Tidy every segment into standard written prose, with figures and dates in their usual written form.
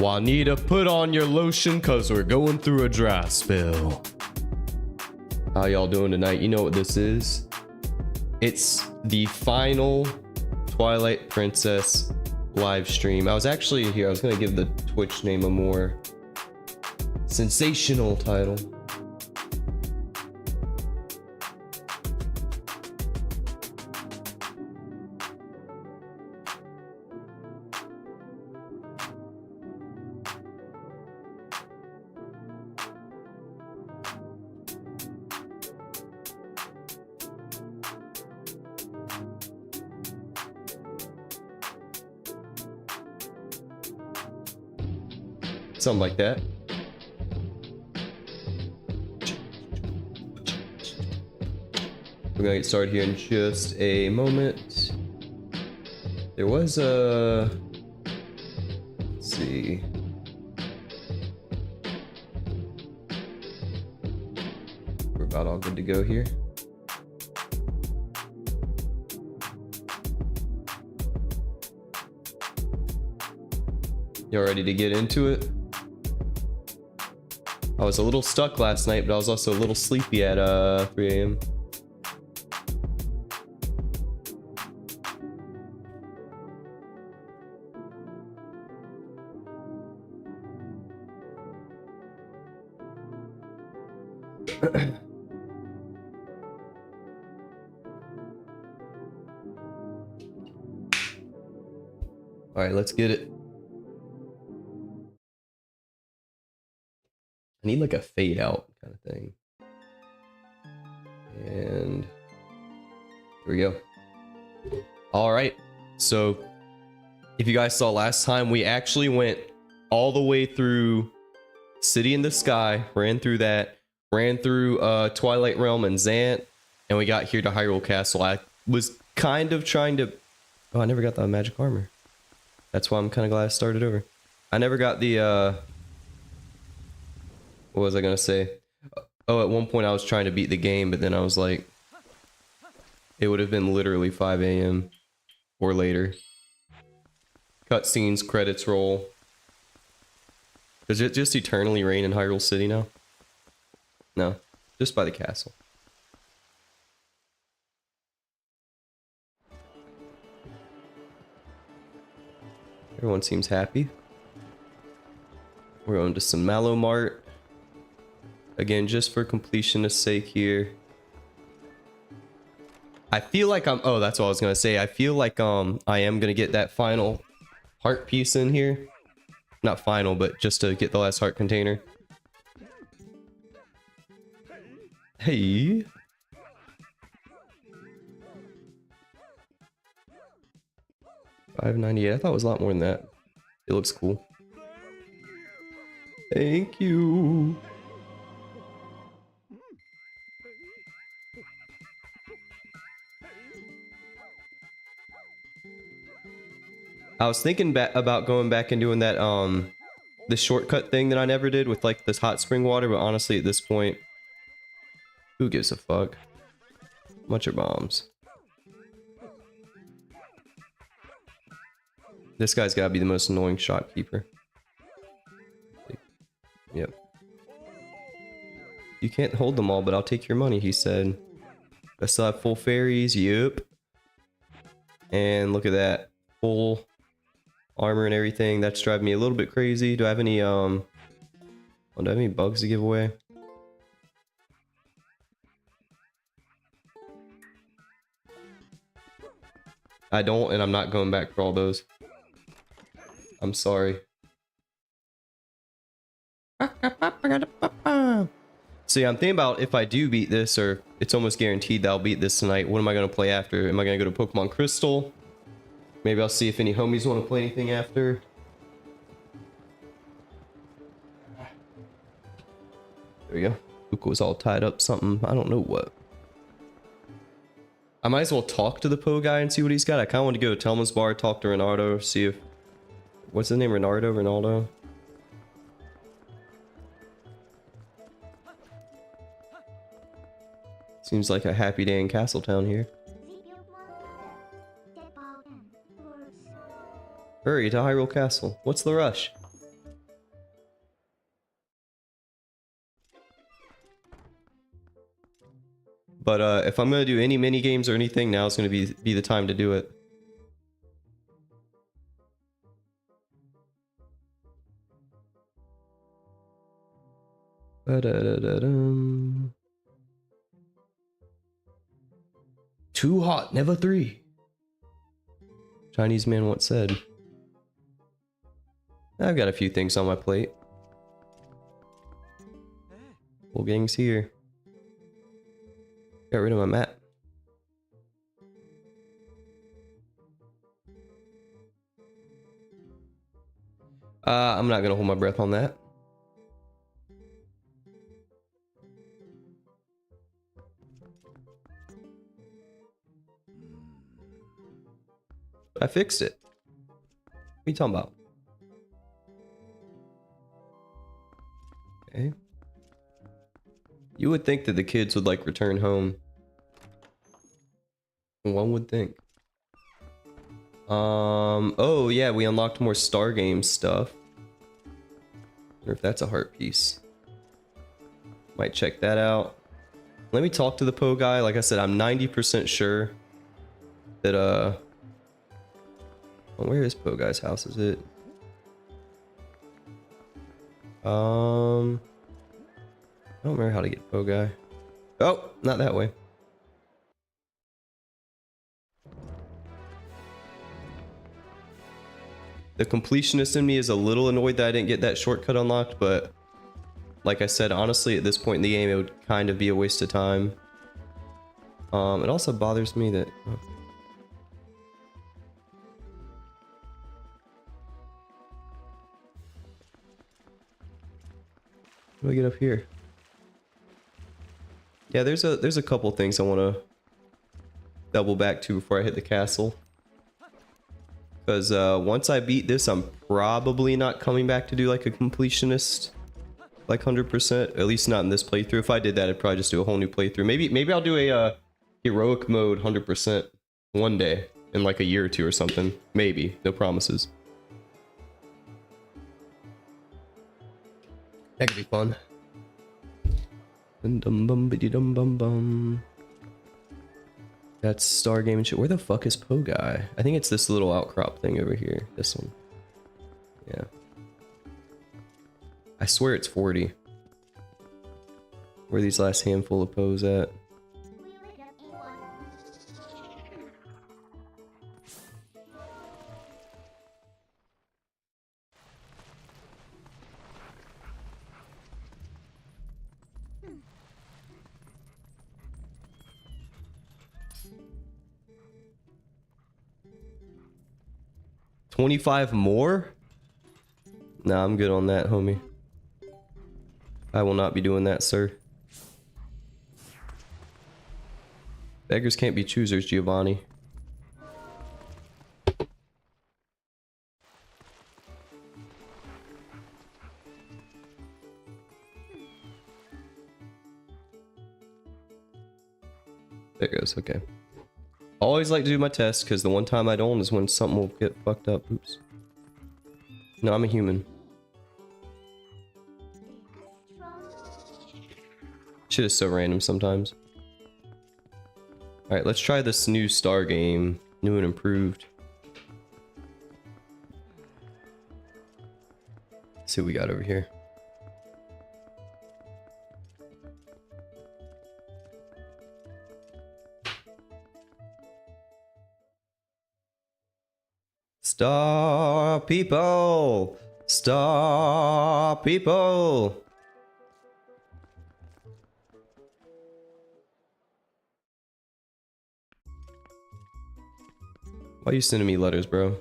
Juanita, put on your lotion because we're going through a dry spell. How y'all doing tonight? You know what this is. It's the final Twilight Princess live stream. I was actually here. I was going to give the Twitch name a more sensational title. Something like that. We're gonna get started here in just a moment. There was a... Let's see. We're about all good to go here. Y'all ready to get into it? I was a little stuck last night, but I was also a little sleepy at 3 a.m. All right, let's get it. I need like a fade out kind of thing. And here we go. All right. So if you guys saw last time, we actually went all the way through City in the Sky, ran through that, ran through Twilight Realm and Zant, and we got here to Hyrule Castle. I was kind of trying to... Oh, I never got the magic armor. That's why I'm kind of glad I started over. I never got the... What was I gonna say? Oh, at one point I was trying to beat the game, but then I was like, it would have been literally 5 a.m. or later. Cutscenes, credits roll. Does it just eternally rain in Hyrule City now? No, just by the castle. Everyone seems happy. We're going to some Mallow Mart. Again, just for completionist sake here. I feel like I'm... Oh, that's what I was going to say. I feel like I am going to get that final heart piece in here. Not final, but just to get the last heart container. Hey. $5.98. I thought it was a lot more than that. It looks cool. Thank you. I was thinking about going back and doing that, the shortcut thing that I never did with like this hot spring water, but honestly at this point, who gives a fuck? Bunch of bombs. This guy's gotta be the most annoying shopkeeper. Yep. You can't hold them all, but I'll take your money, he said. I still have full fairies, yep. And look at that. Full armor and everything. That's driving me a little bit crazy. Do I have any do I have any bugs to give away? I don't, and I'm not going back for all those. I'm sorry. So yeah, I'm thinking about if I do beat this, or it's almost guaranteed that I'll beat this tonight, what am I going to play after? Am I going to go to Pokemon Crystal? Maybe I'll see if any homies want to play anything after. There we go. Luca was all tied up something. I don't know what. I might as well talk to the Poe guy and see what he's got. I kind of want to go to Telma's bar, talk to Renardo, see if... What's his name? Ronaldo? Seems like a happy day in Castletown here. Hurry to Hyrule Castle. What's the rush? But if I'm gonna do any mini games or anything, now is gonna be the time to do it. Ba-da-da-da-dum. Too hot, never three. Chinese man once said. I've got a few things on my plate. Whole gang's here. Got rid of my map. I'm not gonna hold my breath on that. I fixed it. What are you talking about? Okay. You would think that the kids would like return home. One would think. Oh yeah, we unlocked more Star Games stuff. Wonder if that's a heart piece. Might check that out. Let me talk to the Poe guy. Like I said, I'm 90% sure that where is Poe guy's house? Is it? I don't remember how to get Poe guy. Oh, not that way. The completionist in me is a little annoyed that I didn't get that shortcut unlocked, but like I said, honestly, at this point in the game, it would kind of be a waste of time. It also bothers me that... Oh. How do I get up here? Yeah, there's a couple things I want to double back to before I hit the castle. Because once I beat this, I'm probably not coming back to do like a completionist, like 100%. At least not in this playthrough. If I did that, I'd probably just do a whole new playthrough. Maybe I'll do a heroic mode 100% one day in like a year or two or something. Maybe. No promises. That could be fun. That's Star Game and shit. Where the fuck is Poe guy? I think it's this little outcrop thing over here. This one. Yeah. I swear it's 40. Where are these last handful of Poes at? $25 more? Nah, I'm good on that, homie. I will not be doing that, sir. Beggars can't be choosers, 𝖒𝖏. There it goes, okay. Always like to do my tests, because the one time I don't is when something will get fucked up. Oops. No, I'm a human. Shit is so random sometimes. Alright, let's try this new Star game. New and improved. Let's see what we got over here. Star people! Star people! Why are you sending me letters, bro?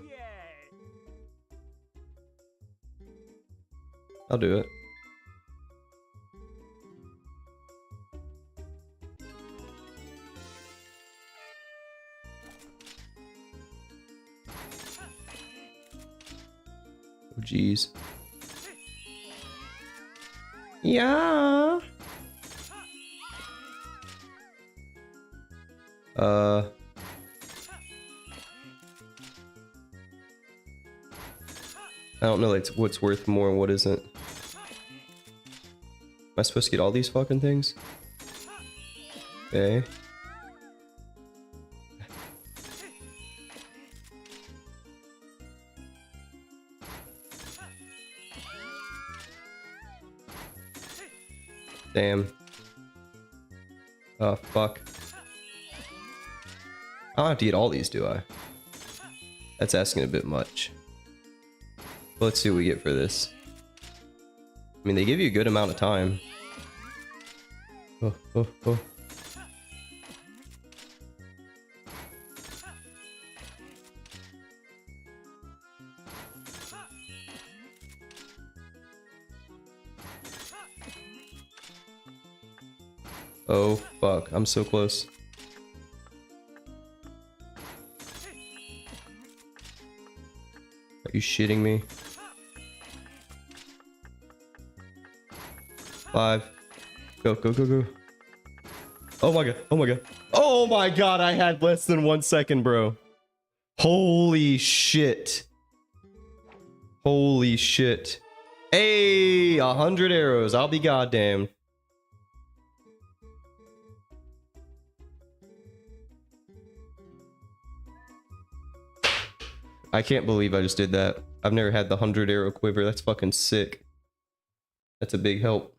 I'll do it. Oh, jeez. Yeah. I don't know like what's worth more and what isn't. Am I supposed to get all these fucking things? Okay. Damn. Oh, fuck. I don't have to eat all these, do I? That's asking a bit much. Well, let's see what we get for this. I mean, they give you a good amount of time. Oh, oh, oh. Oh, fuck. I'm so close. Are you shitting me? 5. Go, go, go, go. Oh my god. Oh my god. Oh my god, I had less than 1 second, bro. Holy shit. Holy shit. Hey, 100 arrows. I'll be goddamned. I can't believe I just did that. I've never had the 100 arrow quiver. That's fucking sick. That's a big help.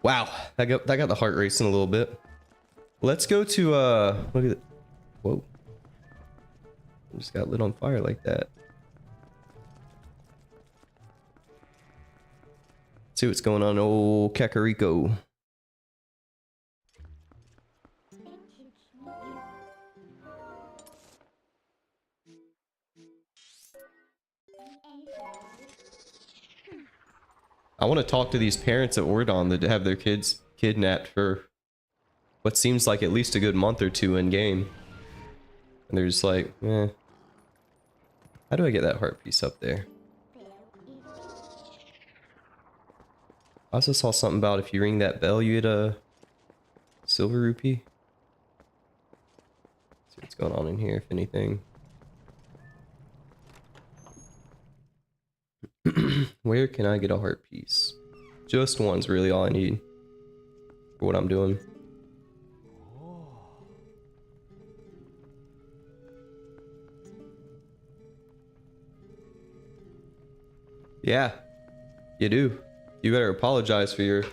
Wow, that got the heart racing a little bit. Let's go to look at it. Whoa. I just got lit on fire like that. Let's see what's going on, old Kakariko. I want to talk to these parents at Ordon that have their kids kidnapped for what seems like at least a good month or two in game. And they're just like, eh. How do I get that heart piece up there? I also saw something about if you ring that bell, you get a silver rupee. Let's see what's going on in here, if anything. Where can I get a heart piece? Just one's really all I need for what I'm doing. Yeah, you do. You better apologize for your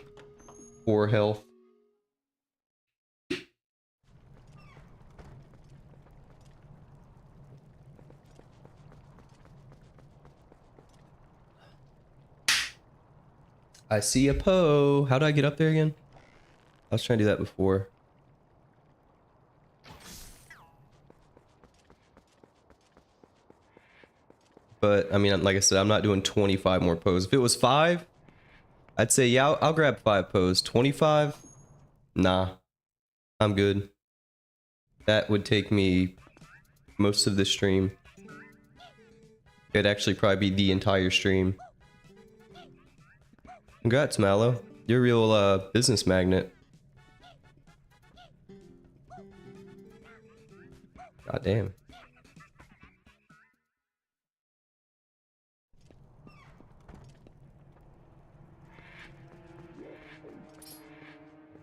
poor health. I see a Poe. How do I get up there again? I was trying to do that before. But, I mean, like I said, I'm not doing 25 more Poes. If it was 5, I'd say, yeah, I'll grab 5 Poes. 25? Nah. I'm good. That would take me most of the stream. It'd actually probably be the entire stream. Congrats, Mallow. You're a real business magnet. God damn.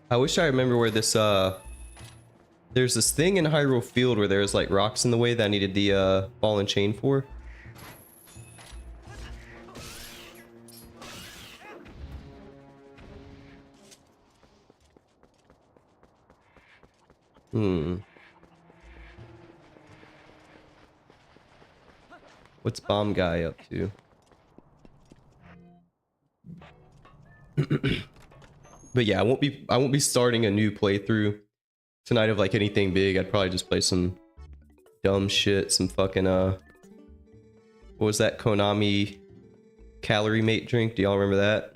I wish I remember where this there's this thing in Hyrule Field where there's like rocks in the way that I needed the ball and chain for. What's Bomb Guy up to? But yeah, I won't be starting a new playthrough tonight of like anything big. I'd probably just play some dumb shit, some fucking what was that Konami calorie mate drink? Do y'all remember that?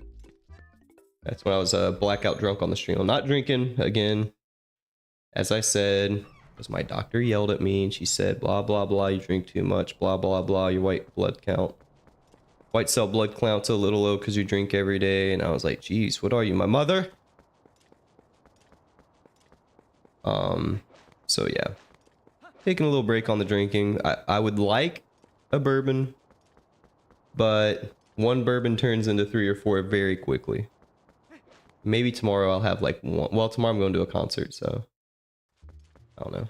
That's when I was blackout drunk on the stream. I'm not drinking again. As I said, because my doctor yelled at me and she said, blah, blah, blah, you drink too much, blah, blah, blah, your white blood count. White cell blood count's a little low because you drink every day. And I was like, geez, what are you, my mother? So yeah. Taking a little break on the drinking. I would like a bourbon, but one bourbon turns into 3 or 4 very quickly. Maybe tomorrow I'll have like one. Well, tomorrow I'm going to a concert, so I don't know.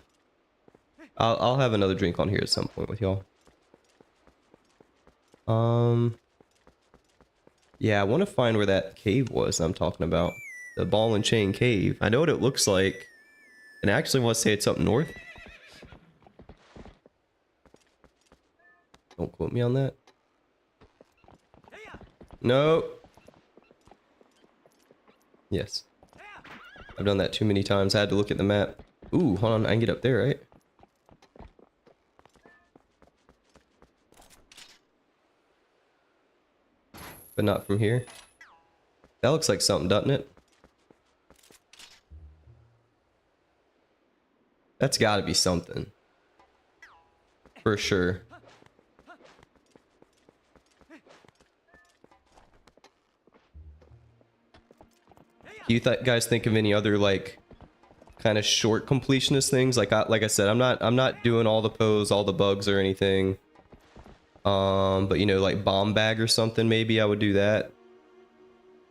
I'll have another drink on here at some point with y'all. Yeah, I want to find where that cave was I'm talking about. The ball and chain cave. I know what it looks like. And I actually want to say it's up north. Don't quote me on that. No. Yes. I've done that too many times. I had to look at the map. Ooh, hold on. I can get up there, right? But not from here. That looks like something, doesn't it? That's gotta be something. For sure. Do you guys think of any other like kind of short completionist things? Like I said, I'm not doing all the pose, all the bugs or anything. But you know, like bomb bag or something, maybe I would do that.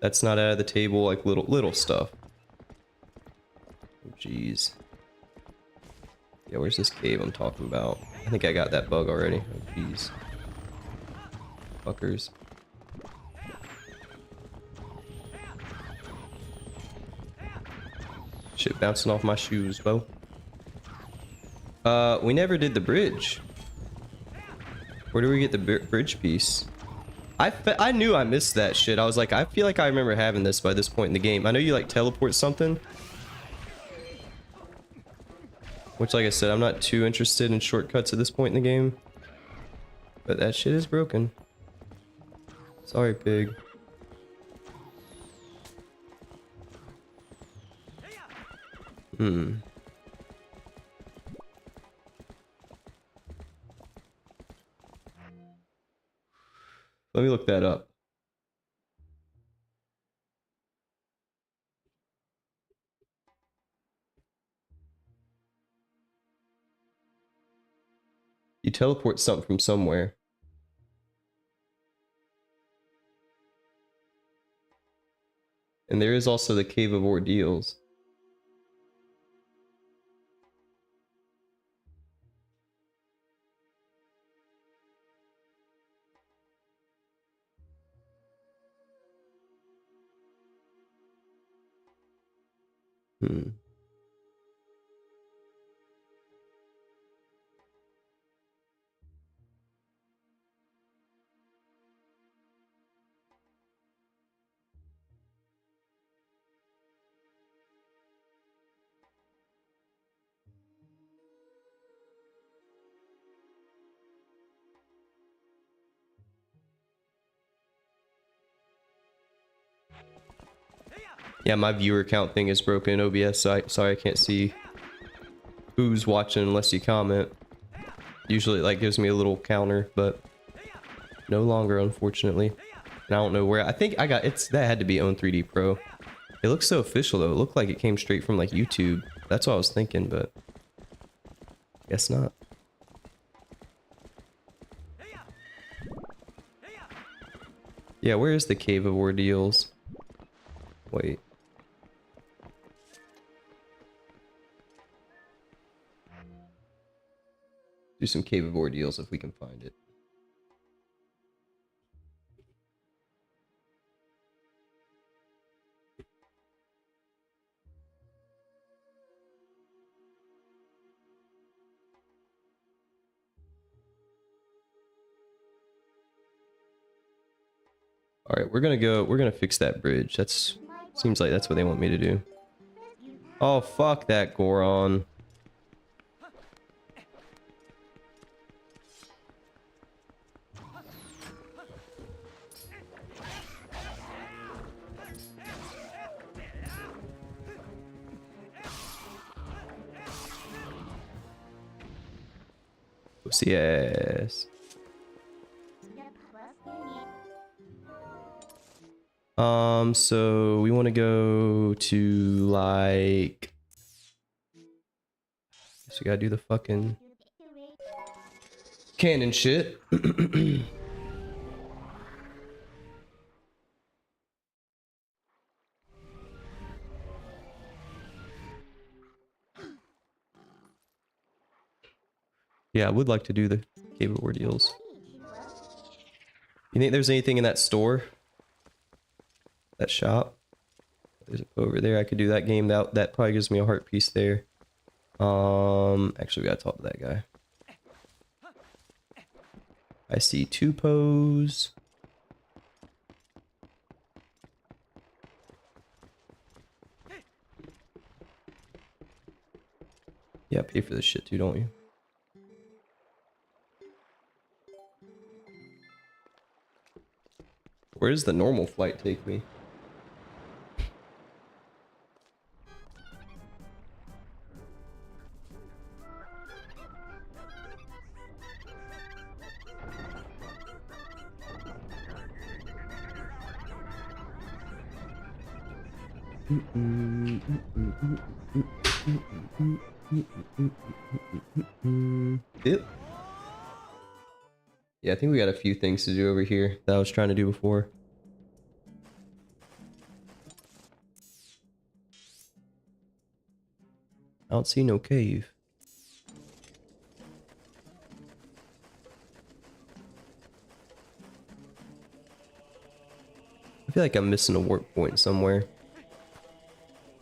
That's not out of the table, like little stuff. Oh, jeez. Yeah, where's this cave I'm talking about? I think I got that bug already. Oh, jeez. Fuckers. Shit bouncing off my shoes, Bo. We never did the bridge. Where do we get the bridge piece? I knew I missed that shit. I was like, I feel like I remember having this by this point in the game. I know you like teleport something. Which, like I said, I'm not too interested in shortcuts at this point in the game. But that shit is broken. Sorry, pig. Hmm. Let me look that up. You teleport something from somewhere. And there is also the Cave of Ordeals. Hmm. Yeah, my viewer count thing is broken in OBS, so sorry I can't see who's watching unless you comment. Usually it like gives me a little counter, but no longer, unfortunately. And I don't know where. I think I got that had to be Own3D Pro. It looks so official though. It looked like it came straight from like YouTube. That's what I was thinking, but guess not. Yeah, where is the Cave of Ordeals? Wait. Do some Cave of Ordeals if we can find it. All right, we're gonna fix that bridge. Seems like that's what they want me to do. Oh, fuck that Goron. Yes. So we want to go to like. So we gotta do the fucking cannon shit. Yeah, I would like to do the Cave of Ordeals. You think there's anything in that store? That shop? There's over there. I could do that game. That probably gives me a heart piece there. Actually, we gotta talk to that guy. I see 2 pose. Yeah, pay for this shit too, don't you? Where does the normal flight take me? Yep. Yeah, I think we got a few things to do over here that I was trying to do before. I don't see no cave. I feel like I'm missing a warp point somewhere.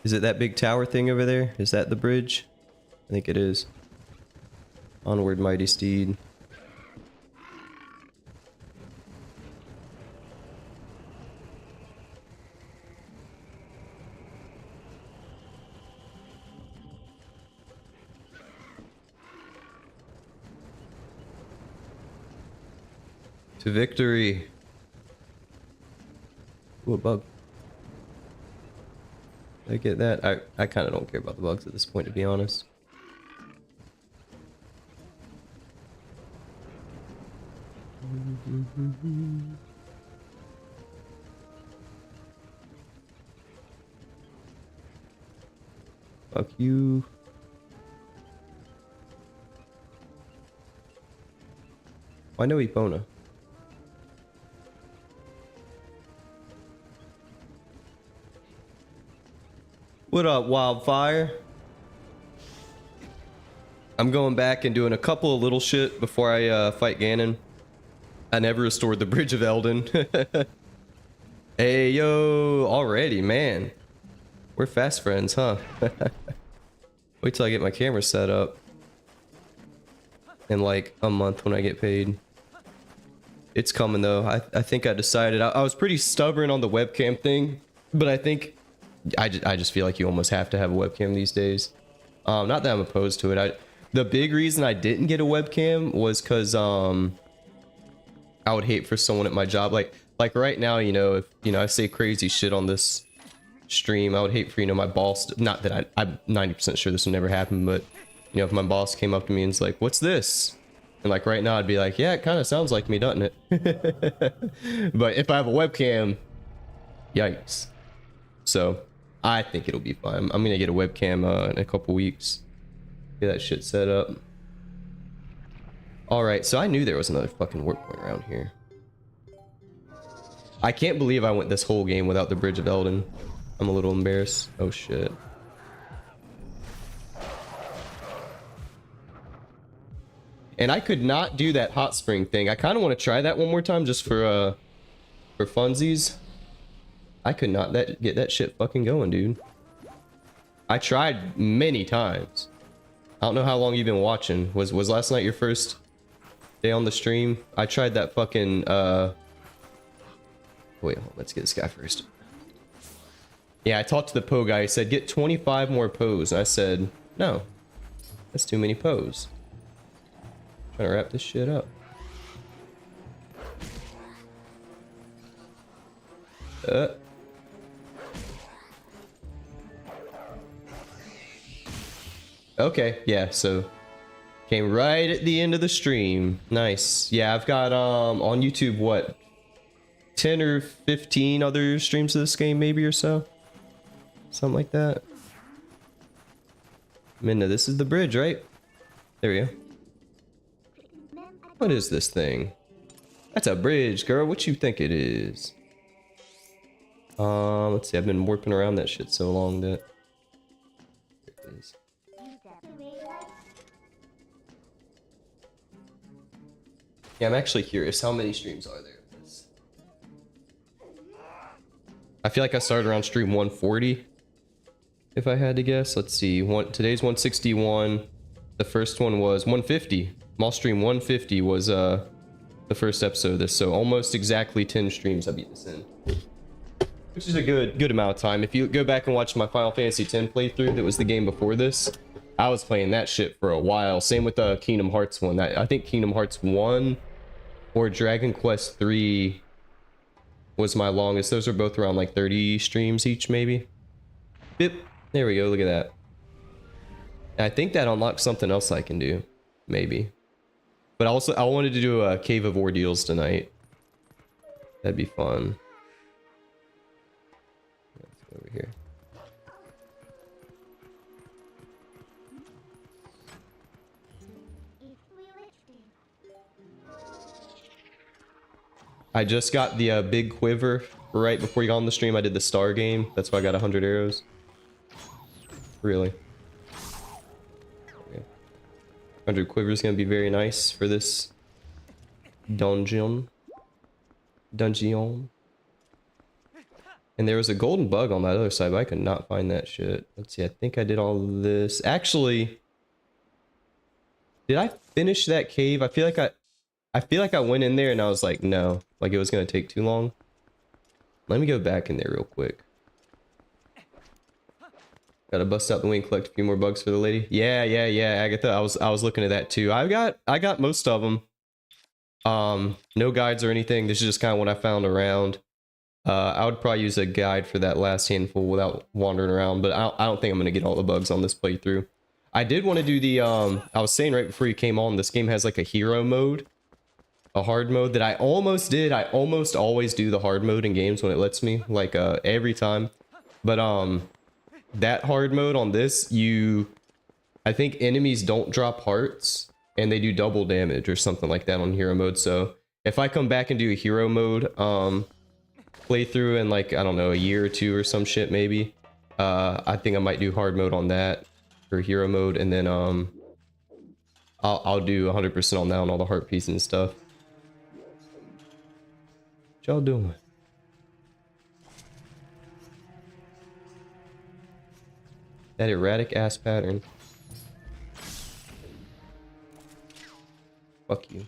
Is it that big tower thing over there? Is that the bridge? I think it is. Onward, mighty steed. To victory. Ooh, a bug. Did I get that? I kind of don't care about the bugs at this point, to be honest. Fuck you. Why no Epona? What up, Wildfire? I'm going back and doing a couple of little shit before I fight Ganon. I never restored the Bridge of Eldin. Hey, yo, already, man. We're fast friends, huh? Wait till I get my camera set up. In like a month when I get paid. It's coming though. I think I decided. I was pretty stubborn on the webcam thing. But I think... I just feel like you almost have to have a webcam these days. Not that I'm opposed to it. The big reason I didn't get a webcam was because I would hate for someone at my job. Like right now, you know, if I say crazy shit on this stream, I would hate for my boss. Not that I'm 90% sure this will never happen, but if my boss came up to me and was like, "What's this?" And like right now, I'd be like, "Yeah, it kind of sounds like me, doesn't it?" But if I have a webcam, yikes. So I think it'll be fine. I'm gonna get a webcam in a couple weeks. Get that shit set up. Alright, so I knew there was another fucking warp point around here. I can't believe I went this whole game without the Bridge of Eldin. I'm a little embarrassed. Oh shit. And I could not do that hot spring thing. I kind of want to try that one more time just for funsies. I could not get that shit fucking going, dude. I tried many times. I don't know how long you've been watching. Was last night your first day on the stream? I tried that fucking wait, hold on, let's get this guy first. Yeah, I talked to the Poe guy. He said get 25 more Poes. I said no, that's too many Poes. Trying to wrap this shit up. Okay, yeah, so came right at the end of the stream. Nice. Yeah, I've got on YouTube what 10 or 15 other streams of this game maybe or so. Something like that. Minna, this is the bridge, right? There we go. What is this thing? That's a bridge, girl. What you think it is? Let's see. I've been warping around that shit so long that there it is. Yeah, I'm actually curious. How many streams are there of this? I feel like I started around stream 140. If I had to guess. Let's see. Today's 161. The first one was 150. Small stream 150 was the first episode of this. So almost exactly 10 streams I beat this in. Which is a good amount of time. If you go back and watch my Final Fantasy X playthrough, that was the game before this, I was playing that shit for a while. Same with the Kingdom Hearts one. I think Kingdom Hearts 1 or Dragon Quest 3 was my longest. Those are both around like 30 streams each, maybe. Bip. There we go. Look at that. I think that unlocks something else I can do, maybe. But also, I wanted to do a Cave of Ordeals tonight. That'd be fun. Let's go over here. I just got the big quiver right before you got on the stream. I did the star game. That's why I got 100 arrows. Really. Okay. 100 quiver is going to be very nice for this dungeon. And there was a golden bug on that other side, but I could not find that shit. Let's see. I think I did all this. Actually, did I finish that cave? I feel like I went in there and I was like, no. Like it was going to take too long. Let me go back in there real quick. Gotta bust out the wing, collect a few more bugs for the lady. Yeah, Agatha. I was looking at that too. I got most of them. No guides or anything. This is just kind of what I found around. I would probably use a guide for that last handful without wandering around, but I don't think I'm gonna get all the bugs on this playthrough. I did want to do the I was saying right before you came on, this game has like a hero mode, a hard mode that I almost did. I almost always do the hard mode in games when it lets me, like every time. But that hard mode on this, I think enemies don't drop hearts and they do double damage or something like that on hero mode. So if I come back and do a hero mode playthrough in like, I don't know, a year or two or some shit maybe, I think I might do hard mode on that or hero mode, and then I'll do 100% on that on all the heart pieces and stuff. What y'all doing? That erratic ass pattern. Fuck you.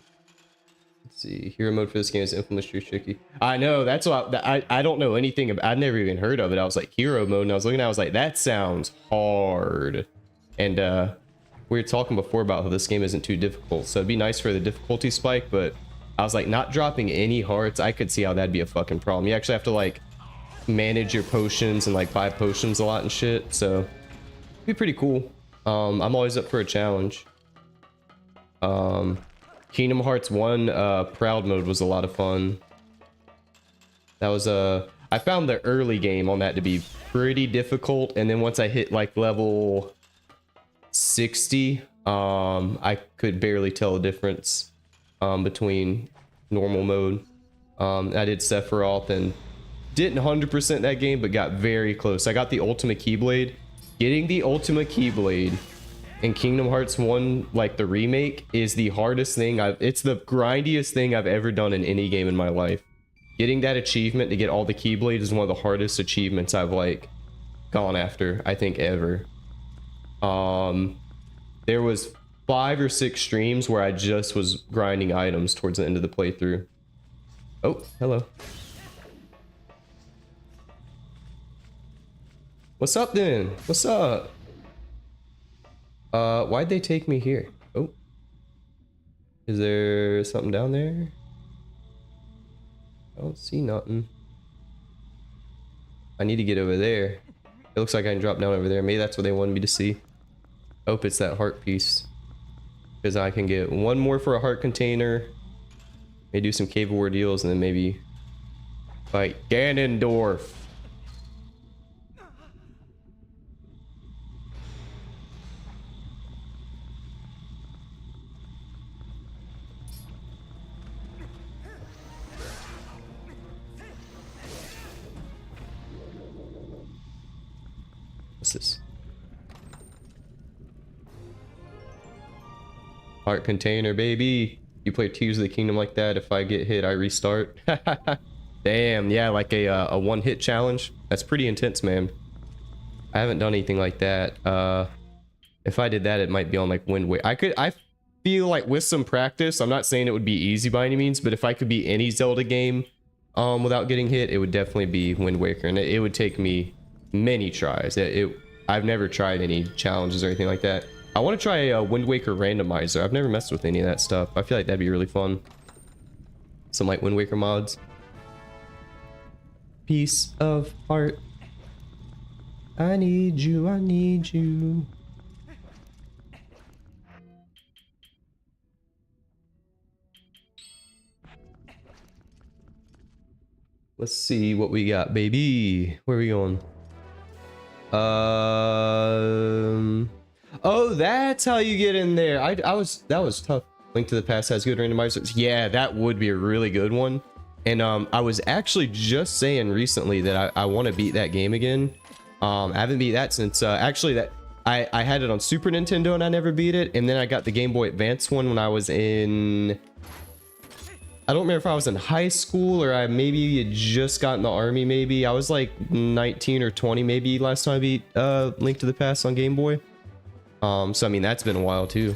Let's see. Hero mode for this game is infamously tricky. I know. That's what I don't know anything about. I'd never even heard of it. I was like hero mode, and I was looking at it, I was like, that sounds hard. And we were talking before about how this game isn't too difficult, so it'd be nice for the difficulty spike. But I was like, not dropping any hearts, I could see how that'd be a fucking problem. You actually have to like manage your potions and like buy potions a lot and shit. So be pretty cool. I'm always up for a challenge. Kingdom Hearts 1 Proud mode was a lot of fun. That was I found the early game on that to be pretty difficult, and then once I hit like level 60, I could barely tell the difference between normal mode. I did Sephiroth and didn't 100% that game, but got very close. I got the ultimate Keyblade. Getting the ultimate Keyblade in Kingdom Hearts 1, like the remake, is the hardest thing it's the grindiest thing I've ever done in any game in my life. Getting that achievement to get all the Keyblade is one of the hardest achievements I've like gone after, I think, ever. There was 5 or 6 streams where I just was grinding items towards the end of the playthrough. Oh, hello. What's up then? What's up? Why'd they take me here? Oh. Is there something down there? I don't see nothing. I need to get over there. It looks like I can drop down over there. Maybe that's what they wanted me to see. Hope it's that heart piece. Because I can get one more for a heart container. Maybe do some Cave of Ordeals and then maybe fight Ganondorf. What's this? Heart container, baby. You play Tears of the Kingdom like that. If I get hit, I restart. Damn, yeah, like a one-hit challenge. That's pretty intense, man. I haven't done anything like that. If I did that, it might be on like Wind Waker. I feel like with some practice, I'm not saying it would be easy by any means, but if I could beat any Zelda game without getting hit, it would definitely be Wind Waker, and it would take me many tries. I've never tried any challenges or anything like that. I want to try a Wind Waker randomizer. I've never messed with any of that stuff. I feel like that'd be really fun. Some like Wind Waker mods. Piece of heart. I need you, I need you. Let's see what we got, baby. Where are we going? Oh, that's how you get in there. that was tough. Link to the Past has good randomizers. Yeah, that would be a really good one. And I was actually just saying recently that I want to beat that game again. I haven't beat that since actually that I had it on Super Nintendo and I never beat it. And then I got the Game Boy Advance one when I was in, I don't remember if I was in high school or I maybe had just gotten the army. Maybe I was like 19 or 20 maybe last time I beat Link to the Past on Game Boy. So I mean that's been a while too.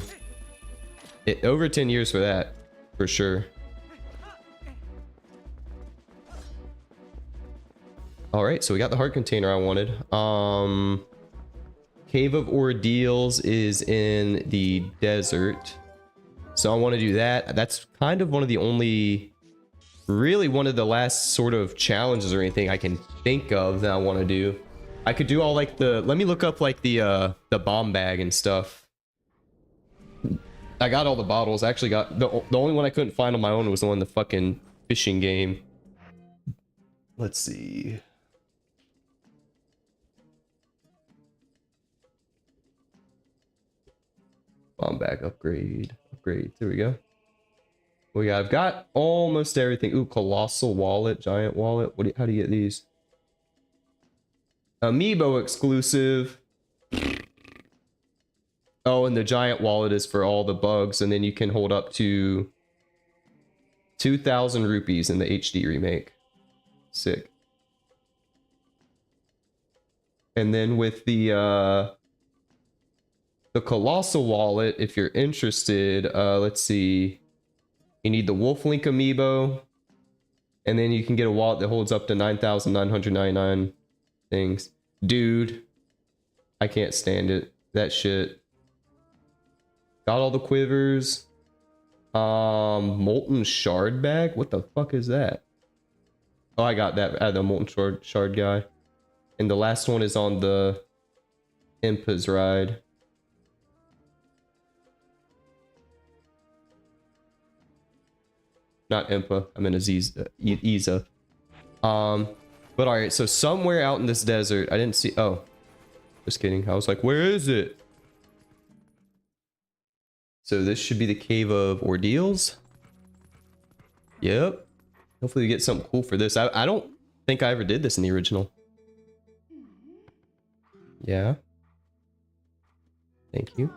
Over 10 years for that, for sure. All right, so we got the heart container I wanted. Cave of Ordeals is in the desert. So I want to do that. That's kind of one of the only, really one of the last sort of challenges or anything I can think of that I want to do. I could do all like the, let me look up like the bomb bag and stuff. I got all the bottles. I actually got, the only one I couldn't find on my own was the one in the fucking fishing game. Let's see. Bomb bag upgrade. There we go. I've got almost everything. Ooh, colossal wallet, giant wallet. How do you get these? Amiibo exclusive. Oh, and the giant wallet is for all the bugs, and then you can hold up to 2,000 rupees in the HD remake. Sick. And then with the colossal wallet, if you're interested, let's see. You need the Wolf Link amiibo, and then you can get a wallet that holds up to 9,999 things. Dude, I can't stand it. That shit. Got all the quivers. Molten shard bag. What the fuck is that? Oh, I got that. I had the molten shard guy. And the last one is on the Impa's ride. Not Impa, I meant 𝖒𝖔. But alright, so somewhere out in this desert, I didn't see, oh, just kidding. I was like, where is it? So this should be the Cave of Ordeals. Yep. Hopefully we get something cool for this. I don't think I ever did this in the original. Yeah. Thank you.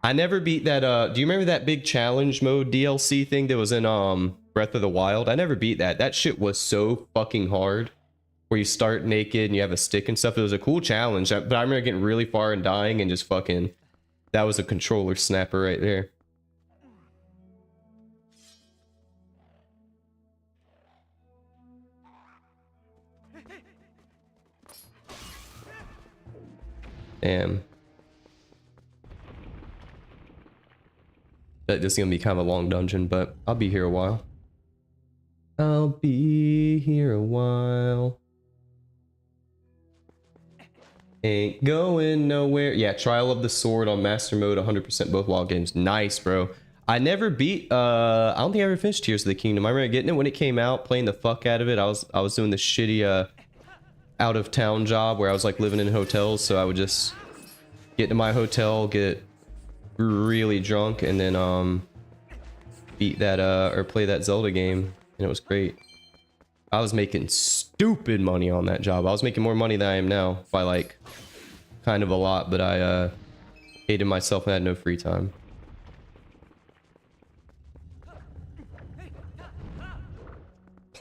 I never beat that, do you remember that big challenge mode DLC thing that was in, Breath of the Wild? I never beat that. That shit was so fucking hard. Where you start naked and you have a stick and stuff. It was a cool challenge, but I remember getting really far and dying and just fucking, that was a controller snapper right there. Damn. Bet this is gonna be kind of a long dungeon, but I'll be here a while. I'll be here a while. Ain't going nowhere. Yeah, Trial of the Sword on Master Mode, 100% both wild games. Nice, bro. I never beat, I don't think I ever finished Tears of the Kingdom. I remember getting it when it came out, playing the fuck out of it. I was doing this shitty, out of town job where I was like living in hotels, so I would just get to my hotel, get really drunk, and then beat that or play that Zelda game, and it was great. I was making stupid money on that job. I was making more money than I am now by like kind of a lot, but I hated myself and had no free time.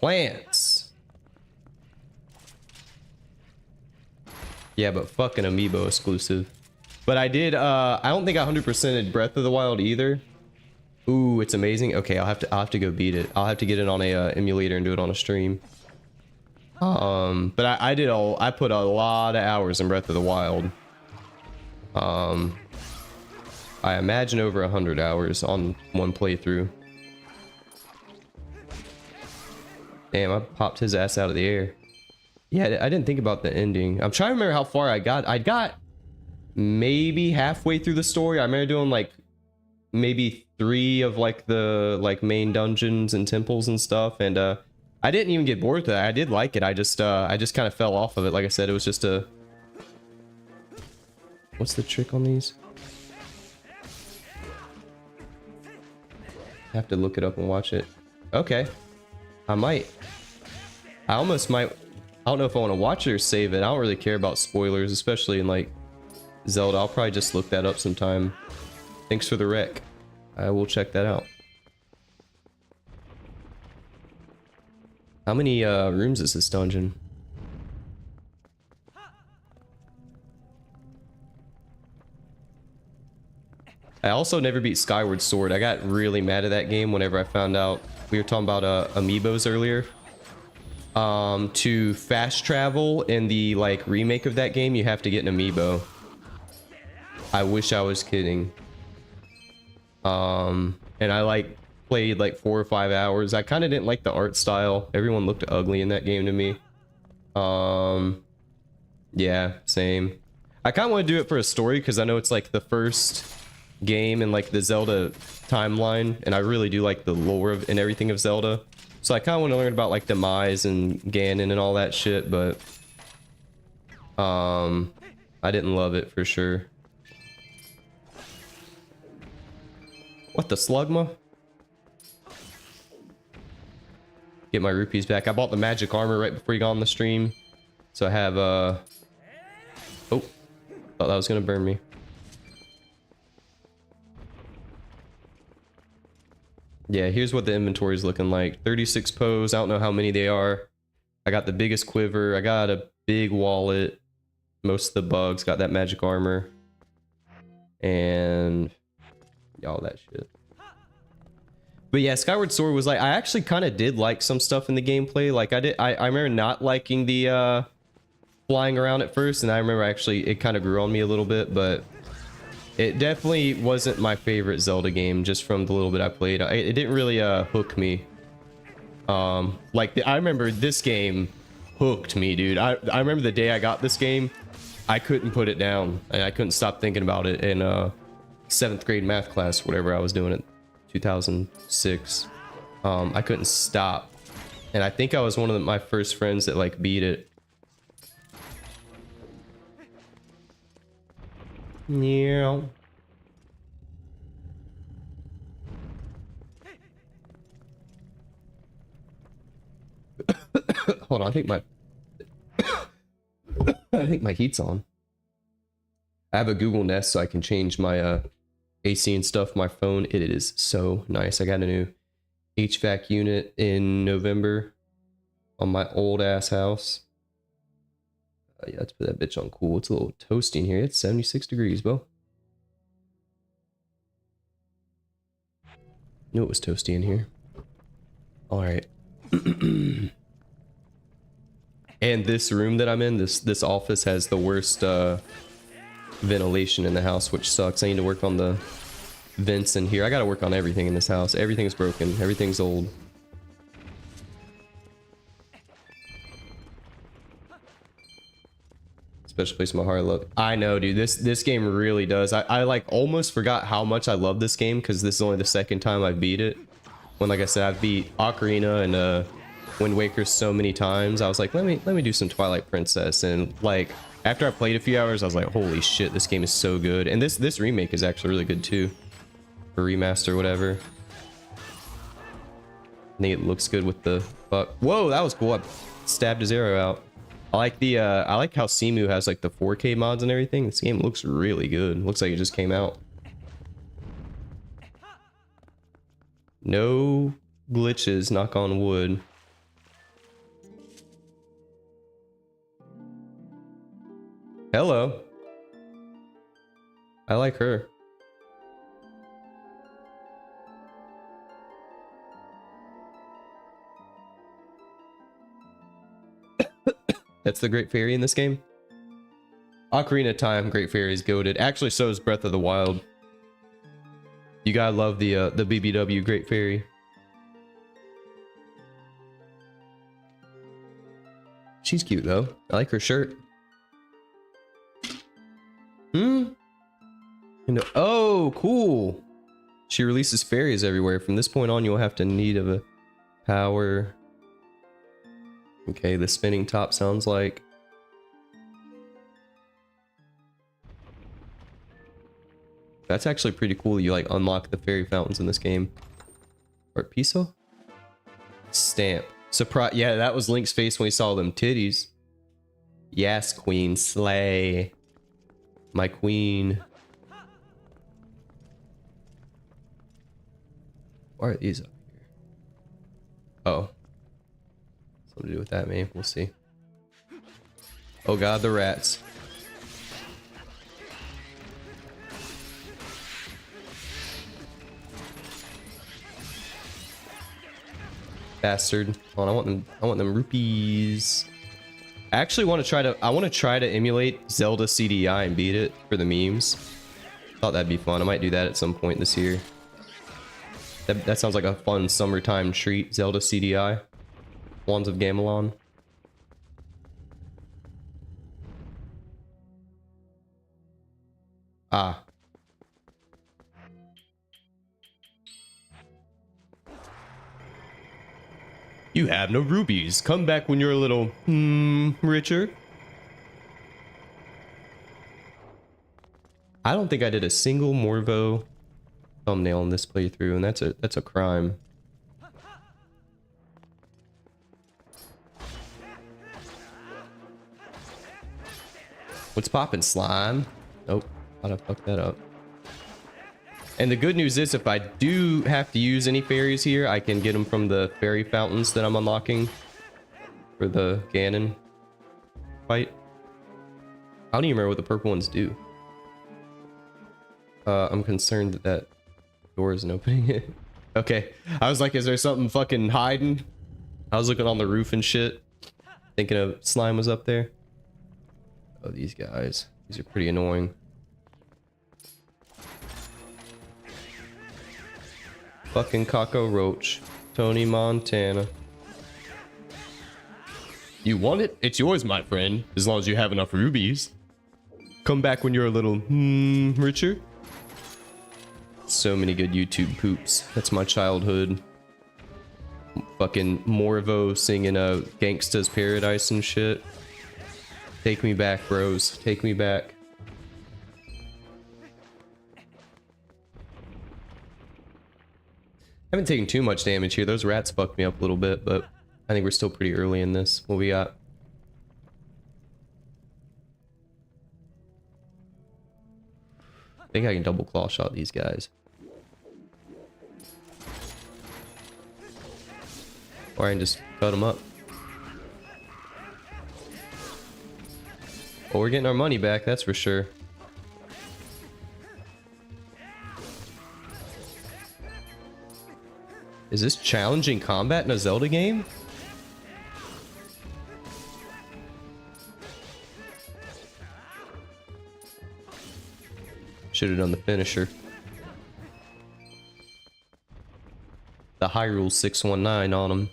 plants. Yeah, but fucking amiibo exclusive. But I did, I don't think I 100%ed Breath of the Wild either. Ooh, it's amazing. Okay, I'll have to go beat it. I'll have to get it on a emulator and do it on a stream. But I put a lot of hours in Breath of the Wild. I imagine over 100 hours on one playthrough. Damn, I popped his ass out of the air. Yeah, I didn't think about the ending. I'm trying to remember how far I got. I got maybe halfway through the story. I remember doing like maybe 3 of like the main dungeons and temples and stuff, and I didn't even get bored with that. I did like it. I just kind of fell off of it. Like I said, it was just a... What's the trick on these? I have to look it up and watch it. Okay. I might. I almost might. I don't know if I want to watch it or save it. I don't really care about spoilers, especially in like Zelda. I'll probably just look that up sometime. Thanks for the rec. I will check that out. How many rooms is this dungeon? I also never beat Skyward Sword. I got really mad at that game whenever I found out. We were talking about amiibos earlier. To fast travel in the like remake of that game, you have to get an amiibo. I wish I was kidding. And I like played like 4 or 5 hours. I kind of didn't like the art style. Everyone looked ugly in that game to me. Yeah, same. I kind of want to do it for a story because I know it's like the first game in like the Zelda timeline, and I really do like the lore of and everything of Zelda. So I kind of want to learn about like Demise and Ganon and all that shit, but I didn't love it for sure. What the slugma? Get my rupees back. I bought the magic armor right before you got on the stream, so I have oh, thought that was gonna burn me. Yeah, here's what the inventory is looking like. 36 pose. I don't know how many they are. I got the biggest quiver. I got a big wallet. Most of the bugs. Got that magic armor. And all that shit. But yeah, Skyward Sword was like... I actually kind of did like some stuff in the gameplay. Like, I remember not liking the flying around at first. And I remember actually it kind of grew on me a little bit. But... it definitely wasn't my favorite Zelda game, just from the little bit I played. It didn't really hook me. I remember this game hooked me, dude. I remember the day I got this game, I couldn't put it down, and I couldn't stop thinking about it in 7th grade math class, whatever I was doing in 2006. I couldn't stop, and I think I was one of my first friends that like beat it. Yeah. Hold on, I think my heat's on. I have a Google Nest so I can change my AC and stuff. My phone, it is so nice. I got a new HVAC unit in November on my old ass house. Yeah, let's put that bitch on cool. It's a little toasty in here. It's 76 degrees, bro. Knew it was toasty in here. All right. And this room that I'm in, this office has the worst ventilation in the house, which sucks. I need to work on the vents in here. I gotta work on everything in this house. Everything's broken. Everything's old. Special place in my heart, love. I know, dude. This game really does. I like almost forgot how much I love this game because this is only the 2nd time I beat it. When, like I said, I've beat Ocarina and Wind Waker so many times. I was like, let me do some Twilight Princess, and like after I played a few hours, I was like, holy shit, this game is so good. And this remake is actually really good too, or remaster, whatever. I think it looks good with the buck. Whoa, that was cool. I stabbed his arrow out. I like how 𝖒𝖔𝖙 has like the 4K mods and everything. This game looks really good. Looks like it just came out. No glitches, knock on wood. Hello. I like her. That's the Great Fairy in this game. Ocarina of Time, Great Fairy is goated. Actually, so is Breath of the Wild. You gotta love the BBW Great Fairy. She's cute though. I like her shirt. And oh, cool. She releases fairies everywhere. From this point on, you'll have to need of a power. Okay, the spinning top sounds like. That's actually pretty cool. You like unlock the fairy fountains in this game. Or piso? Stamp. Surprise. Yeah, that was Link's face when he saw them titties. Yes, queen. Slay. My queen. Why are these up here? Oh. Something to do with that, maybe. We'll see. Oh god, the rats. Bastard. Hold on, I want them rupees. I actually want to try to emulate Zelda CDI and beat it for the memes. Thought that'd be fun. I might do that at some point this year. That sounds like a fun summertime treat, Zelda CDI. Wands of Gamelon. Ah. You have no rubies. Come back when you're a little, richer. I don't think I did a single Morvo thumbnail in this playthrough, and that's a crime. What's poppin', slime? Nope, thought I fucked that up. And the good news is, if I do have to use any fairies here, I can get them from the fairy fountains that I'm unlocking for the Ganon fight. I don't even remember what the purple ones do. I'm concerned that that door isn't opening it. Okay, I was like, is there something fucking hiding? I was looking on the roof and shit, thinking of slime was up there. Oh, these guys. These are pretty annoying. Fucking Caco Roach. Tony Montana. You want it? It's yours, my friend. As long as you have enough rubies. Come back when you're a little, richer. So many good YouTube poops. That's my childhood. Fucking Morvo singing Gangsta's Paradise and shit. Take me back, bros. Take me back. I haven't taken too much damage here. Those rats fucked me up a little bit, but I think we're still pretty early in this. What we got? I think I can double claw shot these guys. Or I can just cut them up. Oh, we're getting our money back, that's for sure. Is this challenging combat in a Zelda game? Should have done the finisher. The Hyrule 619 on him.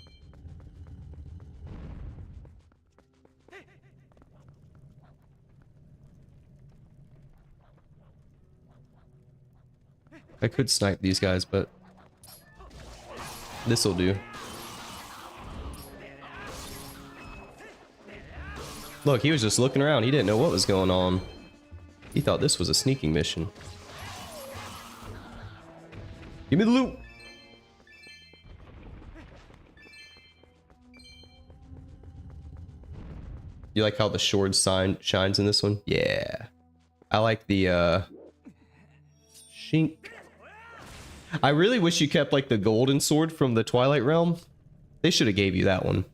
I could snipe these guys, but this'll do. Look, he was just looking around. He didn't know what was going on. He thought this was a sneaking mission. Give me the loot. You like how the sword sign shines in this one? Yeah. I like the shink. I really wish you kept like the golden sword from the Twilight Realm. They should have gave you that one.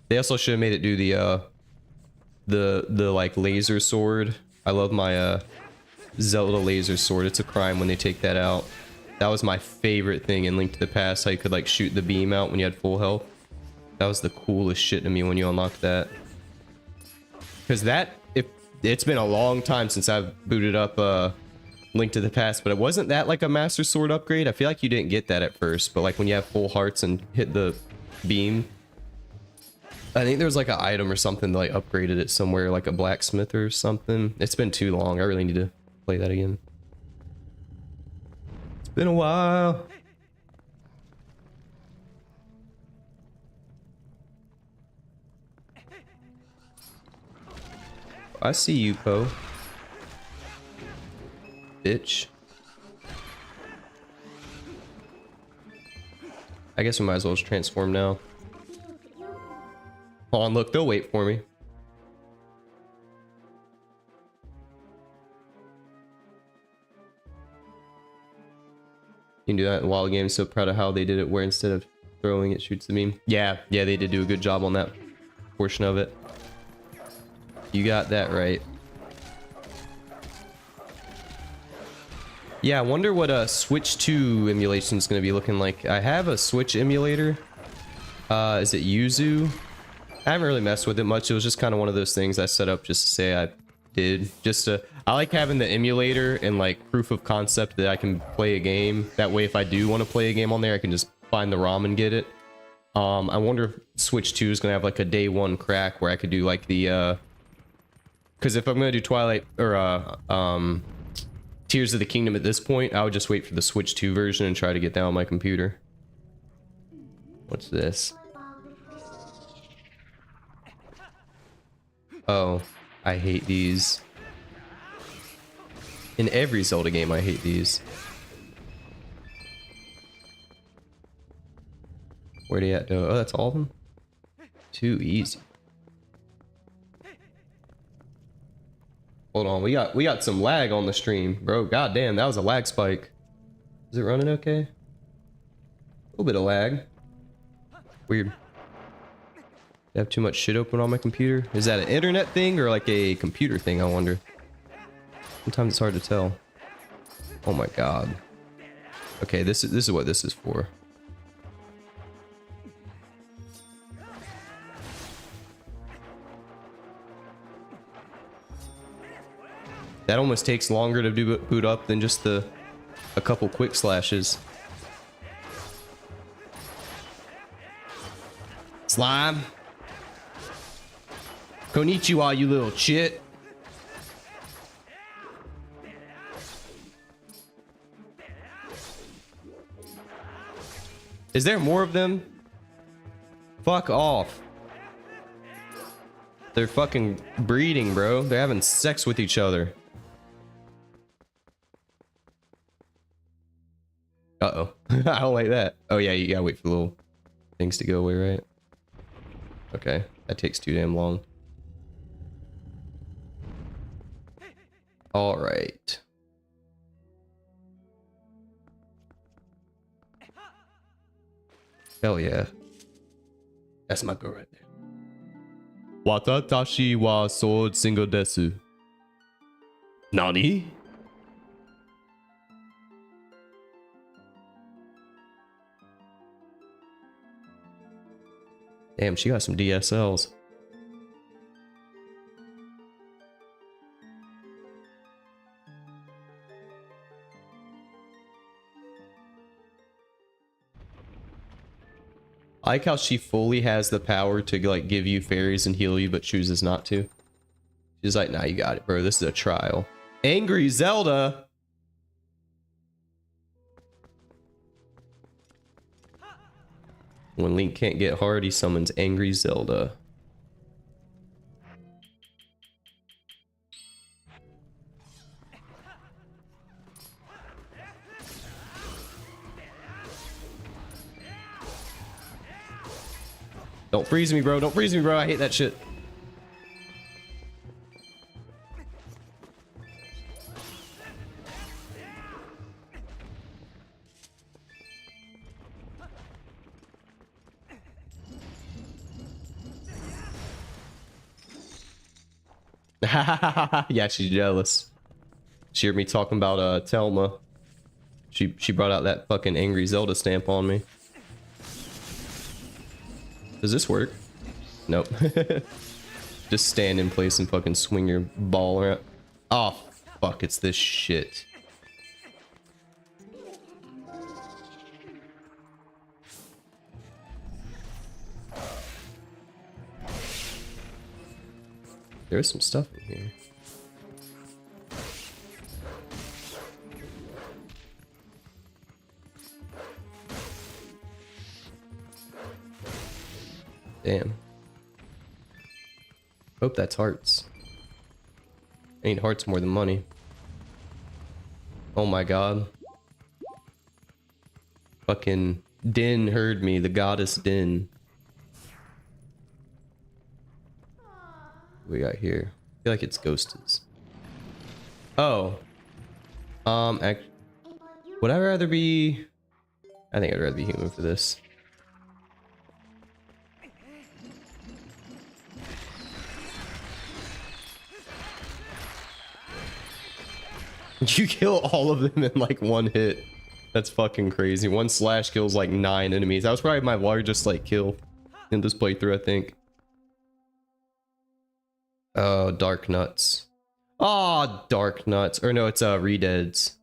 They also should have made it do the the like laser sword. I love my Zelda laser sword. It's a crime when they take that out. That was my favorite thing in Link to the Past. How you could like shoot the beam out when you had full health. That was the coolest shit to me when you unlocked that. Because that, if it's been a long time since I've booted up Link to the Past, but it wasn't that like a Master Sword upgrade. I feel like you didn't get that at first, but like when you have full hearts and hit the beam, I think there was like an item or something that like upgraded it somewhere, like a blacksmith or something. It's been too long. I really need to play that again. It's been a while. I see you, Poe. Bitch. I guess we might as well just transform now. Hold on, look, they'll wait for me. You can do that in Wild Games. So proud of how they did it, where instead of throwing it shoots the beam. Yeah, they did do a good job on that portion of it. You got that right. Yeah, I wonder what a Switch 2 emulation is going to be looking like. I have a Switch emulator. Is it Yuzu? I haven't really messed with it much. It was just kind of one of those things I set up just to say I did. I like having the emulator and like proof of concept that I can play a game. That way, if I do want to play a game on there, I can just find the ROM and get it. I wonder if Switch 2 is going to have like a day one crack where I could do like the... Because if I'm going to do Twilight or Tears of the Kingdom at this point, I would just wait for the Switch 2 version and try to get that on my computer. What's this? Oh, I hate these. In every Zelda game, I hate these. Where they at though? Oh, that's all of them? Too easy. Hold on, we got some lag on the stream, bro. God damn, that was a lag spike. Is it running okay? A little bit of lag. Weird. I have too much shit open on my computer. Is that an internet thing or like a computer thing, I wonder? Sometimes it's hard to tell. Oh my god. Okay, this is what this is for. That almost takes longer to do boot up than just a couple quick slashes. Slime. Konnichiwa, you little shit. Is there more of them? Fuck off. They're fucking breeding, bro. They're having sex with each other. Uh-oh. I don't like that. Oh yeah, you gotta wait for the little things to go away, right? Okay, that takes too damn long. All right. Hell yeah. That's my girl right there. Watatashi wa 𝖒𝖙 desu. Nani? Damn, she got some DSLs. I like how she fully has the power to like give you fairies and heal you, but chooses not to. She's like, nah, you got it, bro. This is a trial. Angry Zelda. When Link can't get hard, he summons Angry Zelda. Don't freeze me, bro. Don't freeze me, bro. I hate that shit. Yeah, she's jealous. She heard me talking about Thelma. She brought out that fucking angry Zelda stamp on me. Does this work? Nope. Just stand in place and fucking swing your ball around. Oh, fuck, it's this shit. There's some stuff in here. Damn. Hope that's hearts. I need hearts more than money. Oh my god. Fucking Din heard me, the goddess Din. What we got here? I feel like it's ghosties. Oh. Would I rather be... I think I'd rather be human for this. You kill all of them in like one hit. That's fucking crazy. One slash kills like 9 enemies. That was probably my largest like kill in this playthrough, I think. Oh, dark nuts. Oh, dark nuts. Or no, it's 𝖒𝖙.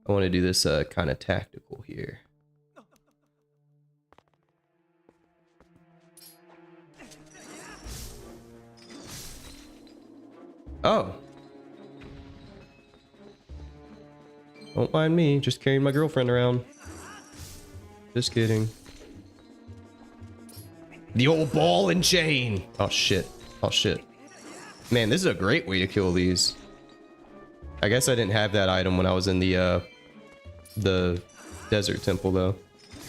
I want to do this kind of tactical here. Oh. Don't mind me, just carrying my girlfriend around. Just kidding. The old ball and chain. Oh shit. Oh shit. Man, this is a great way to kill these. I guess I didn't have that item when I was in the desert temple though.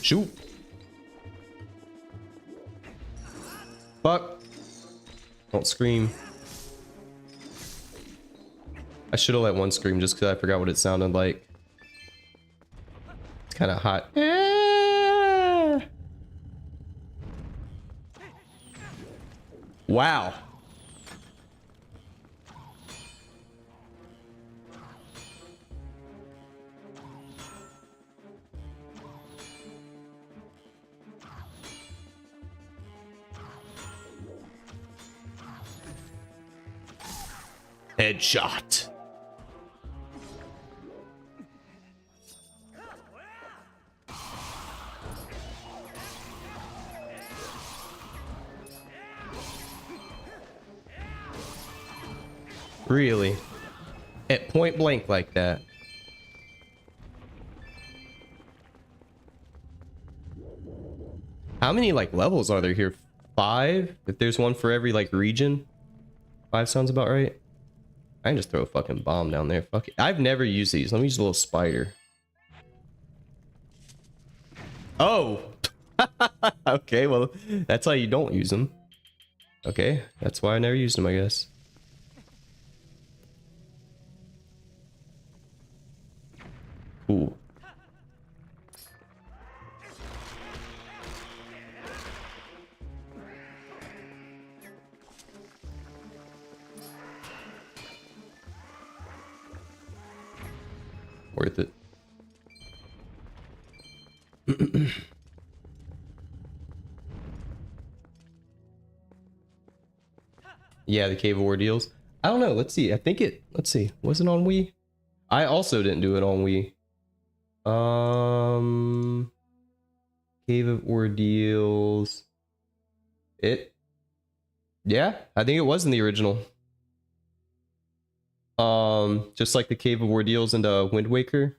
Shoot. Fuck. Don't scream. I should have let one scream just because I forgot what it sounded like. It's kind of hot. Wow. Headshot. Really? At point blank like that? How many like levels are there here? 5? If there's one for every like region? 5 sounds about right. I can just throw a fucking bomb down there. Fuck it. I've never used these. Let me use a little spider. Oh! Okay, well, that's how you don't use them. Okay, that's why I never used them, I guess. Ooh. Worth it. Yeah, the Cave of Ordeals. I don't know. Let's see. I think it. Let's see. Was it on Wii? I also didn't do it on Wii. Cave of Ordeals. It. Yeah, I think it was in the original. Just like the Cave of Ordeals and Wind Waker.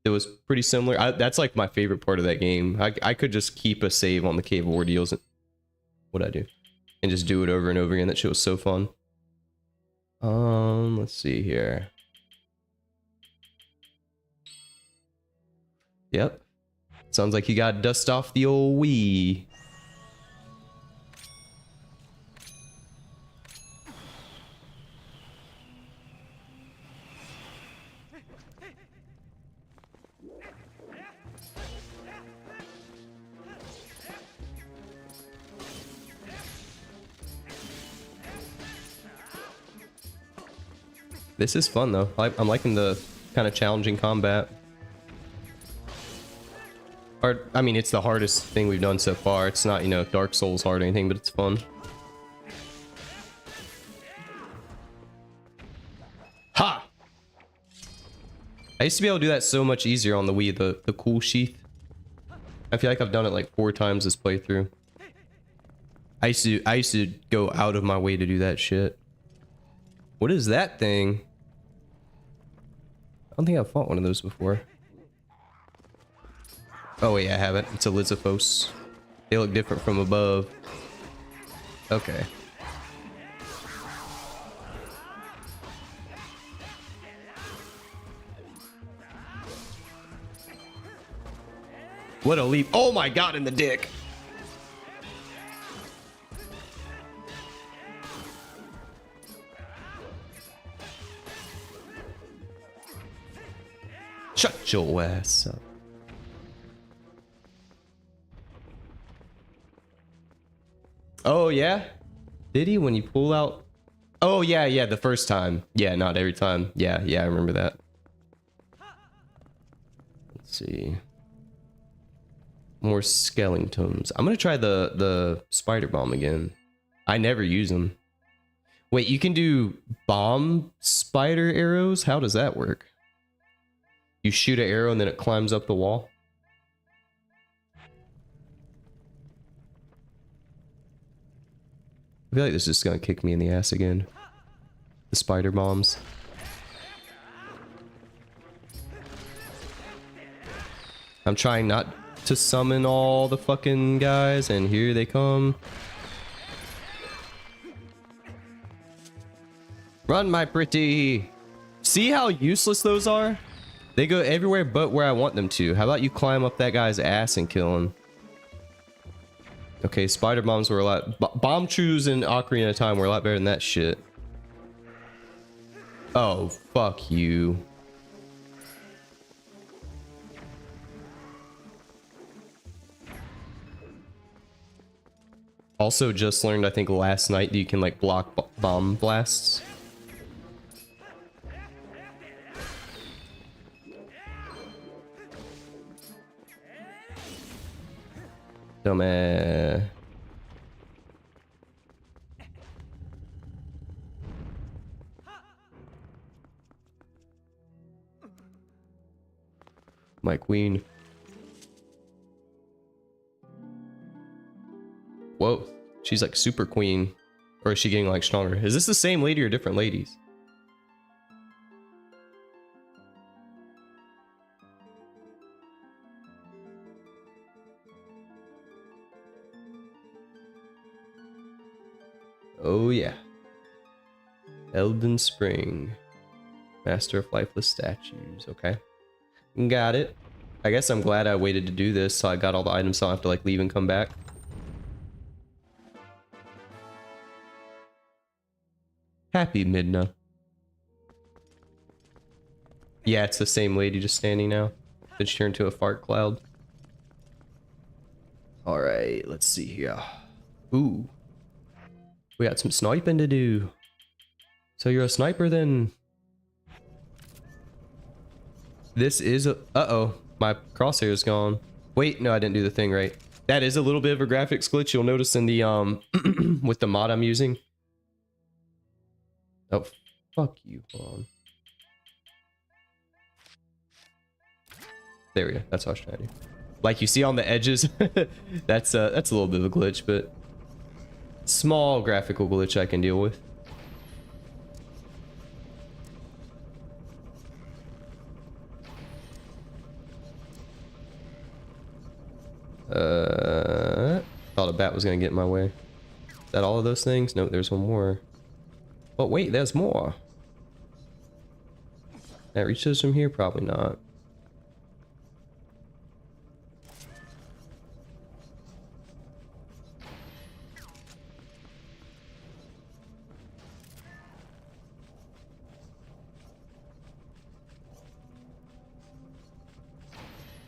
It was pretty similar. That's like my favorite part of that game. I could just keep a save on the Cave of Ordeals. What'd I do? And just do it over and over again. That shit was so fun. Let's see here. Yep. Sounds like you got dust off the old Wii. This is fun though. I'm liking the kind of challenging combat. Or, I mean, it's the hardest thing we've done so far. It's not, you know, Dark Souls hard or anything, but it's fun. Ha! I used to be able to do that so much easier on the Wii, the cool sheath. I feel like I've done it like 4 times this playthrough. I used to go out of my way to do that shit. What is that thing? I don't think I've fought one of those before. Oh wait, I have it. It's a 𝖒𝖙𝖍. They look different from above. Okay. What a leap. Oh my god, in the dick. Shut your ass up. Oh yeah? Did he when you pull out? Oh yeah, the first time. Yeah, not every time. Yeah, I remember that. Let's see. More skeletons. I'm gonna try the spider bomb again. I never use them. Wait, you can do bomb spider arrows? How does that work? You shoot an arrow and then it climbs up the wall? I feel like this is just gonna kick me in the ass again. The spider bombs. I'm trying not to summon all the fucking guys, and here they come. Run, my pretty. See how useless those are? They go everywhere but where I want them to. How about you climb up that guy's ass and kill him? Okay, spider bombs were a lot... Bomb chews in Ocarina of Time were a lot better than that shit. Oh, fuck you. Also just learned, I think last night, that you can like block bomb blasts. Dumbass. My queen. Whoa, she's like super queen. Or is she getting like stronger? Is this the same lady or different ladies? Oh yeah. Elden Spring. Master of Lifeless Statues. Okay. Got it. I guess I'm glad I waited to do this so I got all the items so I don't have to like leave and come back. Happy Midna. Yeah, it's the same lady just standing now. Did she turn into a fart cloud? Alright, let's see here. Ooh. We got some sniping to do. So you're a sniper then? This is a... Uh-oh. My crosshair is gone. Wait, no, I didn't do the thing right. That is a little bit of a graphics glitch you'll notice in the, with the mod I'm using. Oh, fuck you. Hold on. There we go. That's what I was trying to do. Like you see on the edges, that's a little bit of a glitch, but small graphical glitch I can deal with. Thought a bat was gonna get in my way. Is that all of those things? No, there's one more. Oh wait, there's more. Can I reach those from here? Probably not.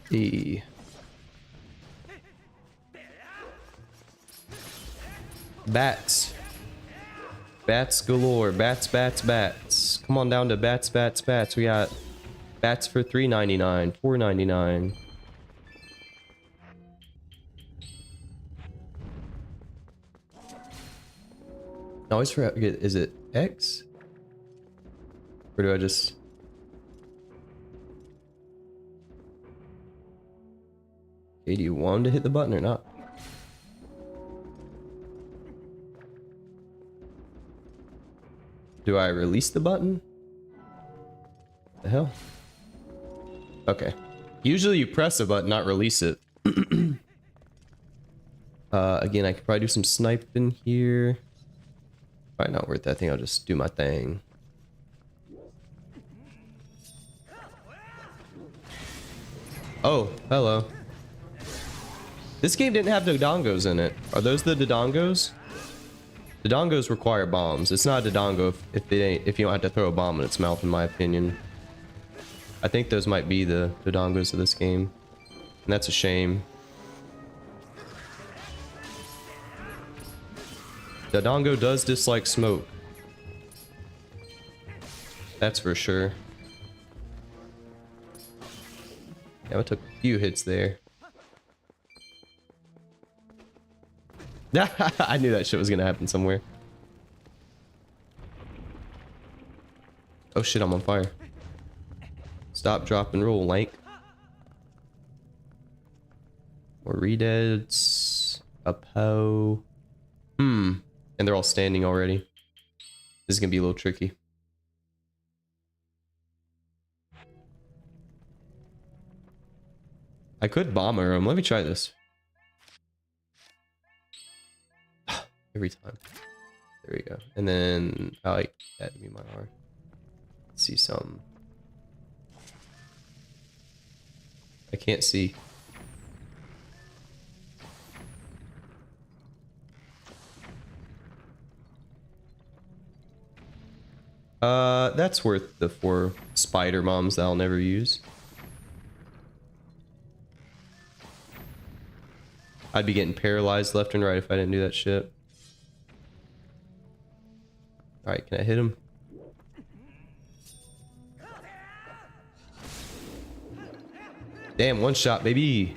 E. Bats. Bats galore. Bats, bats, bats. Come on down to bats, bats, bats. We got bats for $3.99, $4.99. I always forget, is it X? Or do I just... Okay, do you want him to hit the button or not? Do I release the button? The hell? Okay. Usually you press a button, not release it. Again, I could probably do some sniping here. Probably not worth that. I think I'll just do my thing. Oh, hello. This game didn't have Dodongos in it. Are those the Dodongos? Dodongos require bombs. It's not a Dodongo if you don't have to throw a bomb in its mouth, in my opinion. I think those might be the Dodongos of this game. And that's a shame. Dodongo does dislike smoke. That's for sure. Yeah, I took a few hits there. I knew that shit was gonna happen somewhere. Oh shit, I'm on fire. Stop, drop, and roll, Lank. More redeads. A Poe. And they're all standing already. This is gonna be a little tricky. I could bomber him. Let me try this. Every time. There we go. And then I like that to be my R. Let's see some. I can't see. That's worth the 4 spider bombs that I'll never use. I'd be getting paralyzed left and right if I didn't do that shit. Alright, can I hit him? Damn, one shot, baby.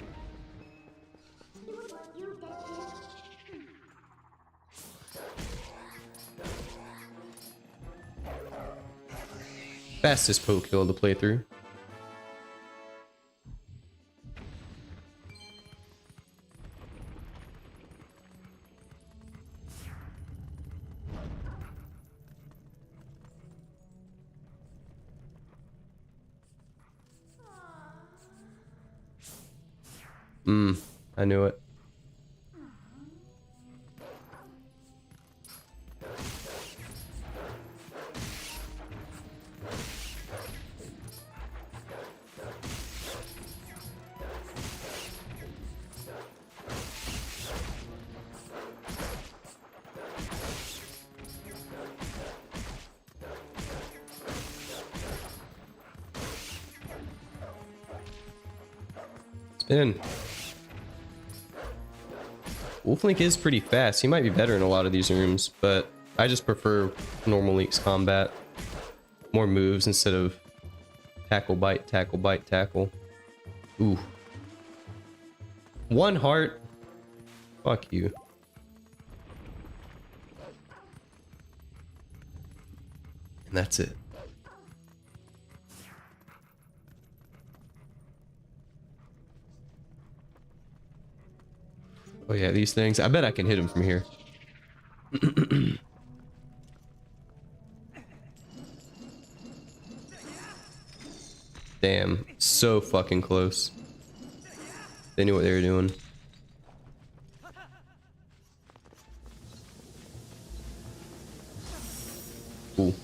Fastest Poe kill to play through. I knew it. Spin. Wolflink is pretty fast. He might be better in a lot of these rooms, but I just prefer normal Link's combat. More moves instead of tackle, bite, tackle, bite, tackle. Ooh. 1 heart. Fuck you. And that's it. Oh yeah, these things. I bet I can hit him from here. Damn, so fucking close. They knew what they were doing. Cool.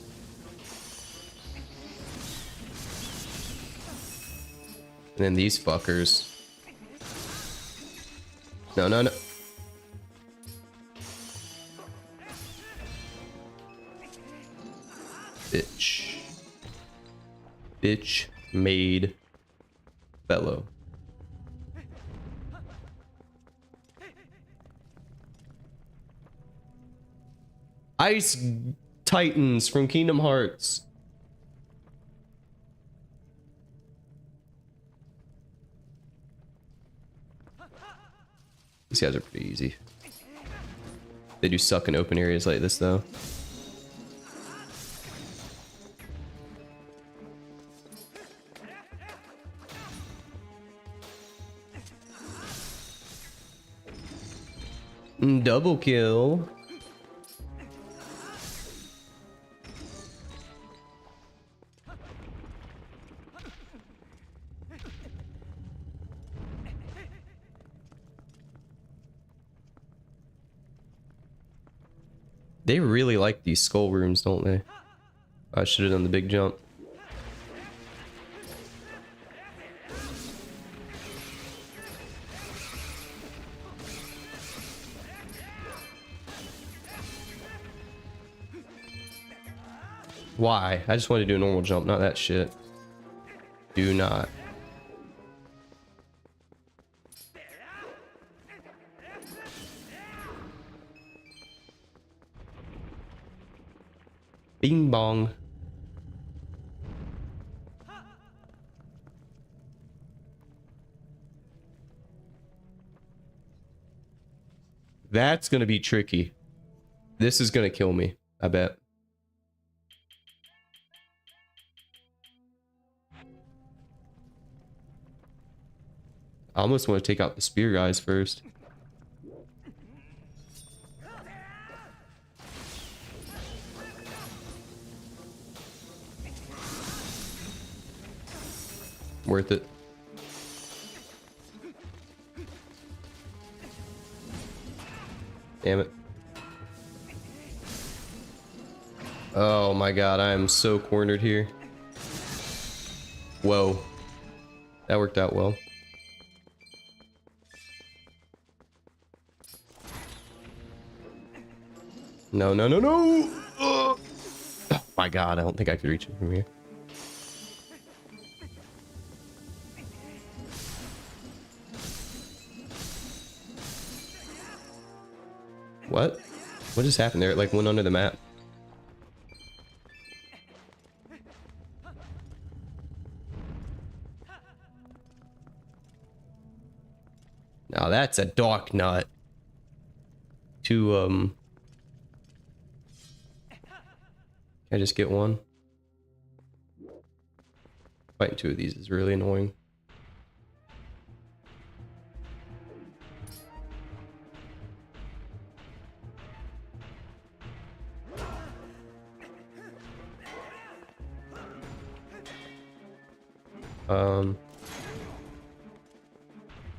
And then these fuckers. No, no, no. Bitch. Bitch made fellow. Ice Titans from Kingdom Hearts. These guys are pretty easy. They do suck in open areas like this, though. Double kill. They really like these skull rooms, don't they? I should have done the big jump. Why? I just wanted to do a normal jump, not that shit. Do not. Bing bong. That's gonna be tricky. This is gonna kill me, I bet. I almost want to take out the spear guys first. Worth it. Damn it. Oh my god, I am so cornered here. Whoa. That worked out well. No, no, no, no! Oh my god, I don't think I could reach it from here. What? What just happened there? It like went under the map. Now that's a dark nut. Can I just get one? Fighting two of these is really annoying.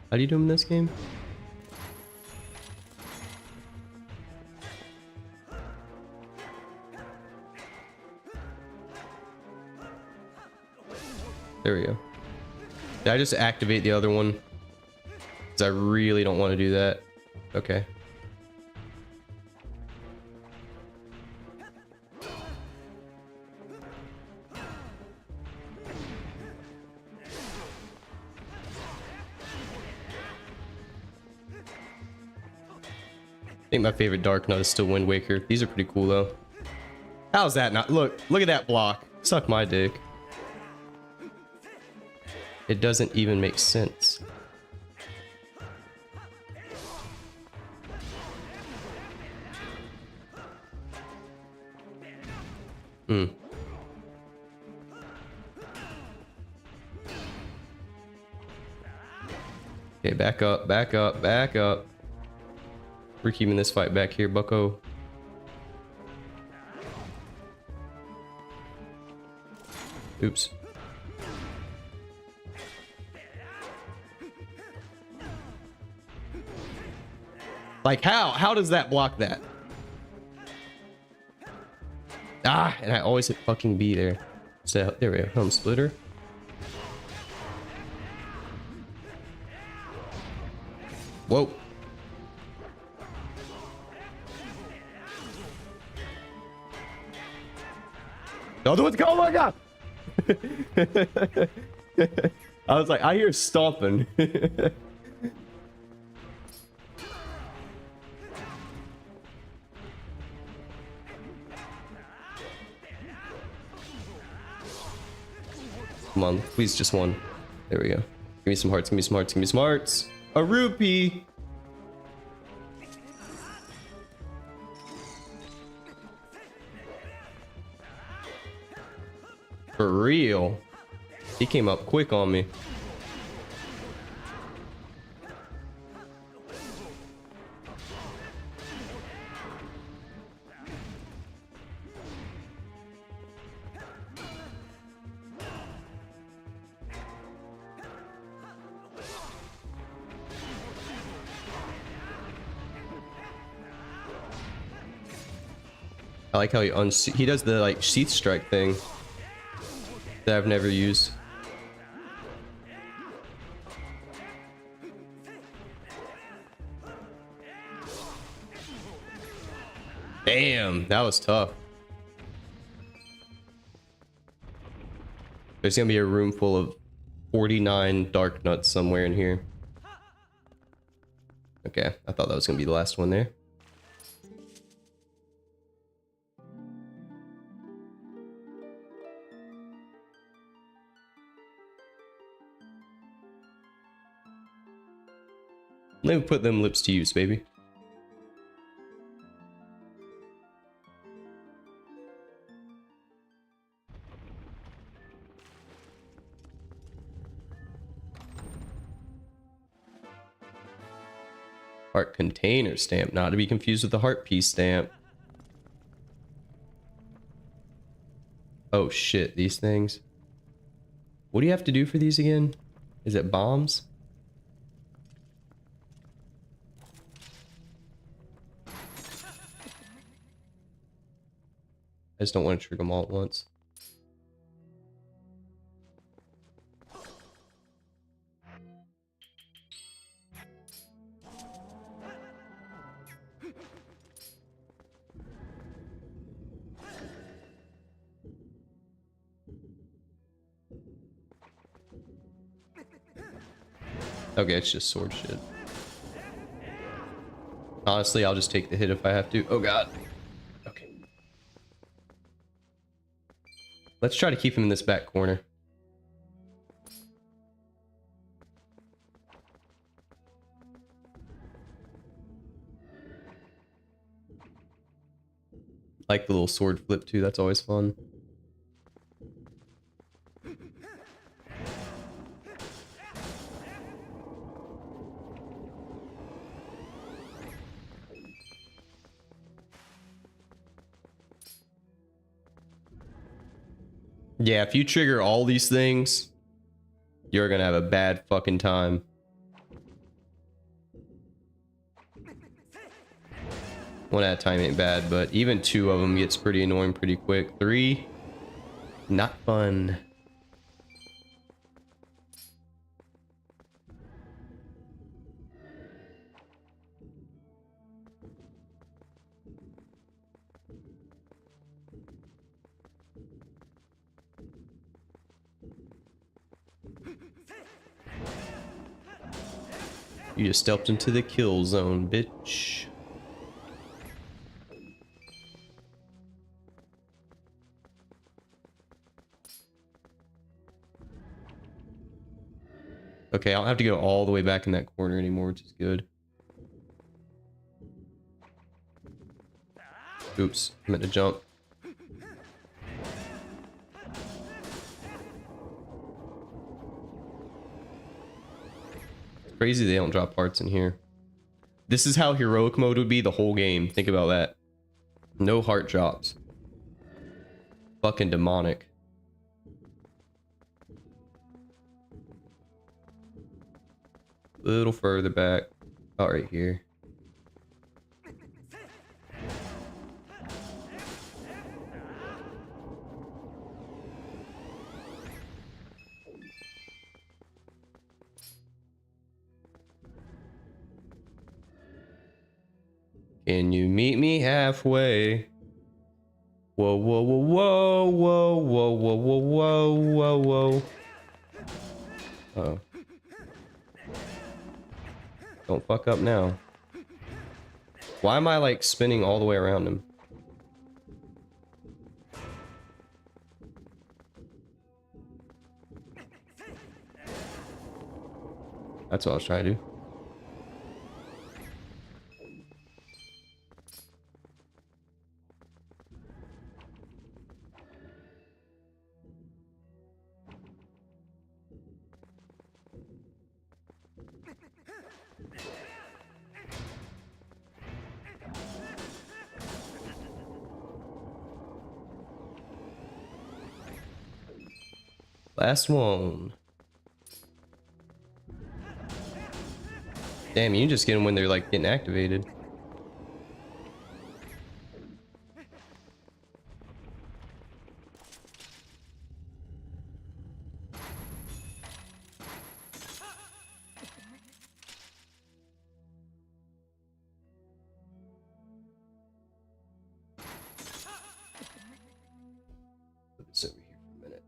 How do you do them in this game? There we go. Did I just activate the other one? Because I really don't want to do that. Okay. I think my favorite Dark Nut is still Wind Waker. These are pretty cool though. How's that not? Look at that block. Suck my dick. It doesn't even make sense. Okay, back up, back up, back up. We're keeping this fight back here, bucko. Oops. Like how does that block that? Ah, and I always hit fucking B there. So there we go. Helm splitter. Whoa. The other one's going. Oh my god. I was like, I hear stomping. Come on, please, just one. There we go. Give me some hearts, give me some hearts, give me some hearts. A rupee. For real. He came up quick on me. I like how he does the like sheath strike thing that I've never used. Damn, that was tough. There's gonna be a room full of 49 dark nuts somewhere in here. Okay, I thought that was gonna be the last one there. Let me put them lips to use, baby. Heart container stamp, not to be confused with the heart piece stamp. Oh shit, these things. What do you have to do for these again? Is it bombs? I just don't want to trigger them all at once. Okay, it's just sword shit. Honestly, I'll just take the hit if I have to. Oh god. Okay. Let's try to keep him in this back corner. Like the little sword flip too, that's always fun. Yeah, if you trigger all these things, you're gonna have a bad fucking time. One at a time ain't bad, but even two of them gets pretty annoying pretty quick. Three, not fun. You just stepped into the kill zone, bitch. Okay, I don't have to go all the way back in that corner anymore, which is good. Oops, I meant to jump. It's crazy they don't drop parts in here. This is how heroic mode would be the whole game. Think about that. No heart drops. Fucking demonic. A little further back. Oh, right here. Can you meet me halfway? Whoa, whoa, whoa, whoa, whoa, whoa, whoa, whoa, whoa, whoa, whoa. Oh. Don't fuck up now. Why am I like spinning all the way around him? That's what I was trying to do. Last one. Damn, you just get them when they're like getting activated. Put this over here for a minute.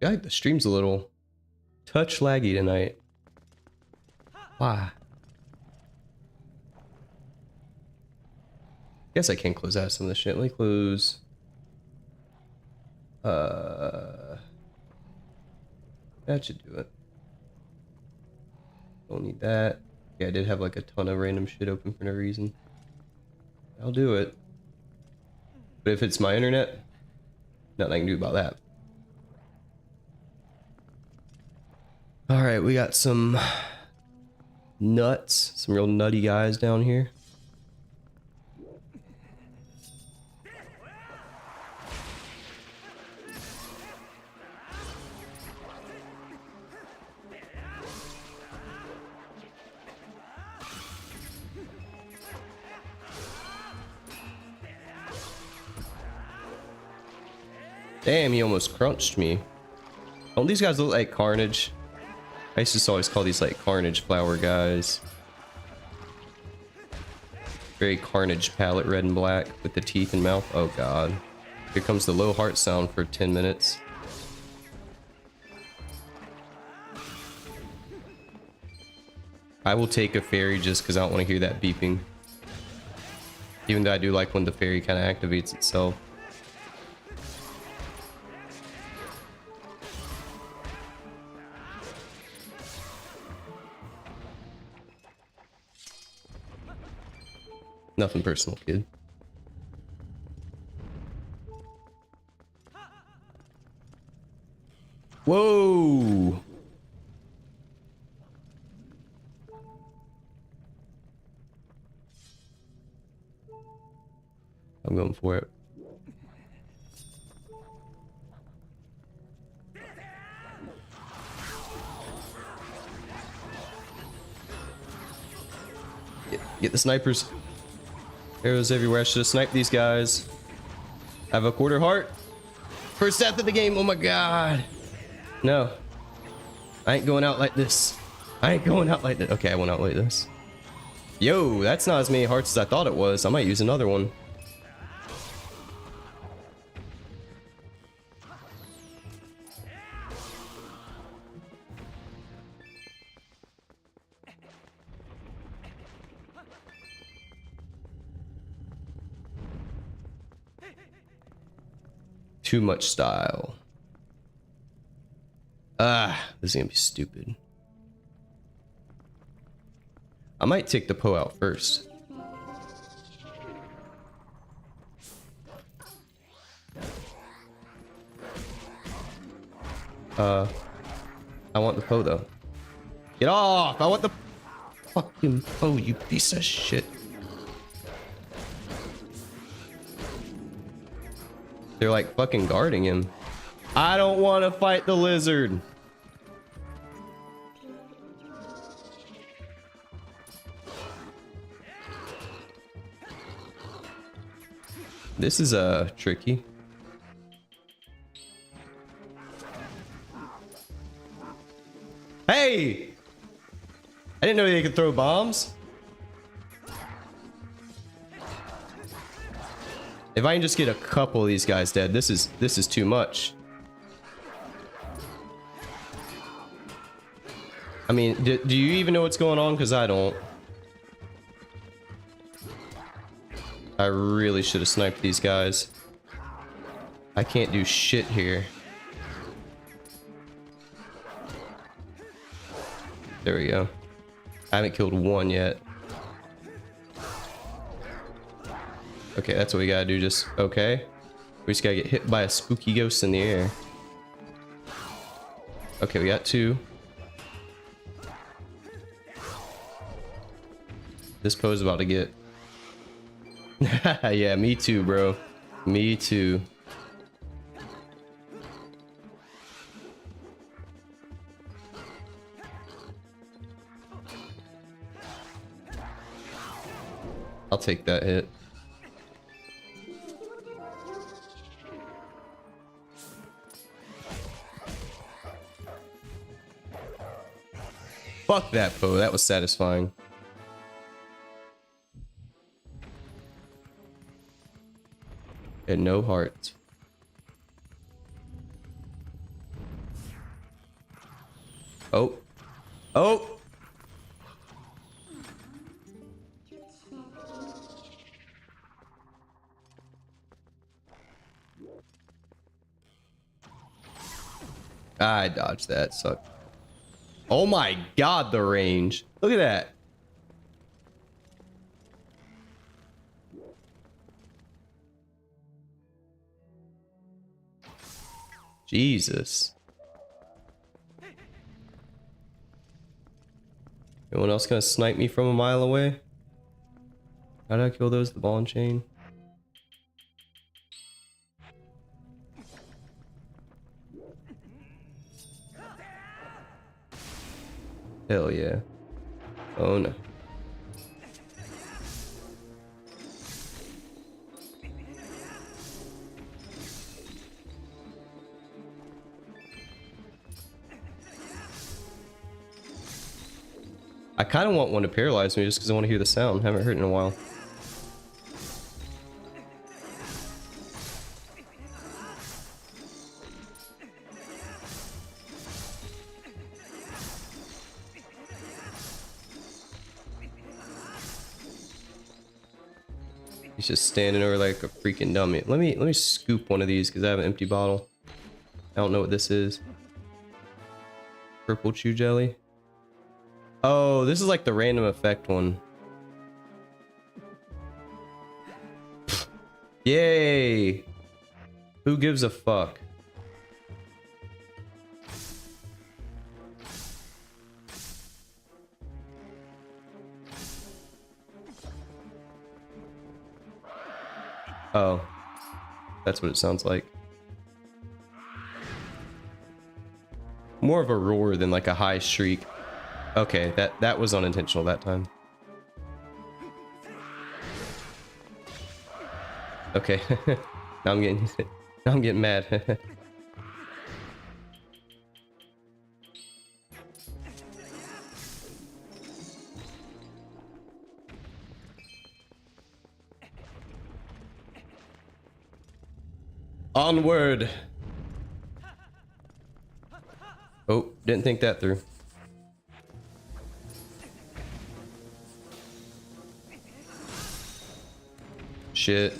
God, the stream's a little touch laggy tonight. Why? Guess I can close out some of this shit. Let me close. That should do it. Don't need that. Yeah, I did have like a ton of random shit open for no reason. I'll do it. But if it's my internet, nothing I can do about that. Alright, we got some nuts, some real nutty guys down here. Damn, he almost crunched me. Don't these guys look like Carnage? I used to always call these like Carnage flower guys. Very Carnage palette, red and black with the teeth and mouth. Oh god. Here comes the low heart sound for 10 minutes. I will take a fairy just because I don't want to hear that beeping. Even though I do like when the fairy kind of activates itself. Nothing personal, kid. Whoa! I'm going for it. Get the snipers. Arrows everywhere. I should have sniped these guys. I have a quarter heart. First death of the game. Oh my god. No. I ain't going out like this. I ain't going out like that. Okay, I went out like this. Yo, that's not as many hearts as I thought it was. I might use another one. Too much style. Ah, this is gonna be stupid. I might take the Poe out first. I want the Poe though. Get off! I want the fucking Poe, you piece of shit. They're like fucking guarding him. I don't want to fight the lizard. This is tricky. Hey! I didn't know they could throw bombs. If I can just get a couple of these guys dead, this is too much. I mean, do you even know what's going on? Because I don't. I really should have sniped these guys. I can't do shit here. There we go. I haven't killed one yet. Okay, that's what we gotta do, just okay. We just gotta get hit by a spooky ghost in the air. Okay, we got two. This Poe's about to get... Yeah, me too, bro. Me too. I'll take that hit. Fuck that foe. That was satisfying. And no heart. Oh. Oh! I dodged that. Sucked. Oh my god, the range. Look at that. Jesus. Anyone else gonna snipe me from a mile away? How did I kill those? The ball and chain? Hell yeah. Oh no. I kind of want one to paralyze me just because I want to hear the sound. Haven't heard it in a while. He's just standing over like a freaking dummy. Let me scoop one of these because I have an empty bottle. I don't know what this is. Purple chew jelly. Oh, this is like the random effect one. Yay! Who gives a fuck? Oh, that's what it sounds like. More of a roar than like a high shriek. Okay, that was unintentional that time. Okay, now I'm getting mad. Onward. Oh, didn't think that through. Shit.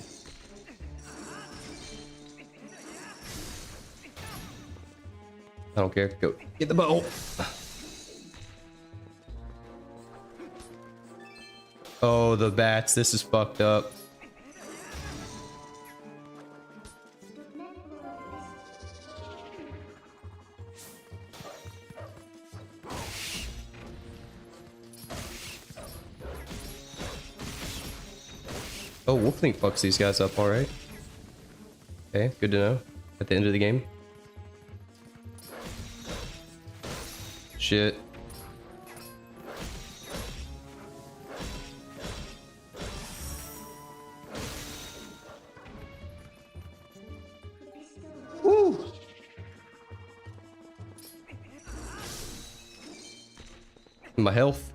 I don't care. Go get the bow. Oh, the bats. This is fucked up. Oh, Wolflink fucks these guys up, alright. Okay, good to know. At the end of the game. Shit. Woo! My health.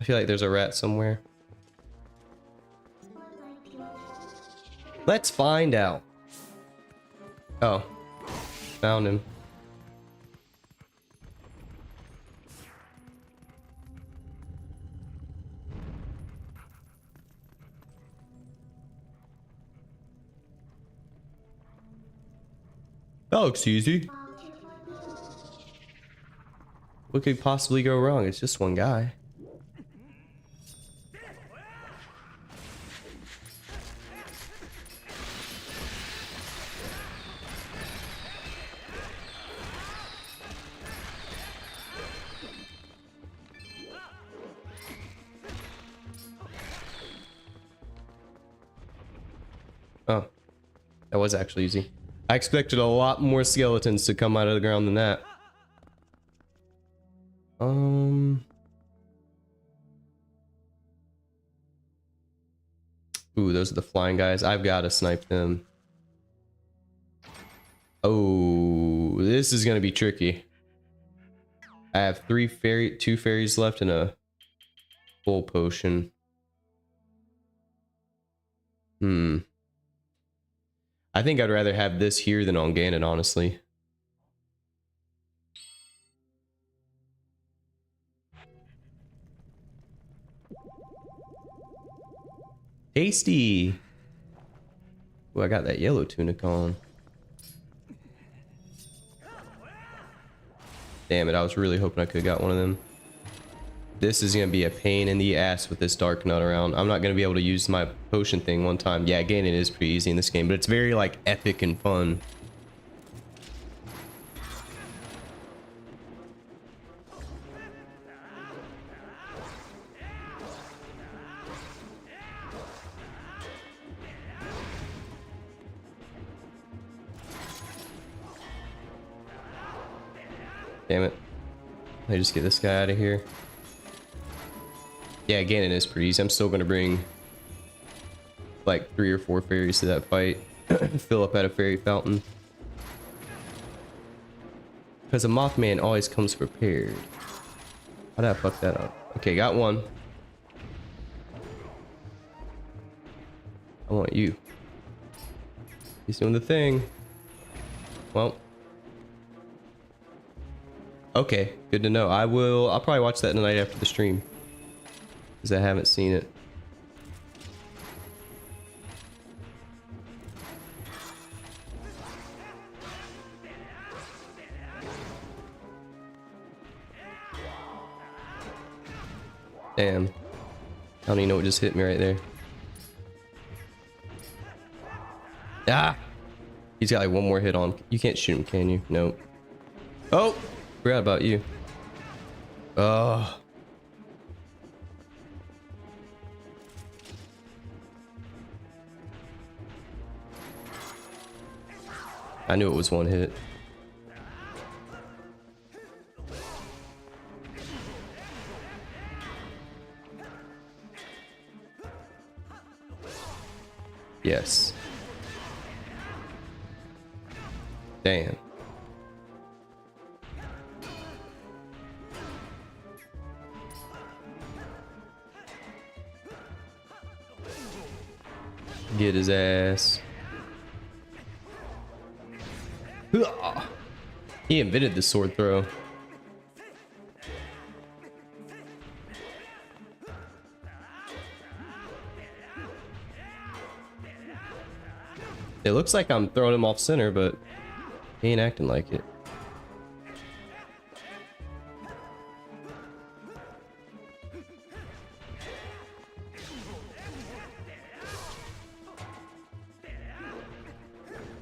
I feel like there's a rat somewhere. Let's find out. Oh, found him. That looks easy. What could possibly go wrong? It's just one guy. Oh, that was actually easy. I expected a lot more skeletons to come out of the ground than that. Ooh, those are the flying guys. I've got to snipe them. Oh, this is gonna be tricky. I have two fairies left and a full potion. I think I'd rather have this here than on Ganon, honestly. Tasty. Oh, I got that yellow tunic on. Damn it, I was really hoping I could have got one of them. This is going to be a pain in the ass with this Dark Nut around. I'm not going to be able to use my potion thing one time. Yeah, Ganon is pretty easy in this game, but it's very, like, epic and fun. Damn it. Let me just get this guy out of here. Yeah, Ganon is pretty easy. I'm still going to bring like 3 or 4 fairies to that fight. Fill up at a fairy fountain. Because a Mothman always comes prepared. How did I fuck that up? Okay, got one. I want you. He's doing the thing. Well. Okay, good to know. I'll probably watch that tonight after the stream. Because I haven't seen it. Damn. I don't even know what just hit me right there. Ah! He's got like one more hit on him. You can't shoot him, can you? Nope. Oh! Forgot about you. Oh. I knew it was one hit. Yes. Damn. Get his ass. He invented the sword throw. It looks like I'm throwing him off center, but he ain't acting like it.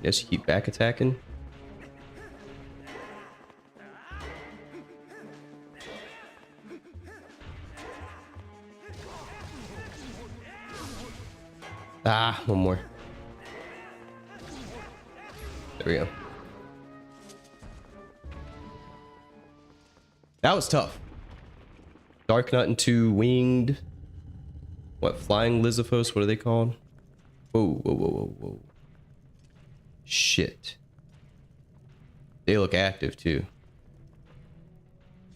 Guess you keep back attacking. Ah, one more. There we go. That was tough. Dark Nut and 2 winged. What, flying 𝖒𝖍? What are they called? Whoa, whoa, whoa, whoa, whoa. Shit. They look active too.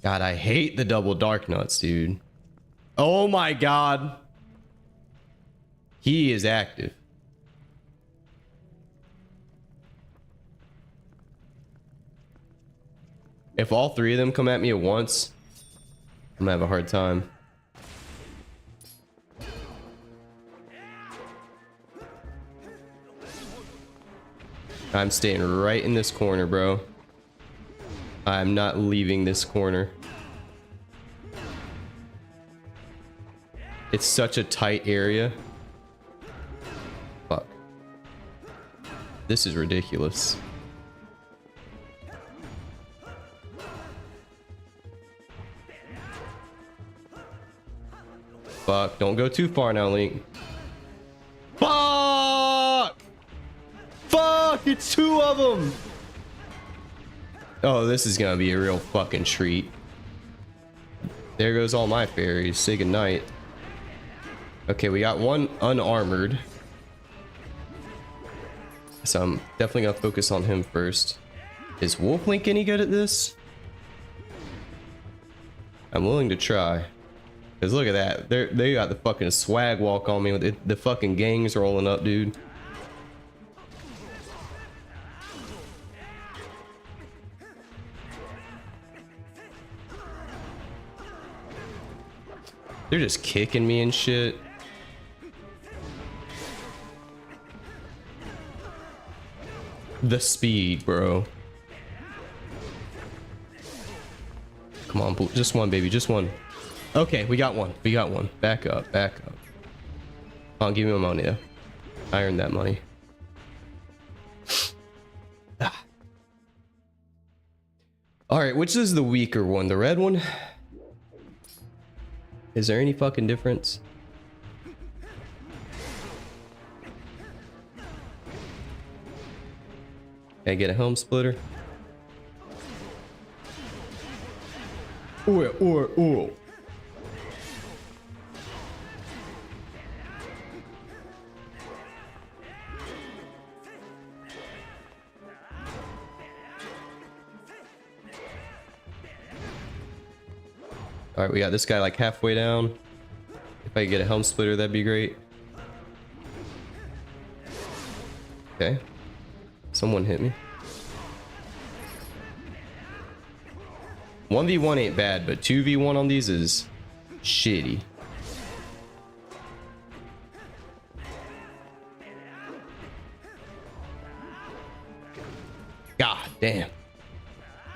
God, I hate the double Dark Nuts, dude. Oh my god. He is active. If all 3 of them come at me at once, I'm gonna have a hard time. I'm staying right in this corner, bro. I'm not leaving this corner. It's such a tight area. Fuck. This is ridiculous. Fuck, don't go too far now, Link. Fuck! Fuck! fuck, it's two of them. Oh, this is gonna be a real fucking treat. There goes all my fairies. Say goodnight. Okay, we got one unarmored. So I'm definitely gonna focus on him first. Is 𝖒𝖙𝖙 any good at this? I'm willing to try. Cause look at that. They got the fucking swag walk on me with the fucking gangs rolling up, dude. They're just kicking me and shit. The speed, bro. Come on, just one, baby, just one. Okay, we got one. We got one. Back up, back up. I'll give me my money though. I earned that money. Ah. All right, which is the weaker one? The red one? Is there any fucking difference? Can I get a helm splitter? Or. All right, we got this guy like halfway down. If I could get a helm splitter, that'd be great. Okay. Someone hit me. 1v1 ain't bad, but 2v1 on these is shitty. God damn.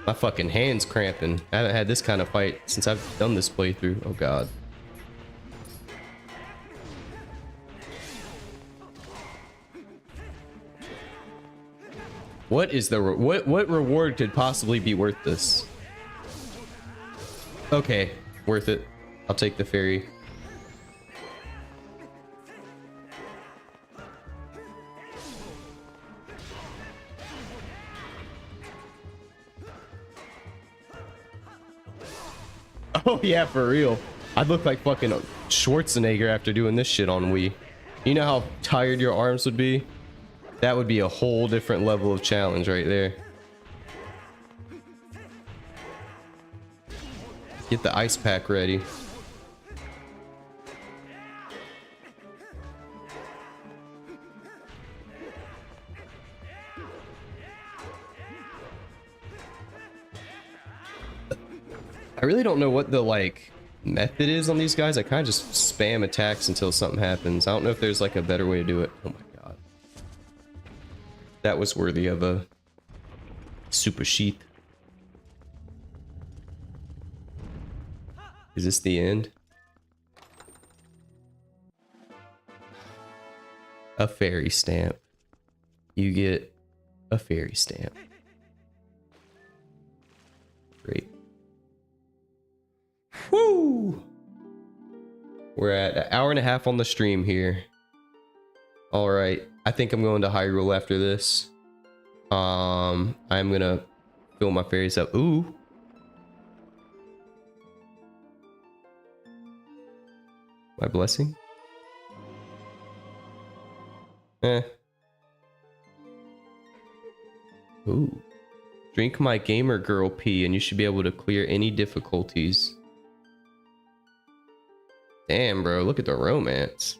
My fucking hand's cramping. I haven't had this kind of fight since I've done this playthrough. Oh god. What is the what reward could possibly be worth this? Okay, worth it. I'll take the ferry. Oh yeah, for real. I'd look like fucking Schwarzenegger after doing this shit on Wii. You know how tired your arms would be? That would be a whole different level of challenge right there. Get the ice pack ready. I really don't know what the like method is on these guys. I kind of just spam attacks until something happens. I don't know if there's like a better way to do it. Oh my god. That was worthy of a super sheath. Is this the end? A fairy stamp. You get a fairy stamp. Great. Woo! We're at an hour and a half on the stream here. All right, I think I'm going to Hyrule after this. I'm gonna fill my fairies up. Ooh. My blessing? Eh. Ooh. Drink my gamer girl pee and you should be able to clear any difficulties. Damn, bro, look at the romance.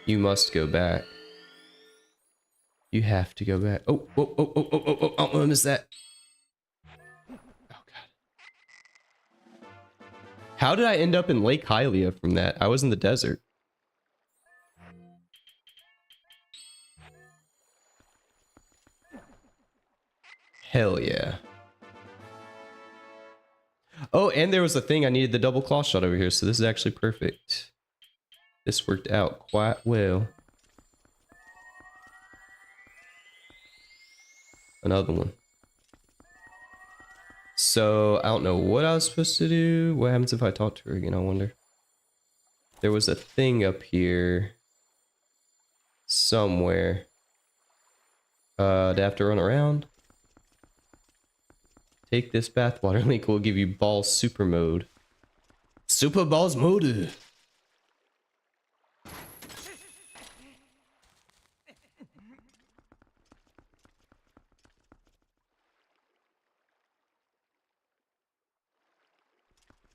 You must go back. You have to go back. Oh, oh, oh, oh, oh, oh, oh, oh, what is that? Oh, God. How did I end up in 𝖒𝖙𝖊𝖆 from that? I was in the desert. Hell yeah. Oh, and there was a thing I needed the double claw shot over here, so this is actually perfect. This worked out quite well. Another one. So, I don't know what I was supposed to do. What happens if I talk to her again, I wonder. There was a thing up here. somewhere. Do I have to run around? Take this bathwater link will give you balls super mode. Super balls mode.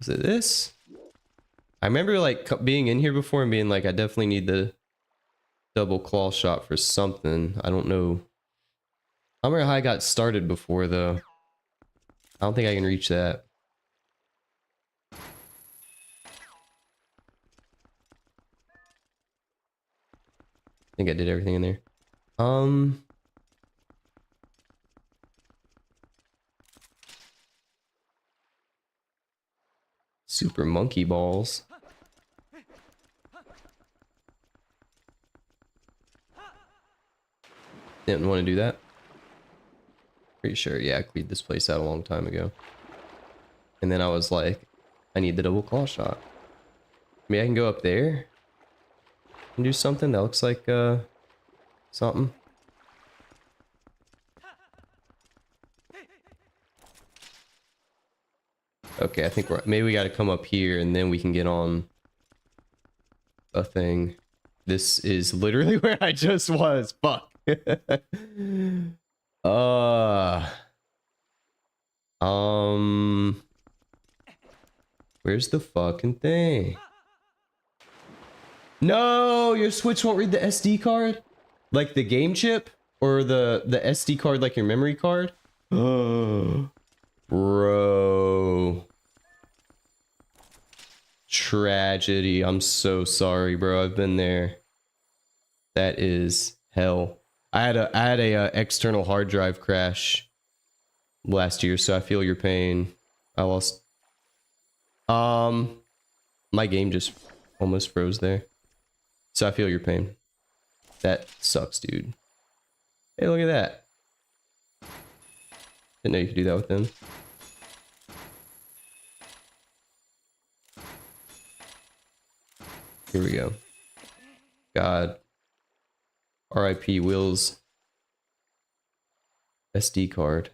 Is it this? I remember like being in here before and being like, I definitely need the double claw shot for something. I don't know. I don't remember how I got started before though. I don't think I can reach that. I think I did everything in there. Super monkey balls. Didn't want to do that. Pretty sure, yeah, I cleared this place out a long time ago. And then I was like, I need the double claw shot. Maybe I can go up there and do something that looks like something. Okay, I think maybe we got to come up here and then we can get on a thing. This is literally where I just was. Fuck. Where's the fucking thing? No, your Switch won't read the SD card? Like the game chip? Or the SD card like your memory card? Oh, bro. Tragedy. I'm so sorry, bro. I've been there. That is hell. I had a external hard drive crash last year, so I feel your pain. I lost. My game just almost froze there, so I feel your pain. That sucks, dude. Hey, look at that. Didn't know you could do that with them. Here we go. God. R.I.P. Will's SD card.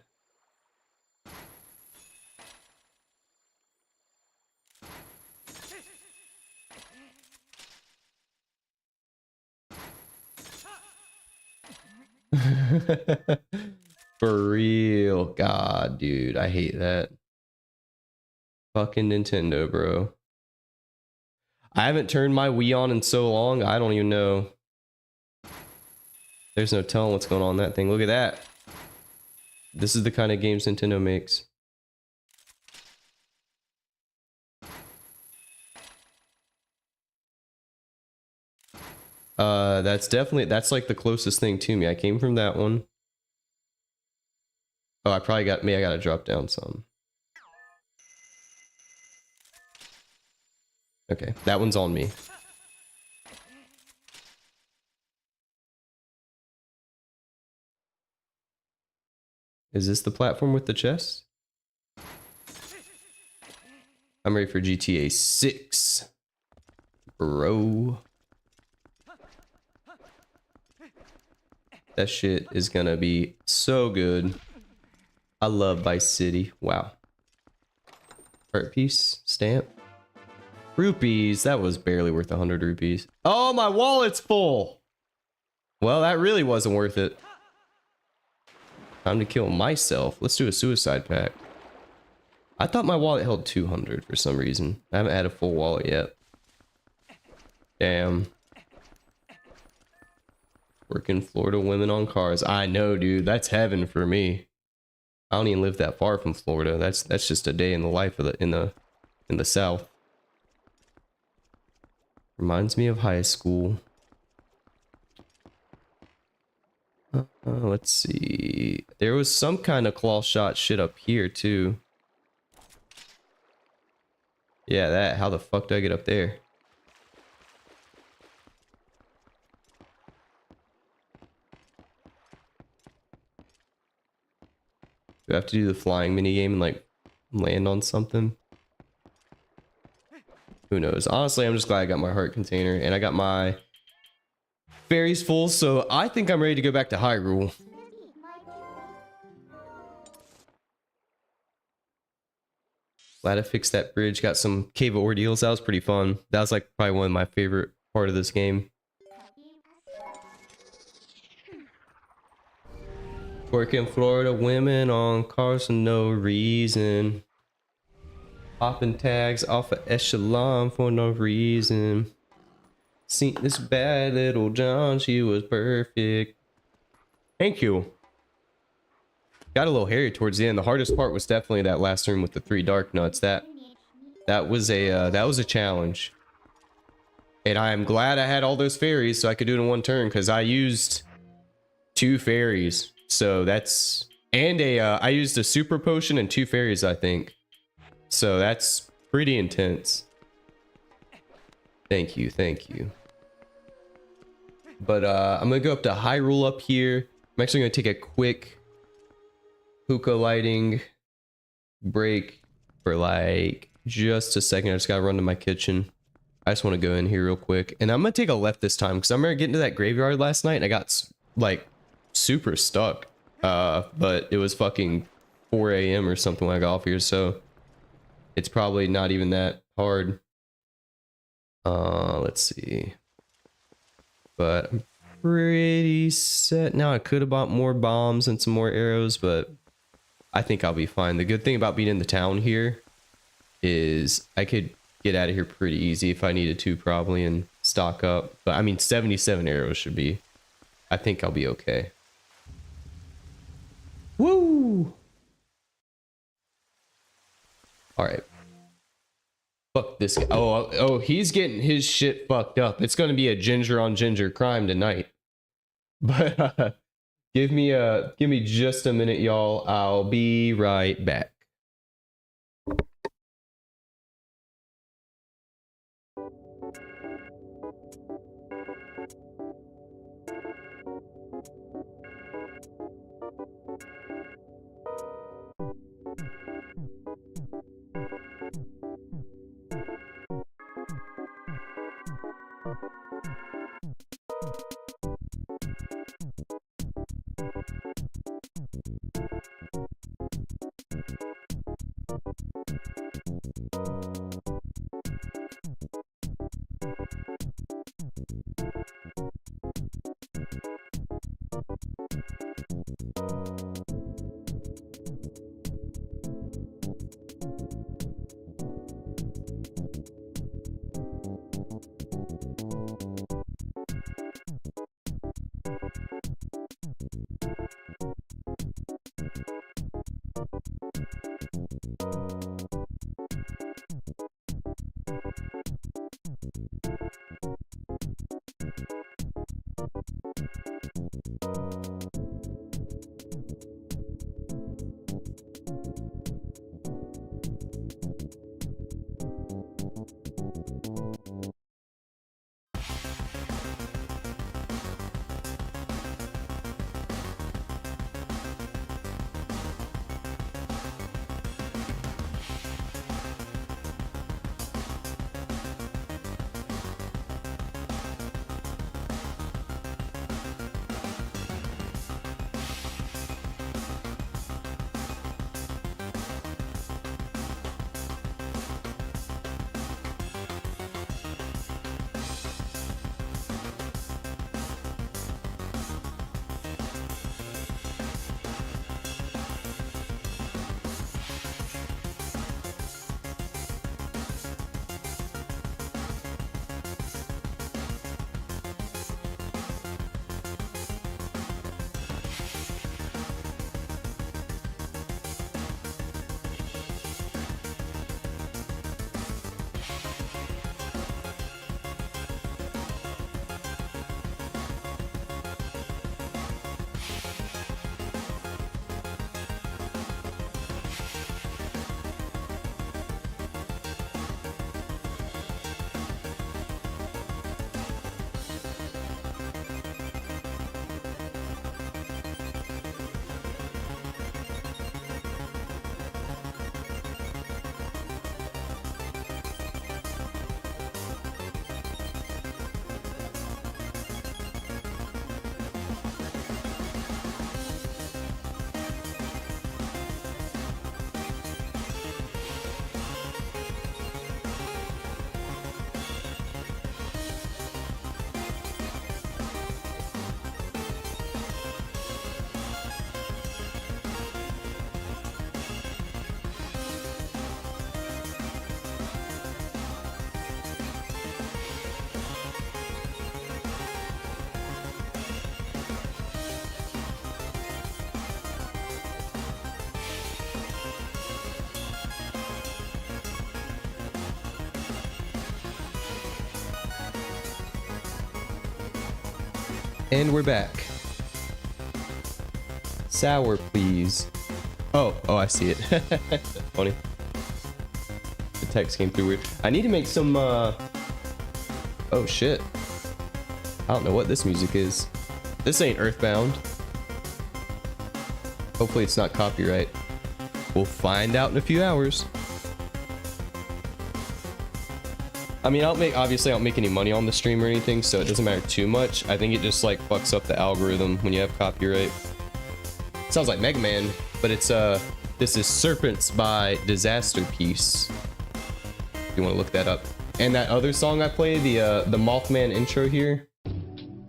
For real. God, dude. I hate that. Fucking Nintendo, bro. I haven't turned my Wii on in so long, I don't even know. There's no telling what's going on in that thing. Look at that. This is the kind of games Nintendo makes. That's like the closest thing to me. I came from that one. Oh, I gotta drop down some. Okay, that one's on me. Is this the platform with the chest? I'm ready for GTA 6. Bro. That shit is gonna be so good. I love Vice City. Wow. Art piece. Stamp. Rupees. That was barely worth 100 rupees. Oh, my wallet's full. Well, that really wasn't worth it. Time to kill myself. Let's do a suicide pact. I thought my wallet held 200 for some reason. I haven't had a full wallet yet. Damn. Working Florida women on cars. I know, dude. That's heaven for me. I don't even live that far from Florida. That's just a day in the life of in the South. Reminds me of high school. Let's see. There was some kind of claw shot shit up here too. Yeah, that. How the fuck do I get up there? Do I have to do the flying minigame and like land on something? Who knows? Honestly, I'm just glad I got my heart container and I got my Fairy's full, so I think I'm ready to go back to Hyrule. Glad I fixed that bridge. Got some cave ordeals. That was pretty fun. That was like probably one of my favorite part of this game. Working Florida women on cars for no reason. Popping tags off of echelon for no reason. Seen this bad little John, she was perfect. Thank you. Got a little hairy towards the end. The hardest part was definitely that last room with the 3 dark nuts. That was a challenge. And I am glad I had all those fairies so I could do it in one turn, because I used 2 fairies. So that's, and I used a super potion and 2 fairies, I think. So that's pretty intense. Thank you, thank you. But I'm gonna go up to Hyrule up here. I'm actually gonna take a quick hookah lighting break for like just a second. I just gotta run to my kitchen. I just want to go in here real quick, and I'm gonna take a left this time because I remember getting to that graveyard last night and I got like super stuck. But it was fucking 4 a.m. or something when I got off here, so it's probably not even that hard. Let's see. But I'm pretty set now. I could have bought more bombs and some more arrows, but I think I'll be fine. The good thing about being in the town here is I could get out of here pretty easy if I needed to, probably, and stock up. But I mean, 77 arrows should be, I think I'll be okay. Woo! All right. Fuck this guy. Oh, he's getting his shit fucked up. It's gonna be a ginger on ginger crime tonight. But give me just a minute, y'all. I'll be right back. And we're back. Sour, please. Oh, I see it. Funny. The text came through weird. I need to make some, oh shit. I don't know what this music is. This ain't Earthbound. Hopefully it's not copyright. We'll find out in a few hours. I mean, obviously I don't make any money on the stream or anything, so it doesn't matter too much. I think it just like fucks up the algorithm when you have copyright. Sounds like Mega Man, but it's this is Serpents by Disaster Piece. If you want to look that up. And that other song I play, the Mothman intro here.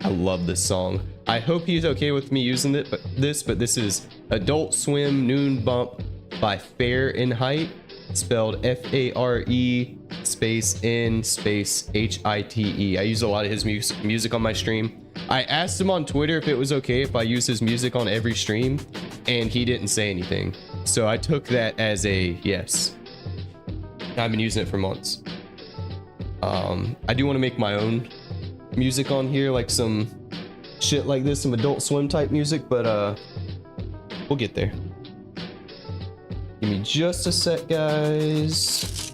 I love this song. I hope he's okay with me using it, but this is Adult Swim Noon Bump by 𝖒𝖏, spelled F-A-R-E space N space H-I-T-E. I use a lot of his music on my stream. I asked him on Twitter if it was okay if I use his music on every stream, and he didn't say anything. So I took that as a yes. I've been using it for months. I do want to make my own music on here, like some shit like this, some Adult Swim type music, but we'll get there. Give me just a sec, guys.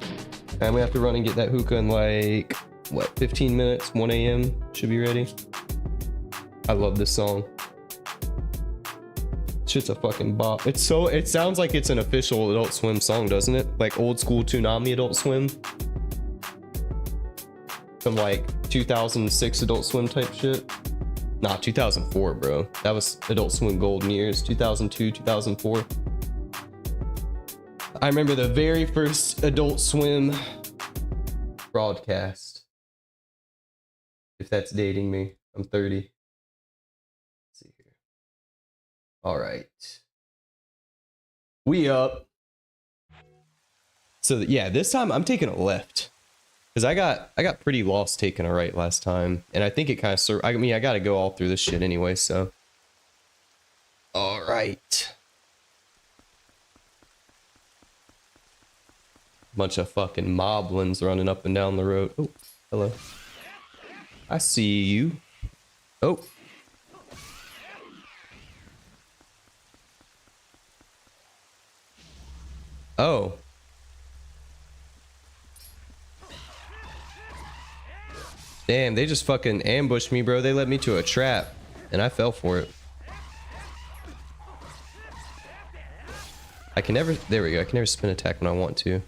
And we have to run and get that hookah in like, what, 15 minutes? 1 a.m. should be ready. I love this song. Shit's a fucking bop. It sounds like it's an official Adult Swim song, doesn't it? Like old school Toonami Adult Swim. Some like 2006 Adult Swim type shit. Nah, 2004, bro. That was Adult Swim golden years. 2002, 2004. I remember the very first Adult Swim broadcast. If that's dating me, I'm 30. Let's see here. All right. We up. So yeah, this time I'm taking a left. Because I got pretty lost taking a right last time. And I think it kind of I mean, I got to go all through this shit anyway, so. All right. Bunch of fucking moblins running up and down the road. Oh, hello. I see you. Oh. Oh. Damn, they just fucking ambushed me, bro. They led me to a trap, and I fell for it. I can never... There we go. I can never spin attack when I want to.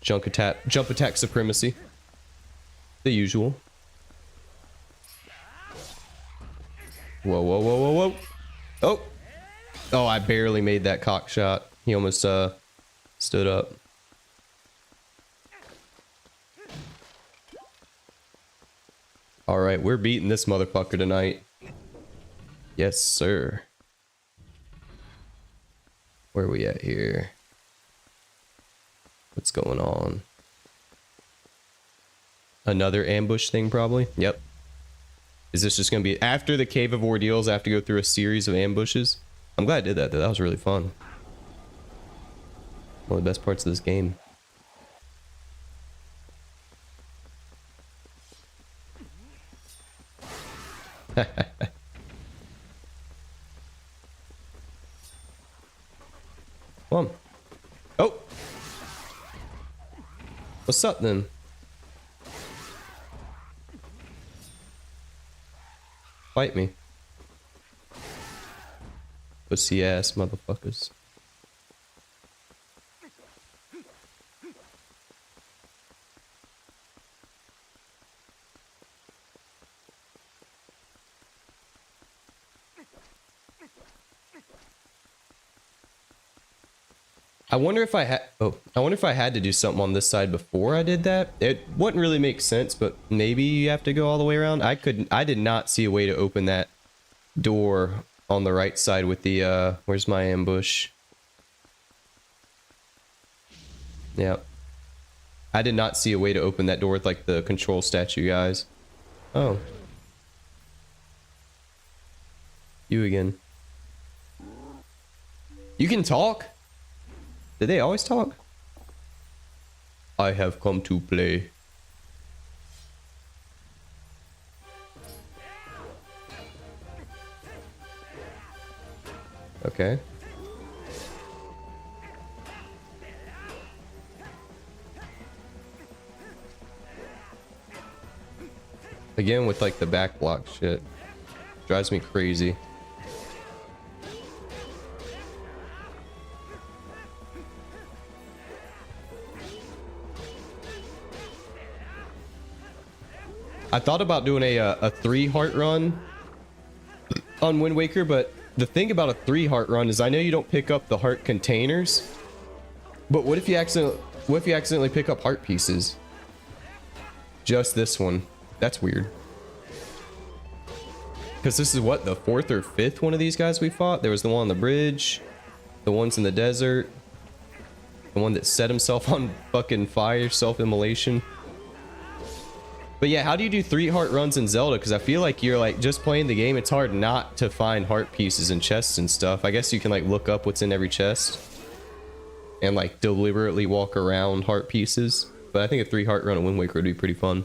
Jump attack supremacy. The usual. Whoa, whoa, whoa, whoa, whoa. Oh! Oh, I barely made that cock shot. He almost stood up. Alright, we're beating this motherfucker tonight. Yes, sir. Where are we at here? What's going on? Another ambush thing, probably? Yep. Is this just gonna be after the Cave of Ordeals? I have to go through a series of ambushes. I'm glad I did that, though. That was really fun. One of the best parts of this game. Come on. Oh! What's up, then? Fight me. Pussy ass motherfuckers. I wonder if I had to do something on this side before I did that. It wouldn't really make sense, but maybe you have to go all the way around. I did not see a way to open that door on the right side with the where's my ambush? Yeah. I did not see a way to open that door with like the control statue guys. Oh. You again. You can talk? Did they always talk? I have come to play. Okay. Again with like the back block shit. Drives me crazy. I thought about doing a 3 heart run on Wind Waker, but the thing about a 3 heart run is I know you don't pick up the heart containers, but what if you accidentally pick up heart pieces? Just this one. That's weird. Because this is what, the 4th or 5th one of these guys we fought? There was the one on the bridge, the ones in the desert, the one that set himself on fucking fire, self-immolation. But yeah, how do you do 3 heart runs in Zelda? Because I feel like you're like just playing the game. It's hard not to find heart pieces in chests and stuff. I guess you can like look up what's in every chest and like deliberately walk around heart pieces. But I think a 3 heart run on Wind Waker would be pretty fun.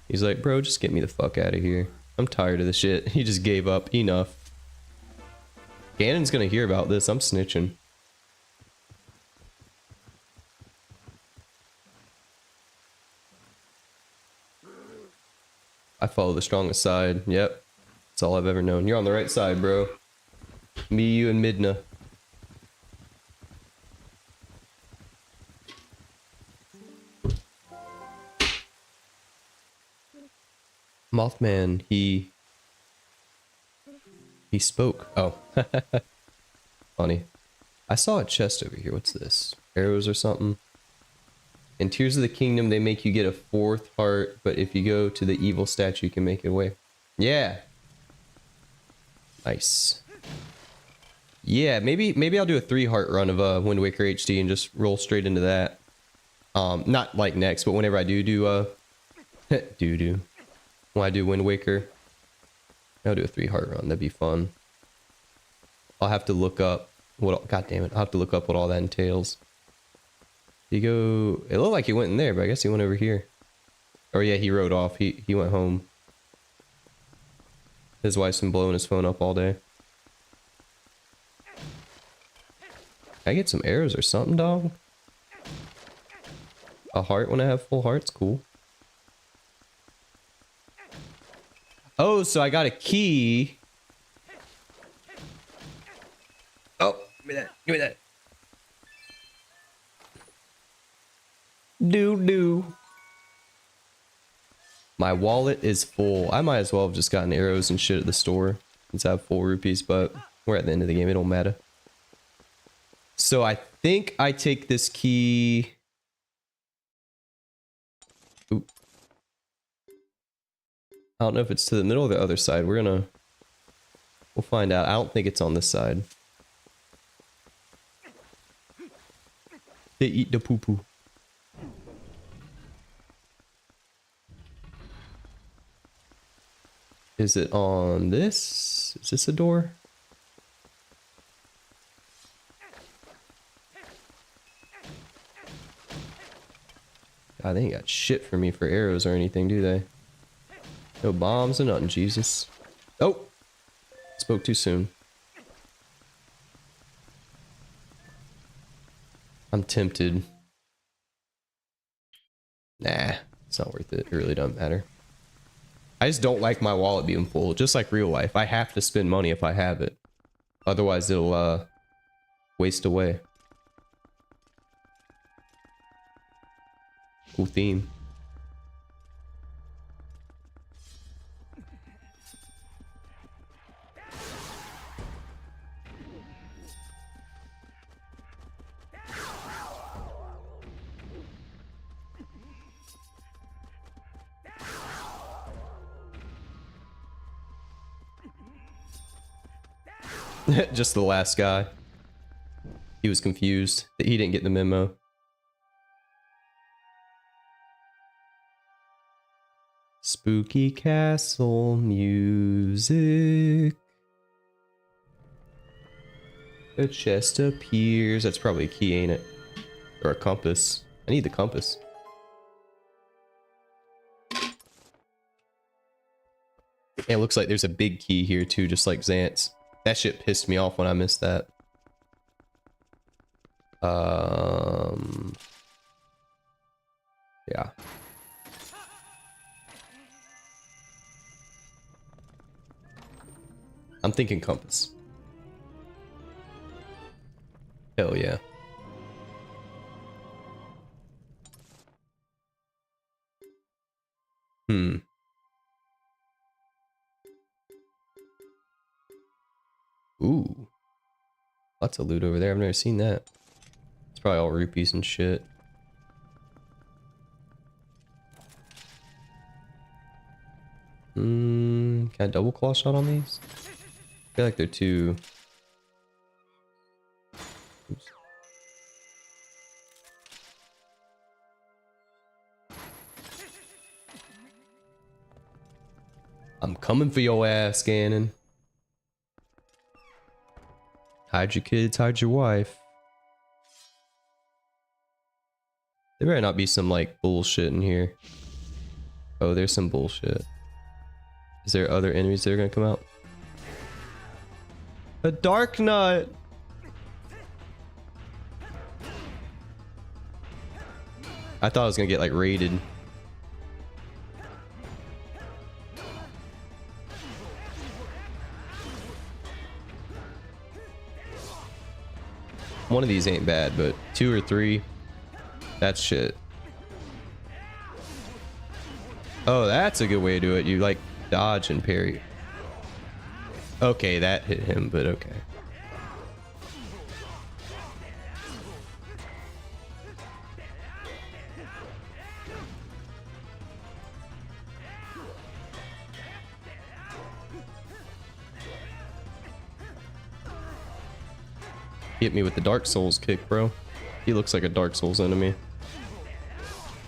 He's like, bro, just get me the fuck out of here. I'm tired of this shit. He just gave up. Enough. Ganon's gonna hear about this. I'm snitching. I follow the strongest side. Yep. That's all I've ever known. You're on the right side, bro. Me, you, and Midna. Mothman, he spoke. Oh. Funny. I saw a chest over here. What's this? Arrows or something? In Tears of the Kingdom, they make you get a 4th heart, but if you go to the evil statue, you can make it away. Yeah. Nice. Yeah, maybe I'll do a 3 heart run of Wind Waker HD and just roll straight into that. Not like next, but whenever I do when I do Wind Waker, I'll do a 3 heart run. That'd be fun. I'll have to look up what. God damn it! I'll have to look up what all that entails. He go. It looked like he went in there, but I guess he went over here. Or yeah, he rode off. He went home. His wife's been blowing his phone up all day. Can I get some arrows or something, dog? A heart when I have full hearts, cool. Oh, so I got a key. Oh, give me that. Give me that. Do. My wallet is full. I might as well have just gotten arrows and shit at the store since I have full rupees, but we're at the end of the game. It don't matter. So I think I take this key. Oop. I don't know if it's to the middle or the other side. We'll find out. I don't think it's on this side. They eat the poo-poo. Is it on this? Is this a door? God, they ain't got shit for me for arrows or anything, do they? No bombs or nothing, Jesus. Oh! Spoke too soon. I'm tempted. Nah, it's not worth it. It really doesn't matter. I just don't like my wallet being full, just like real life. I have to spend money if I have it. Otherwise, it'll waste away. Cool theme. Just the last guy. He was confused that he didn't get the memo. Spooky castle music. A chest appears. That's probably a key, ain't it? Or a compass. I need the compass. It looks like there's a big key here too, just like Xant's. That shit pissed me off when I missed that. Yeah. I'm thinking compass. Hell yeah. Ooh. Lots of loot over there. I've never seen that. It's probably all rupees and shit. Can I double claw shot on these? I feel like they're too... Oops. I'm coming for your ass, Ganon. Hide your kids, hide your wife. There better not be some like bullshit in here. Oh, there's some bullshit. Is there other enemies that are gonna come out? A dark nut! I thought I was gonna get like raided. One of these ain't bad, but 2 or 3, that's shit. Oh, that's a good way to do it. You like dodge and parry. Okay, that hit him, but okay. Hit me with the Dark Souls kick, bro. He looks like a Dark Souls enemy.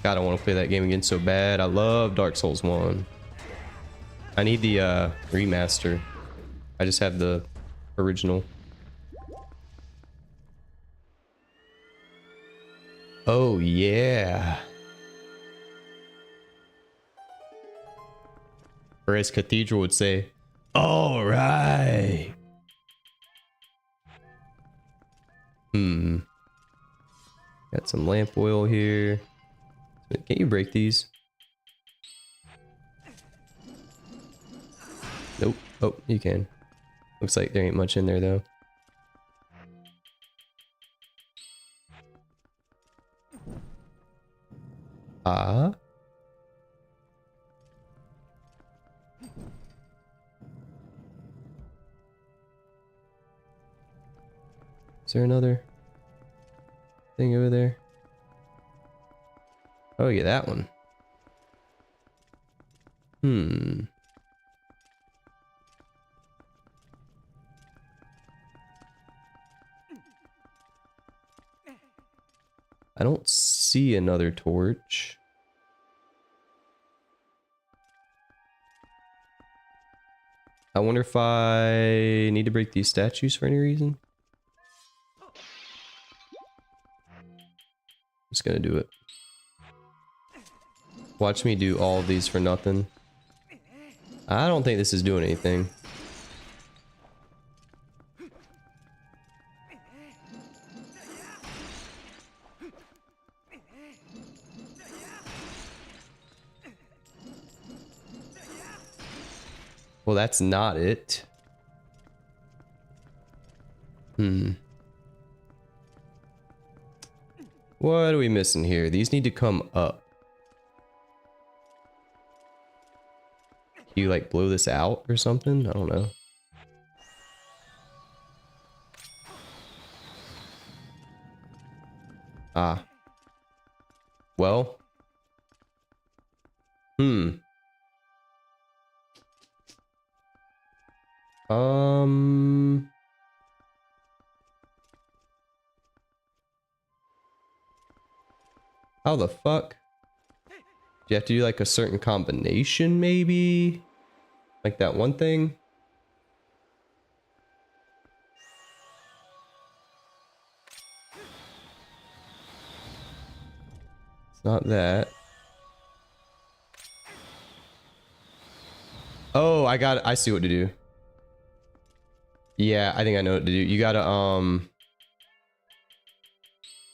God, I want to play that game again so bad. I love Dark Souls 1. I need the remaster. I just have the original. Oh yeah. Or as 𝖘𝖙𝖗 would say, all right. Got some lamp oil here. Can't you break these? Nope. Oh, you can. Looks like there ain't much in there though. Ah. Is there another thing over there? Oh yeah, that one. I don't see another torch. I wonder if I need to break these statues for any reason. I'm just gonna do it. Watch me do all of these for nothing. I don't think this is doing anything. Well, that's not it. What are we missing here? These need to come up. You like blow this out or something? I don't know. Ah. Well. How the fuck? Do you have to do like a certain combination maybe? Like that one thing? It's not that. Oh, I see what to do. Yeah, I think I know what to do. You gotta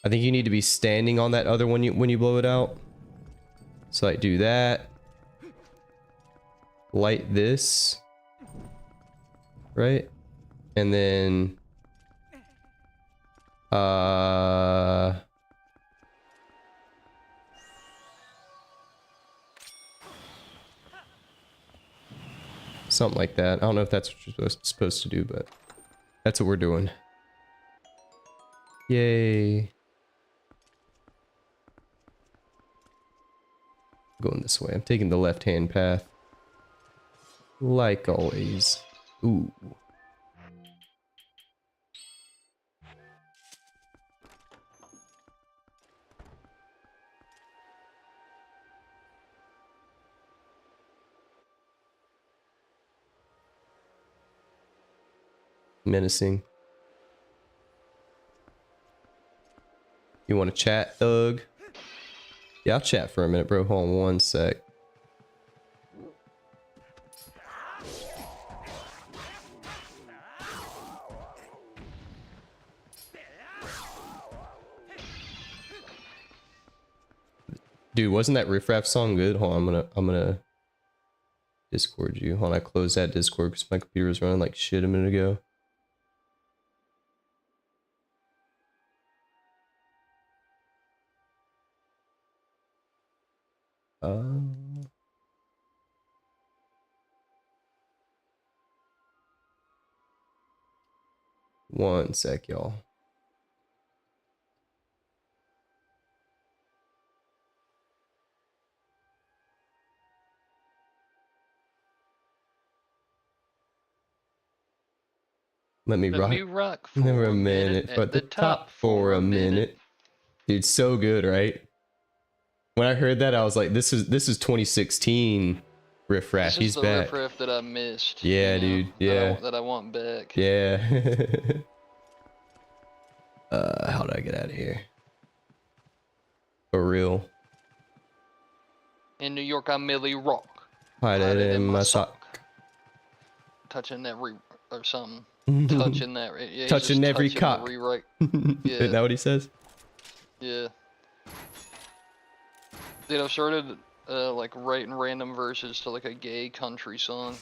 I think you need to be standing on that other one when you blow it out. So like do that. Light this. Right? And then something like that. I don't know if that's what you're supposed to do, but that's what we're doing. Yay. Going this way. I'm taking the left-hand path. Like always. Ooh. Menacing. You want to chat, Thug? Yeah, I'll chat for a minute, bro. Hold on one sec. Dude, wasn't that Riff Raff song good? Hold on, I'm gonna Discord you. Hold on, I closed that Discord because my computer was running like shit a minute ago. One sec, y'all. Let me rock for a minute, but the top for a minute. Dude, so good, right? When I heard that, I was like, this is 2016 Riff Raff. He's back. This is the Riff Raff that I missed. Yeah, dude. Yeah. That I want back. Yeah. How do I get out of here? For real. In New York, I merely rock. Hide it in my sock. Touching that or something. Touching that. Yeah, touching every cock. Rewrite. Yeah. Isn't that what he says? Yeah. Dude, I've started like writing random verses to like a gay country song.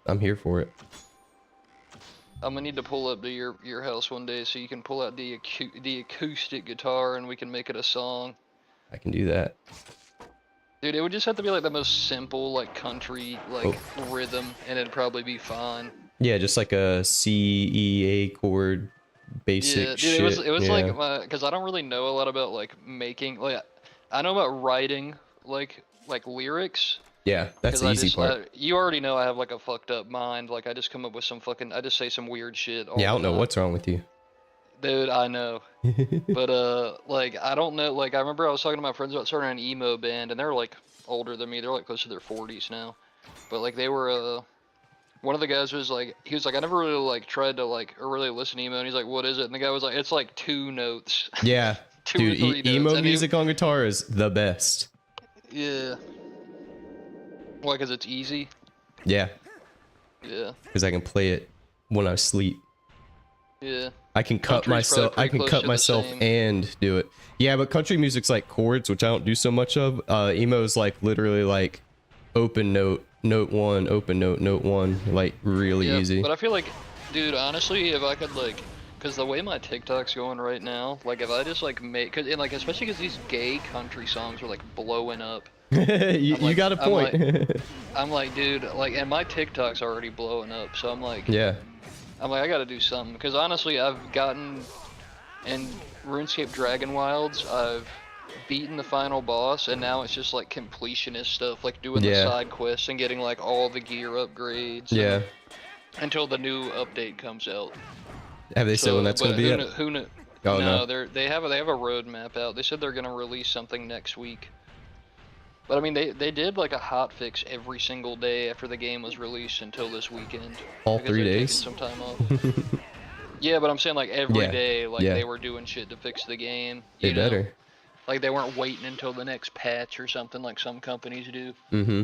I'm here for it. I'm gonna need to pull up to your house one day so you can pull out the acoustic guitar and we can make it a song. I can do that. Dude, it would just have to be like the most simple like country like rhythm and it'd probably be fine. Yeah, just like a C, E, A chord basic shit. Yeah, dude, it was like because I don't really know a lot about like making like I know about writing like lyrics. Yeah, that's the easy part. You already know I have like a fucked up mind. Like I just come up with some fucking I just say some weird shit. Yeah, I don't know what's wrong with you. Dude, I know. But like I don't know. Like I remember I was talking to my friends about starting an emo band, and they're like older than me. They're like close to their 40s now. But like they were one of the guys was like he was like I never really like tried to like or really listen to emo, and he's like what is it? And the guy was like it's like 2 notes. Yeah. Dude, emo music on guitar is the best. Yeah. Why? Because it's easy? Yeah. Yeah. Because I can play it when I sleep. Yeah. I can cut myself and do it. Yeah, but country music's like chords, which I don't do so much of. Emo's like literally like open note, note 1, open note, note 1, like really easy. But I feel like, dude, honestly, if I could like, cause the way my TikTok's going right now, like if I just like make, cause and like especially cause these gay country songs are like blowing up. you got a point. I'm like, dude, like, and my TikTok's already blowing up, so I'm like, yeah. I'm like, I gotta do something, because honestly, I've gotten, in RuneScape Dragon Wilds, I've beaten the final boss, and now it's just like completionist stuff, like doing the side quests and getting like all the gear upgrades. Yeah. Until the new update comes out. Have they said when that's gonna be? Who knows? Oh, no, they have a roadmap out. They said they're gonna release something next week. But I mean, they did like a hotfix every single day after the game was released until this weekend. All 3 days. Some time off. Yeah, but I'm saying like every day, like they were doing shit to fix the game. They better. Like they weren't waiting until the next patch or something like some companies do. Mm-hmm.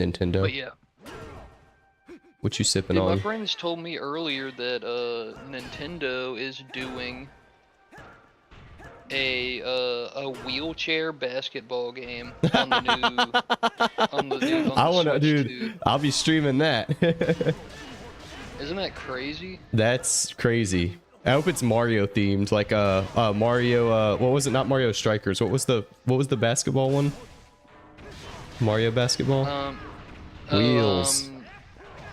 Nintendo. But yeah, What you sipping Dude, my on? friends told me earlier that Nintendo is doing a wheelchair basketball game on the new on I the wanna, Switch dude. 2. I'll be streaming that. Isn't that crazy? That's crazy. I hope it's Mario themed, like Mario. What was it? Not Mario Strikers. What was the basketball one? Mario basketball. Wheels.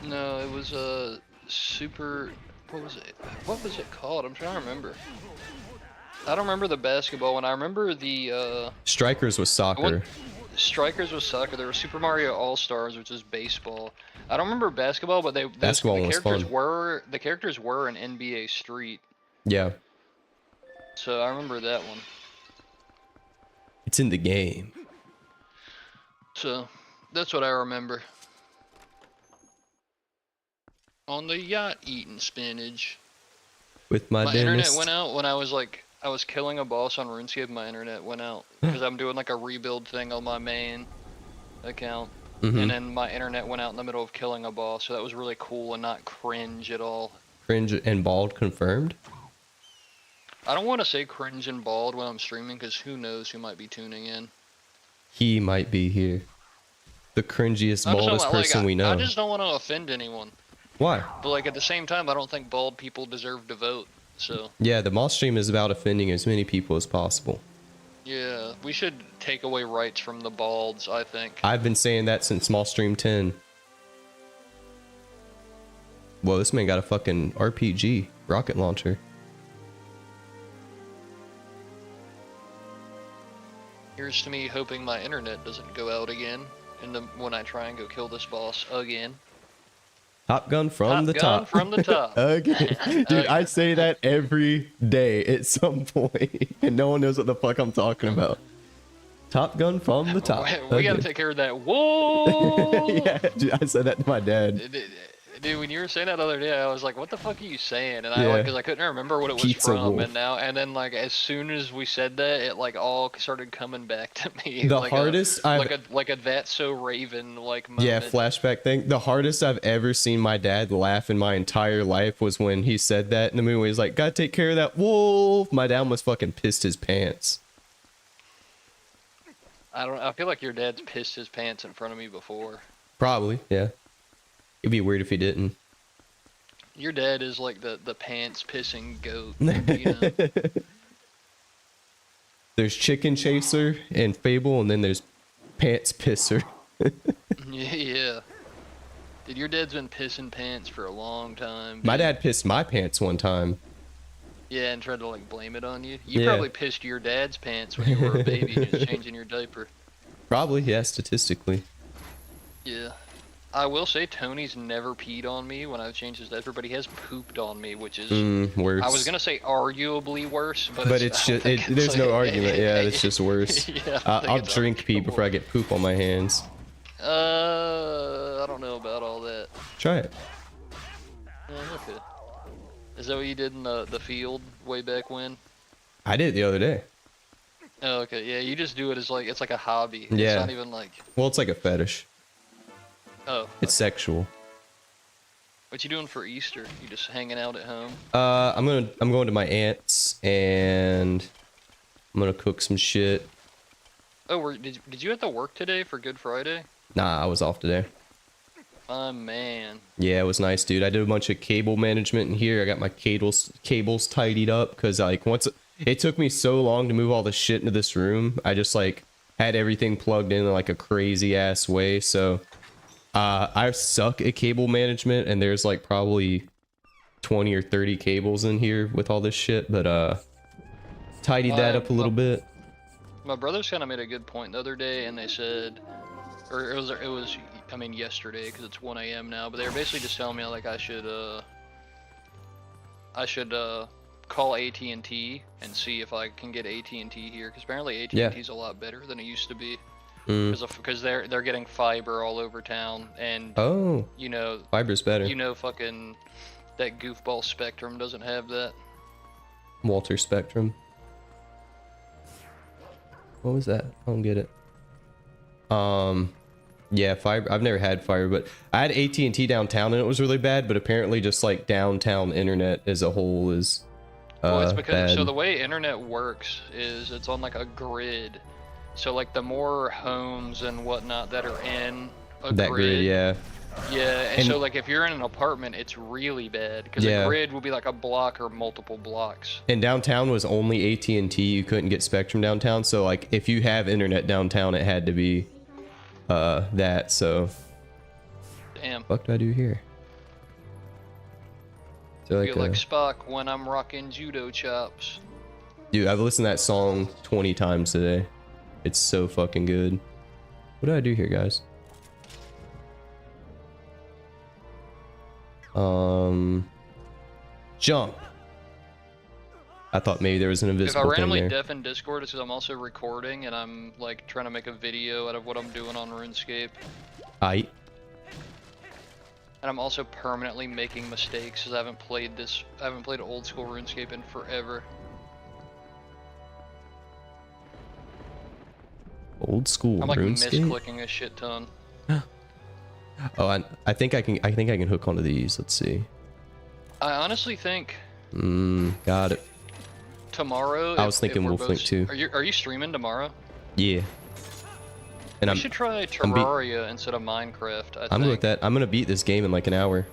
No, it was a super. What was it? What was it called? I'm trying to remember. I don't remember the basketball one. I remember the Strikers was soccer. Strikers was soccer. There was Super Mario All Stars, which is baseball. I don't remember basketball, but Basketball the was characters fun. were an NBA Street. Yeah. So I remember that one. It's in the game. So that's what I remember. On the yacht eating spinach. With my internet dentist. went out when I was killing a boss on RuneScape. My internet went out because I'm doing like a rebuild thing on my main account, and then my internet went out in the middle of killing a boss. So that was really cool and not cringe at all. Cringe and bald confirmed. I don't want to say cringe and bald when I'm streaming because who knows who might be tuning in. He might be here. The cringiest, baldest person we know. I just don't want to offend anyone. Why? But like at the same time, I don't think bald people deserve to vote. So yeah, the Moss stream is about offending as many people as possible. yeah, we should take away rights from the balds, I think. I've been saying that since Small Stream 10. Whoa, this man got a fucking RPG rocket launcher. Here's to me hoping my internet doesn't go out again when I try and go kill this boss again. Top gun from the top. From the top. Okay. Dude, I say that every day at some point, and no one knows what the fuck I'm talking about. Top gun from the top. We gotta take care of that. Whoa! Yeah, dude, I said that to my dad. Dude, when you were saying that the other day, I was like, "What the fuck are you saying?" And Yeah. because I couldn't remember what it was Pizza from, Wolf. and then like as soon as we said that, it like all started coming back to me. The like hardest like a That's So Raven like moment. Yeah, flashback thing. The hardest I've ever seen my dad laugh in my entire life was when he said that in the movie. He's like, "Gotta take care of that wolf." My dad almost fucking pissed his pants. I feel like your dad's pissed his pants in front of me before. Probably, yeah. It'd be weird if he didn't. Your dad is like the pants pissing goat. You know? There's Chicken Chaser and Fable, and then there's Pants Pisser. Yeah. Dude, your dad's been pissing pants for a long time. Dude. My dad pissed my pants one time. Yeah, and tried to like blame it on you. You Yeah. probably pissed your dad's pants when you were a baby just changing your diaper. Probably, yeah, statistically. Yeah. I will say Tony's never peed on me when I've changed his diaper, but he has pooped on me, which is Worse. I was gonna say arguably worse, but It's just there's no argument. Yeah, it's just worse. Yeah, I'll drink pee before I get poop on my hands. I don't know about all that. Try it. Okay. Is that what you did in the field way back when? I did it the other day. Oh, okay. Yeah, you just do it as like it's like a hobby. Yeah. It's not even like. Well, it's like a fetish. Oh. It's sexual. What you doing for Easter? You just hanging out at home? I'm going to my aunt's and I'm gonna cook some shit. Oh, did you have to work today for Good Friday? Nah, I was off today. Oh man. Yeah, it was nice, dude. I did a bunch of cable management in here. I got my cables tidied up because like it took me so long to move all the shit into this room. I just like had everything plugged in like a crazy ass way. So I suck at cable management, and there's like probably 20 or 30 cables in here with all this shit. But tidied that up a little bit. My brothers kind of made a good point the other day, and they said, or it was I mean yesterday because it's 1 a.m. now, but they were basically just telling me like I should call AT&T and see if I can get AT&T here, because apparently AT&T's a lot better than it used to be. Because they're getting fiber all over town, and you know, fiber's better. You know, fucking that goofball Spectrum doesn't have that. Walter Spectrum. What was that? I don't get it. Yeah, fiber. I've never had fiber, but I had AT&T downtown and it was really bad. But apparently, just like downtown internet as a whole is Well, it's because bad. so the way internet works is it's on like a grid. So like the more homes and whatnot that are in a That grid, yeah. Yeah, and And- so like if you're in an apartment, it's really bad because Yeah. a grid will be like a block or multiple blocks. And downtown was only AT&T. You couldn't get Spectrum downtown. So like, if you have internet downtown, it had to be that. So Damn. what do I do here? So Feel like Spock when I'm rocking judo chops. dude, I've listened to that song 20 times today. It's so fucking good. What do I do here, guys? Jump. I thought maybe there was an If I invisible thing randomly there. deafen Discord, it's because I'm also recording and I'm like trying to make a video out of what I'm doing on RuneScape. Aight. And I'm also permanently making mistakes because I haven't played old school RuneScape in forever. Old school I'm like RuneScape? misclicking a shit ton. Oh, I think I can hook onto these. Let's see. I honestly think Got it. tomorrow. I was thinking we're Wolf Link too. Are you streaming tomorrow? Yeah. And We should try Terraria instead of Minecraft. I I'm think. good with that. I'm gonna beat this game in like an hour.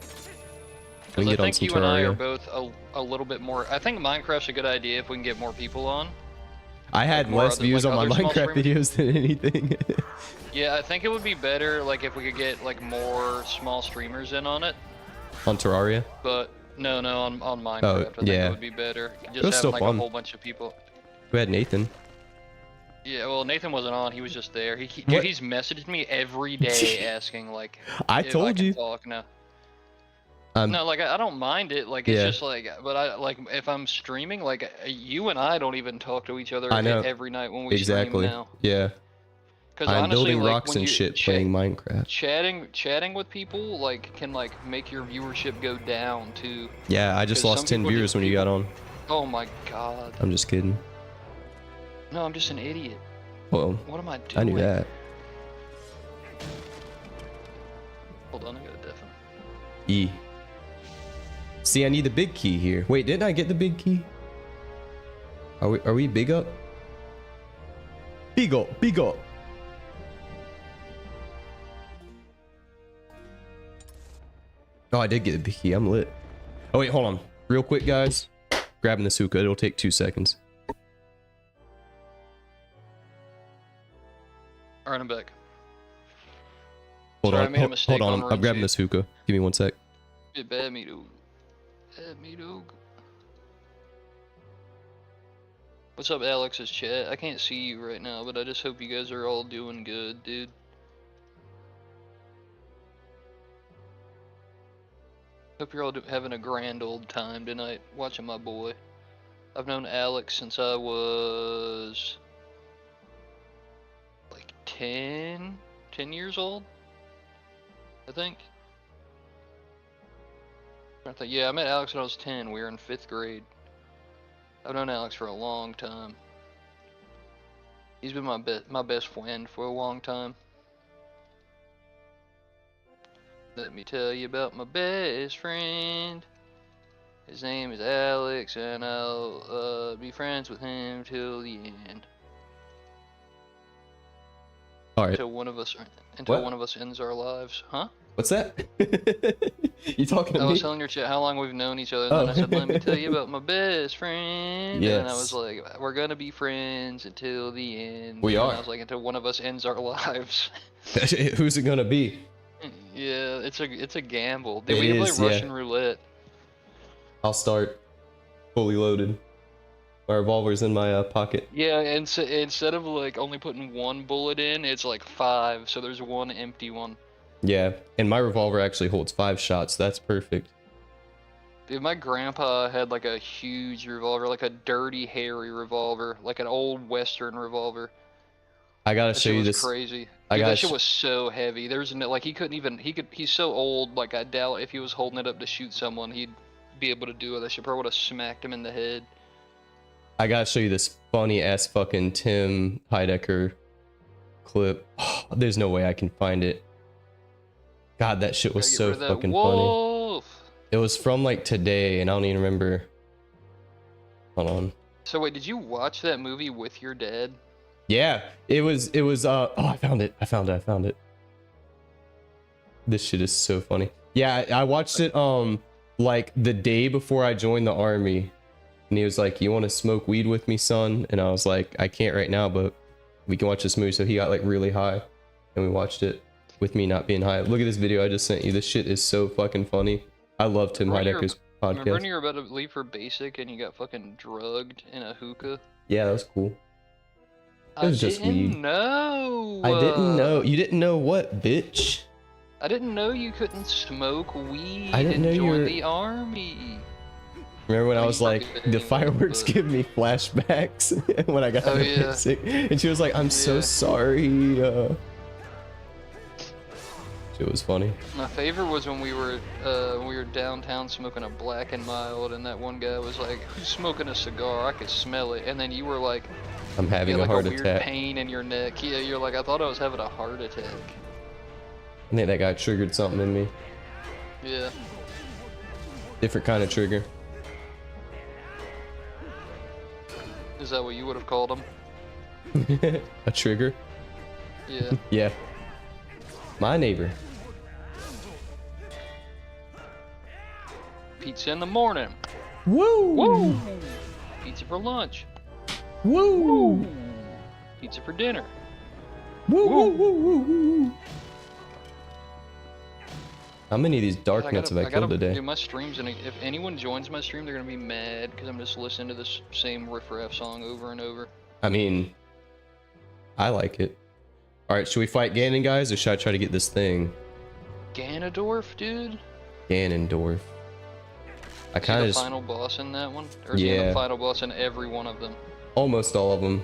We can I get on think some you and I are Terraria. both a little bit more. I think Minecraft's a good idea if we can get more people on. I had more less other- views like on my other small Minecraft videos than anything. Yeah, I think it would be better like if we could get like more small streamers in on it. On Terraria. But no, on Minecraft. Oh, I think yeah. it would be better. Just was having still like fun. a whole bunch of people. We had Nathan. Yeah, well, Nathan wasn't on. He was just there. Dude, What? he's messaged me every day asking like. I if told can you. Talk now. Um, No, like I don't mind it. Like it's Yeah. just like, but I like if I'm streaming, like you and I don't even talk to each other I know. every night when we Exactly. stream now. Yeah. Because I'm honestly, building like, rocks when and you shit playing Minecraft. chatting with people like can like make your viewership go down too. Yeah, I just 'Cause lost some 10 people viewers just- when you got on. Oh my god. I'm just kidding. No, I'm just an idiot. Well, What am I doing? I knew that. Hold on, I gotta deafen. E. See, I need the big key here. Wait, didn't I get the big key? Are we big up? Big up, big up. Oh, I did get the big key. I'm lit. Oh wait, hold on. Real quick, guys. Grabbing this hookah. It'll take 2 seconds. Alright, I'm back. Hold Sorry, on. I made a mistake Hold on. on I'm grabbing RuneScape. this hookah. Give me 1 sec. Bit bad me, dude. Bad me, dude. What's up, Alex's chat? I can't see you right now, but I just hope you guys are all doing good, dude. Hope you're all having a grand old time tonight, watching my boy. I've known Alex since I was like 10 years old, I think. Yeah, I met Alex when I was 10. We were in 5th grade. I've known Alex for a long time. He's been my best friend for a long time. Let me tell you about my best friend. His name is Alex, and I'll be friends with him till the end. All right. Until one of us ends our lives, huh? What's that? You talking to I me? was telling your chat how long we've known each other, and then I said, "Let me tell you about my best friend." And I was Yes. like, "We're gonna be friends until the end." We and are. I was like, "Until one of us ends our lives." Who's it gonna be? Yeah, it's a gamble. Did It we is, play yeah. Russian roulette? I'll start. Fully loaded. My revolver's in my pocket. Yeah, and so, instead of like only putting 1 bullet in, it's like 5. So there's 1 empty one. Yeah, and my revolver actually holds 5 shots. That's perfect. Dude, my grandpa had like a huge revolver, like a dirty, hairy revolver, like an old Western revolver. I gotta That show shit you was this. crazy. I Dude, gotta that shit sh- was so heavy. There's no, like, he's so old, like, I doubt if he was holding it up to shoot someone, he'd be able to do it. That shit probably would have smacked him in the head. I gotta show you this funny ass fucking Tim Heidecker clip. There's no way I can find it. God, that shit was Gotta get so rid of that fucking funny. wolf. It was from like today, and I don't even remember. Hold on. So wait, did you watch that movie with your dad? Yeah, it was. Oh, I found it. I found it. This shit is so funny. Yeah, I watched it like the day before I joined the army, and he was like, "You want to smoke weed with me, son?" And I was like, "I can't right now, but we can watch this movie." So he got like really high, and we watched it with me not being high. Look at this video I just sent you. This shit is so fucking funny. I love Tim Heidecker's Remember when podcast. you were about to leave for basic and you got fucking drugged in a hookah? Yeah, that was cool. It I was just weed. didn't know. I didn't know. You didn't know what, bitch? I didn't know you couldn't smoke weed I didn't know and you join were... the army. Remember when I mean, was you like, probably the did anyway, fireworks but- give me flashbacks when I got Oh, out of yeah. basic, and she was like, "I'm so Yeah. sorry." It was funny. My favorite was when we were downtown smoking a Black and Mild, and that one guy was like, "Who's smoking a cigar? I could smell it." And then you were like, I'm you having had a like heart a weird attack. pain in your neck. Yeah, you're like, I thought I was having a heart attack. I think that guy triggered something in me. Yeah. Different kind of trigger. Is that what you would have called him? A trigger? Yeah. Yeah. My neighbor. Pizza in the morning. Woo! Woo! Pizza for lunch. Woo! Pizza for dinner. Woo! Woo! Woo! Woo! Woo! How many of these dark nuts have I killed today? Do my streams, and if anyone joins my stream, they're gonna be mad because I'm just listening to this same riff-raff song over and over. I mean, I like it. All right, should we fight Ganon, guys, or should I try to get this thing? Ganondorf, dude. Ganondorf. I Is he kind the of just final boss in that one, or is he Yeah. the final boss in every one of them? almost all of them.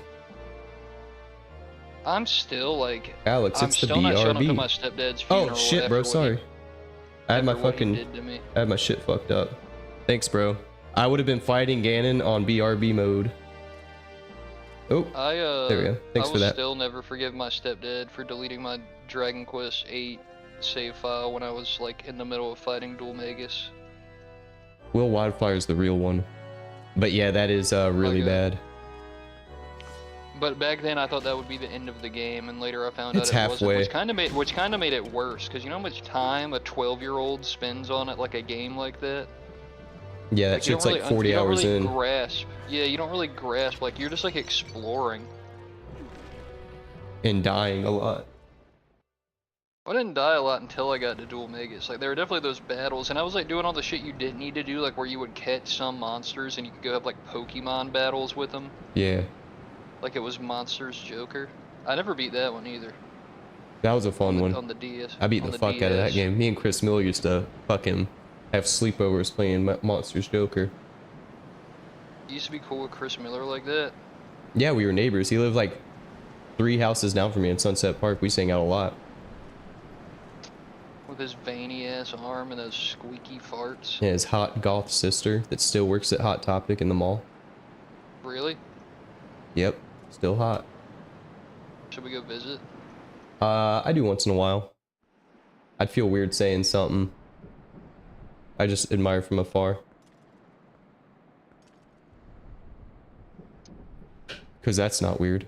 I'm still like, Alex, I'm it's the still not showing up to BRB. my stepdad's funeral. Oh shit, after bro. what Sorry. I had my after what he fucking. did to me. I had my shit fucked up. Thanks, bro. I would have been fighting Ganon on BRB mode. Oh, there we go. Thanks I for will that. still never forgive my stepdad for deleting my Dragon Quest VIII save file when I was like in the middle of fighting 𝖘𝖙𝖏. Will Wildfire's the real one. But yeah, that is really Okay. bad. But back then I thought that would be the end of the game, and later I found It's out it halfway. wasn't, which kind of made it worse. Because you know how much time a 12-year-old spends on it, like a game like that. Yeah, that Like, you shit's don't like really 40 you don't hours really in. grasp. Yeah, you don't really grasp. Like you're just like exploring. And dying a lot. I didn't die a lot until I got to 𝖘𝖙𝖏. Like there were definitely those battles, and I was like doing all the shit you didn't need to do, like where you would catch some monsters and you could go have like Pokemon battles with them. Yeah, Like it was Monsters Joker. I never beat that one either. that was a fun one. On the DS. I beat on the fuck out of that DS. game. Me and Chris Miller used to fucking have sleepovers playing Monsters Joker. You used to be cool with Chris Miller like that. Yeah, we were neighbors. He lived like 3 houses down from me in Sunset Park. We sang out a lot. With his veiny ass arm and those squeaky farts. Yeah, his hot goth sister that still works at Hot Topic in the mall. Really? Yep, still hot. Should we go visit? I do once in a while. I'd feel weird saying something. I just admire from afar. Cause that's not weird.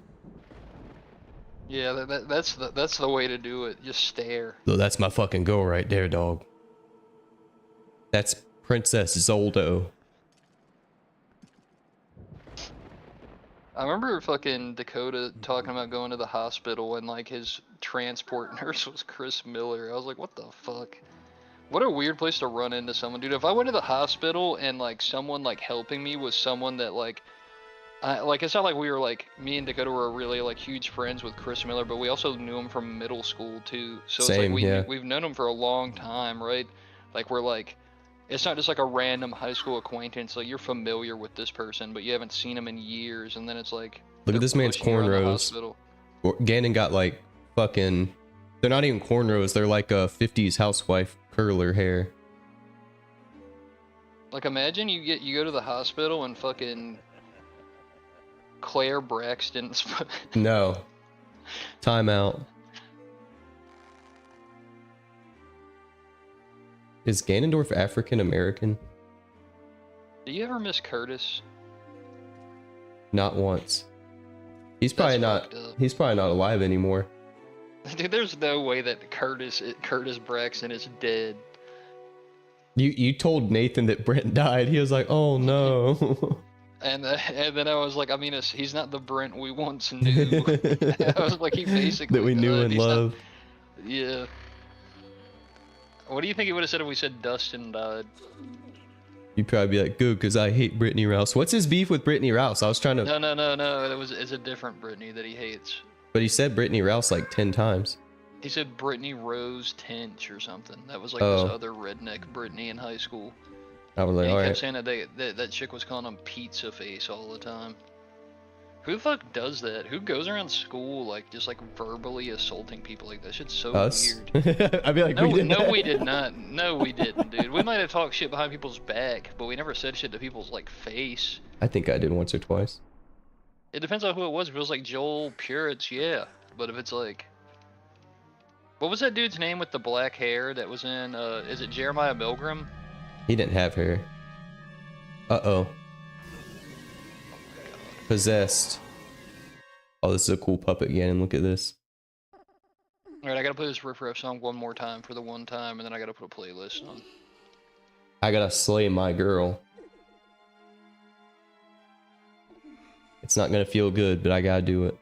Yeah, that's the way to do it. Just stare. Though that's my fucking goal right there, dog. That's Princess Zelda. I remember fucking Dakota talking about going to the hospital and like his transport nurse was Chris Miller. I was like, what the fuck? What a weird place to run into someone, dude. If I went to the hospital and like someone like helping me was someone that like it's not like we were like, me and Dakota were really like huge friends with Chris Miller, but we also knew him from middle school too. So Same, it's like yeah. we've known him for a long time, right? Like we're like, it's not just like a random high school acquaintance. Like you're familiar with this person, but you haven't seen him in years, and then it's like, Look they're at this man's pushing you around the cornrows. hospital. Ganon got like fucking. They're not even cornrows. They're like a 50s housewife curler hair. Like imagine you go to the hospital and fucking Claire Braxton's. No. Time out. Is Ganondorf African American? Do you ever miss Curtis? Not once. He's probably That's not. fucked up. He's probably not alive anymore. Dude, there's no way that Curtis Braxton is dead. You told Nathan that Brent died. He was like, "Oh no." And then I was like, I mean, he's not the Brent we once knew. I was like, he basically that we knew died. and He's not- loved. Yeah. What do you think he would have said if we said Dustin died? You'd probably be like, "Good, because I hate Brittany Rouse." What's his beef with Brittany Rouse? I was trying to. No. It's a different Brittany that he hates. But he said Brittany Rouse like 10 times. He said Brittany Rose Tench or something. That was like Oh. this other redneck Brittany in high school. I was like, And he "All kept right." saying that chick was calling him Pizza Face all the time. Who the fuck does that? Who goes around school like just like verbally assaulting people like that? Shit's so Us. weird. I'd be like, No, "We did." no, we did not. No, we didn't, dude. We might have talked shit behind people's back, but we never said shit to people's like face. I think I did once or twice. It depends on who it was. If it was like Joel Puritz, yeah. But if it's like, what was that dude's name with the black hair that was in? Is it Jeremiah Milgram? He didn't have hair. Uh-oh. Possessed. Oh, this is a cool puppet again. Look at this. Alright, I gotta play this riff raff song one more time for the one time, and then I gotta put a playlist on. I gotta slay my girl. It's not gonna feel good, but I gotta do it.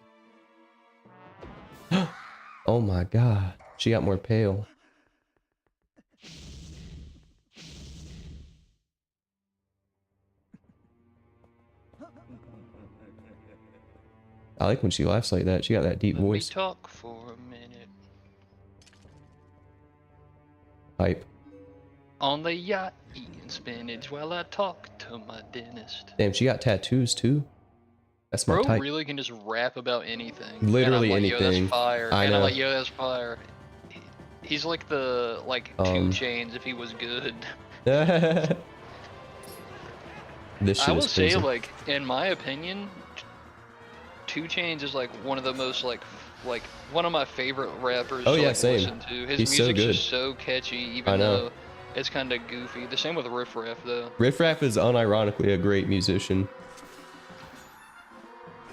Oh my god. She got more pale. I like when she laughs like that. She got that deep Let me voice. talk for a minute. Hype. On the yacht, eating spinach while I talk to my dentist. Damn, she got tattoos too. That's my Bro type. really can just rap about anything. Literally and I'm like, Yo, anything. that's fire. I and know. I'm like, yo, that's fire. He's like the 2 Chains if he was good. This shit I will is say, crazy. like, in my opinion, 2 Chains is like one of the most like one of my favorite rappers Oh, to yeah, like, same. listen to. His He's so music's good. just so catchy, I even know. though it's kind of goofy. The same with Riff Raff though. Riff Raff is unironically a great musician.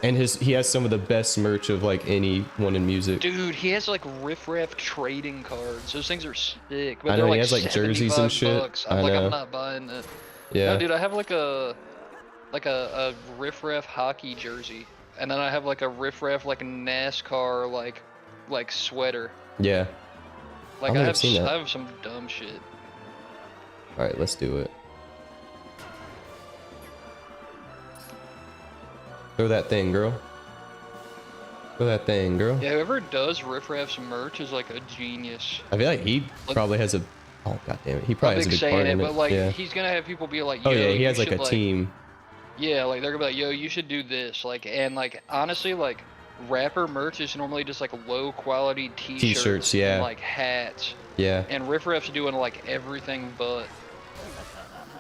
And he has some of the best merch of like anyone in music. Dude, he has like Riff Raff trading cards. Those things are sick. But I they're know, like he has, like, jerseys and 75 shit. bucks. I I'm like, know. I'm not buying that. Yeah. No, dude, I have like a Riff Raff hockey jersey, and then I have like a Riff Raff like NASCAR like sweater. Yeah. Like I haven't seen that. I have some dumb shit. All right, let's do it. Throw that thing, girl. Throw that thing, girl. Yeah, whoever does Riff Raff's merch is like a genius. I feel like he probably has a. Oh god damn it! He probably I'm has a big saying part it, in but like yeah. he's gonna have people be like, yo, Oh yeah, he you has like should, a team. Yeah, like they're gonna be like, yo, you should do this. Like, and like honestly, like rapper merch is normally just like low quality T-shirts, yeah. and like hats. Yeah. And Riff Raff's doing like everything but.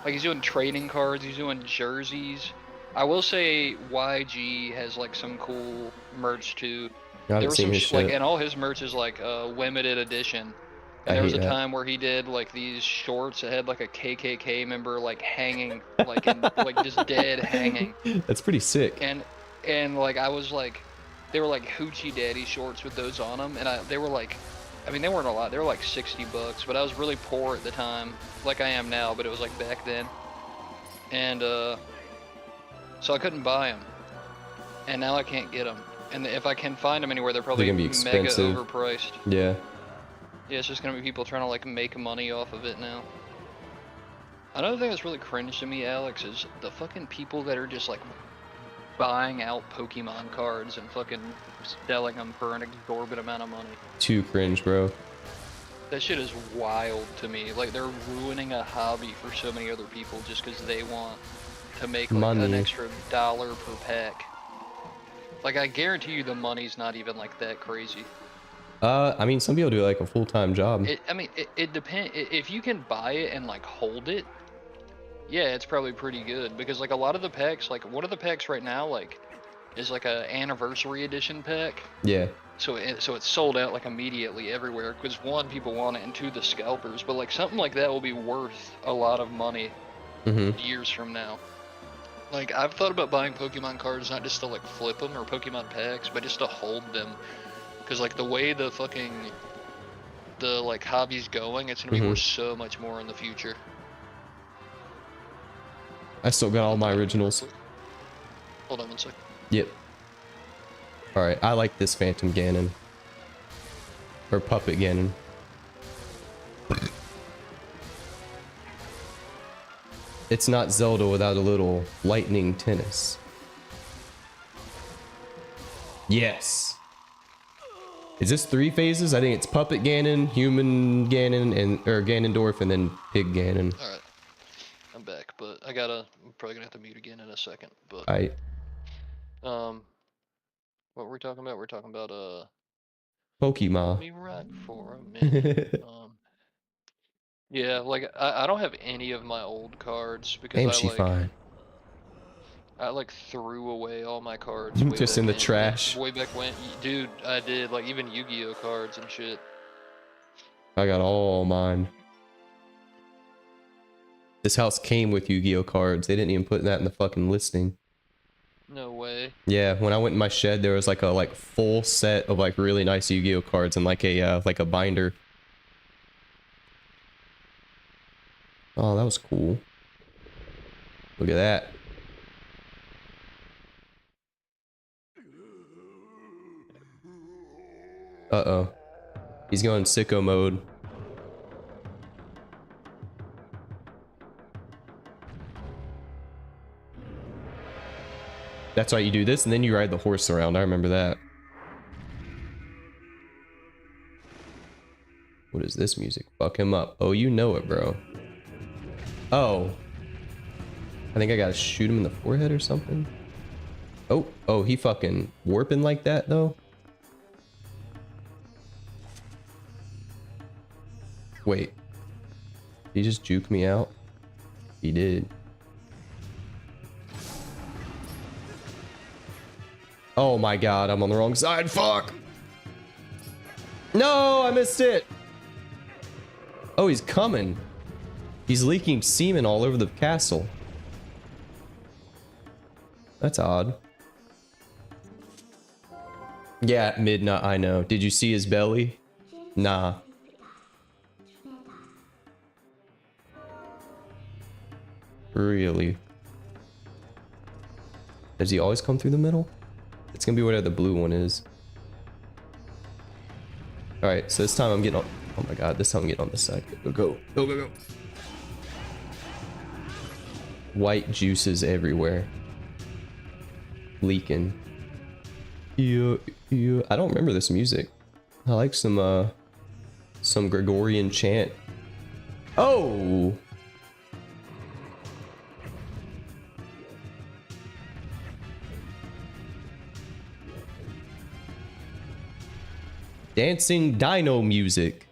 Like he's doing trading cards, he's doing jerseys. I will say YG has like some cool merch too. I haven't There was seen some his like, shit. and all his merch is like limited edition. I And there was hate a that. time where he did like these shorts that had like a KKK member like hanging, like in, like just dead hanging. That's pretty sick. And like I was like, they were like Hoochie Daddy shorts with those on them, and they were like, I mean they weren't a lot, they were like 60 bucks, but I was really poor at the time, like I am now, but it was like back then. And so I couldn't buy them, and now I can't get them. And if I can find them anywhere, they're probably They're gonna be mega expensive. overpriced. Yeah. Yeah, it's just gonna be people trying to like make money off of it now. Another thing that's really cringe to me, Alex, is the fucking people that are just like buying out Pokemon cards and fucking selling them for an exorbitant amount of money. Too cringe, bro. That shit is wild to me. Like they're ruining a hobby for so many other people just because they want to make like an Money. extra $1 per pack. Like I guarantee you the money's not even like that crazy. I mean, some people do like a full-time job. It depends. If you can buy it and like hold it, yeah, it's probably pretty good. Because like a lot of the packs, like what are the packs right now? Like is like a anniversary edition pack. Yeah. So it's sold out like immediately everywhere because one, people want it, and two, the scalpers. But like something like that will be worth a lot of money years from now. Like I've thought about buying Pokemon cards not just to like flip them or Pokemon packs, but just to hold them. Because like the way the like hobby's going, it's gonna be worth so much more in the future. I still got all my originals. Hold on one sec. Yep. Alright, I like this Phantom Ganon. Or Puppet Ganon. It's not Zelda without a little lightning tennis. Yes. Is this 3 phases? I think it's Puppet Ganon, Human Ganon, or Ganondorf, and then Pig Ganon. Alright. I'm back, but I'm probably gonna have to mute again in a second, but what were we talking about? We're talking about Pokemon. Let me right for a minute. Yeah, like I don't have any of my old cards because I like threw away all my cards just in the trash. Way back when, dude, I did, like even Yu-Gi-Oh cards and shit. I got all mine. This house came with Yu-Gi-Oh cards. They didn't even put that in the fucking listing. No way. Yeah, when I went in my shed, there was like a full set of like really nice Yu-Gi-Oh cards and like a binder. Oh, that was cool. Look at that. Uh-oh. He's going sicko mode. That's right, you do this and then you ride the horse around. I remember that. What is this music? Fuck him up. Oh, you know it, bro. Oh. I think I gotta shoot him in the forehead or something. Oh, he fucking warping like that, though? Wait. Did he just juke me out? He did. Oh my god, I'm on the wrong side. Fuck! No, I missed it! Oh, he's coming. He's leaking semen all over the castle. That's odd. Yeah, Midnight, I know. Did you see his belly? Nah. Really? Does he always come through the middle? It's gonna be whatever the blue one is. Alright, so this time I'm getting on... Oh my god, this time I'm getting on this side. Go. White juices everywhere. Leaking. Yeah. I don't remember this music. I like some Gregorian chant. Oh! Dancing dino music.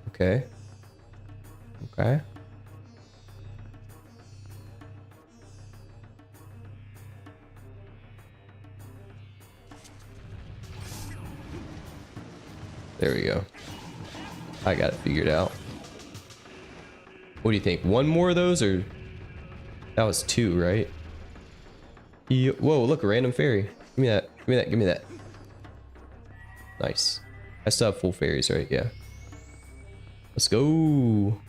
Okay. There we go. I got it figured out. What do you think? One more of those, or that was 2, right? Yeah. Whoa, look, a random fairy. Give me that. Give me that. Nice. I still have full fairies, right? Yeah. Let's go.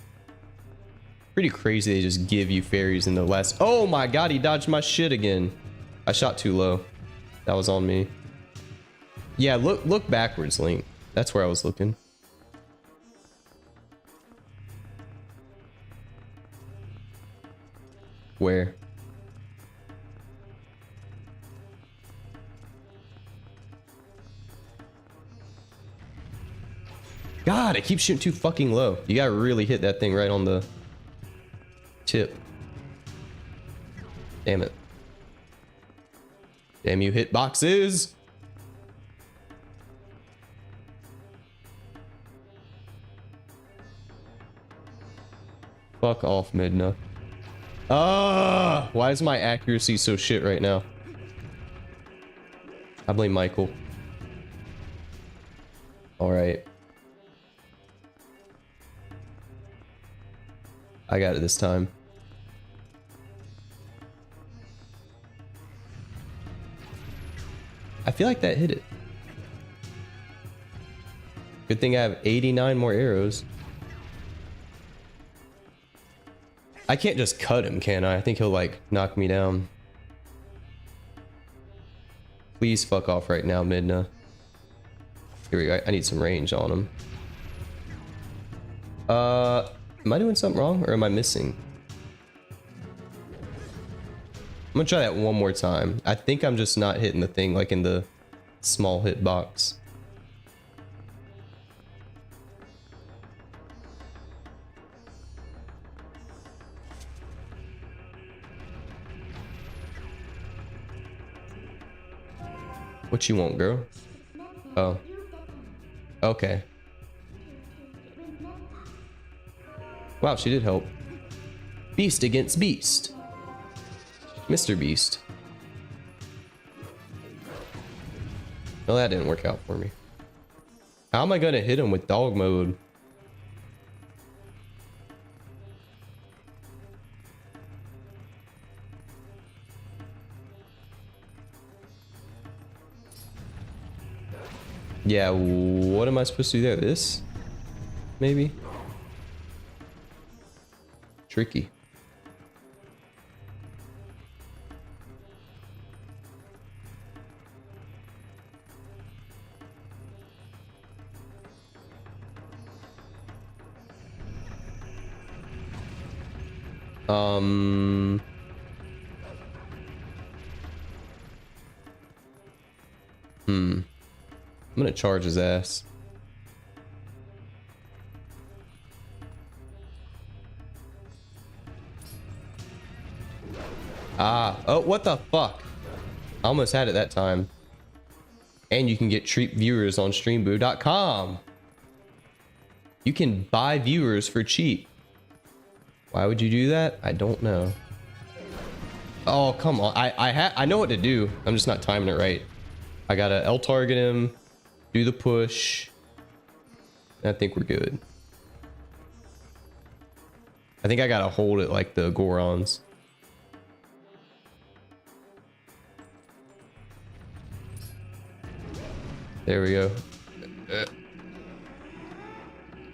Pretty crazy they just give you fairies in the last... Oh my god, he dodged my shit again. I shot too low. That was on me. Yeah, look backwards, Link. That's where I was looking. Where? God, it keeps shooting too fucking low. You gotta really hit that thing right on the tip. Damn it. Damn you hitboxes. Fuck off, Midna. Why is my accuracy so shit right now? I blame Michael. All right. I got it this time. I feel like that hit it. Good thing I have 89 more arrows. I can't just cut him, can I? I think he'll like knock me down. Please fuck off right now, Midna. Here we go. I need some range on him. Am I doing something wrong or am I missing? I'm gonna try that one more time. I think I'm just not hitting the thing like in the small hit box. What you want, girl? Oh. Okay. Wow, she did help. Beast against beast. Mr. Beast. Well, that didn't work out for me. How am I gonna hit him with dog mode? Yeah, what am I supposed to do there? This? Maybe? Tricky. I'm gonna charge his ass. Oh, what the fuck? I almost had it that time. And you can get treat viewers on streamboo.com. You can buy viewers for cheap. Why would you do that? I don't know. Oh, come on. I know what to do. I'm just not timing it right. I gotta L target him, do the push. I think we're good. I think I gotta hold it like the Gorons. There we go.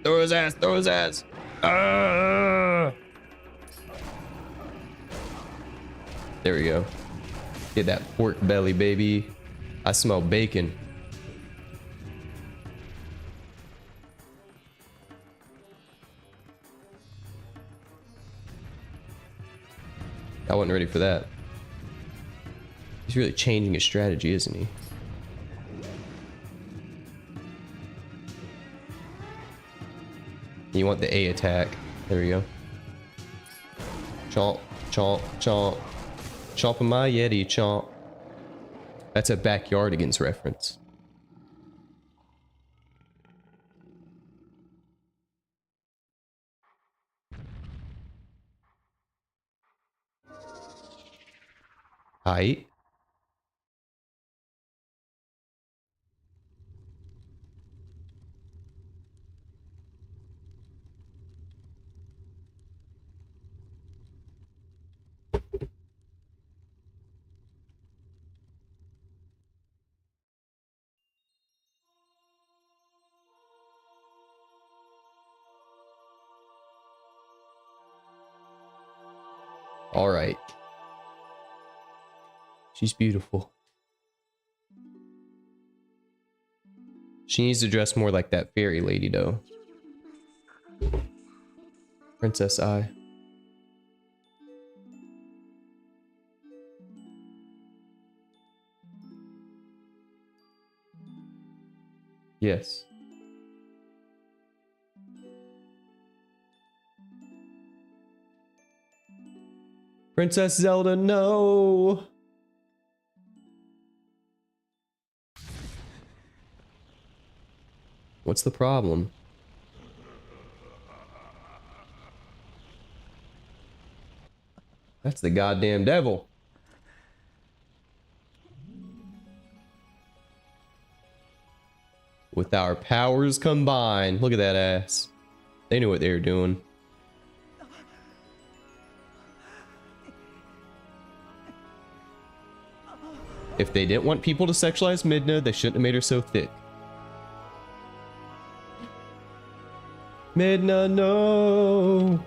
Throw his ass, throw his ass. There we go. Get that pork belly, baby. I smell bacon. I wasn't ready for that. He's really changing his strategy, isn't he? You want the A attack. There we go. Chomp, chomp, chomp. Chomping my Yeti, chomp. That's a Backyardigans reference. Hi. All right. She's beautiful. She needs to dress more like that fairy lady, though. Princess Eye. Yes. Princess Zelda, no! What's the problem? That's the goddamn devil. With our powers combined. Look at that ass. They knew what they were doing. If they didn't want people to sexualize Midna, they shouldn't have made her so thick. Midna, no.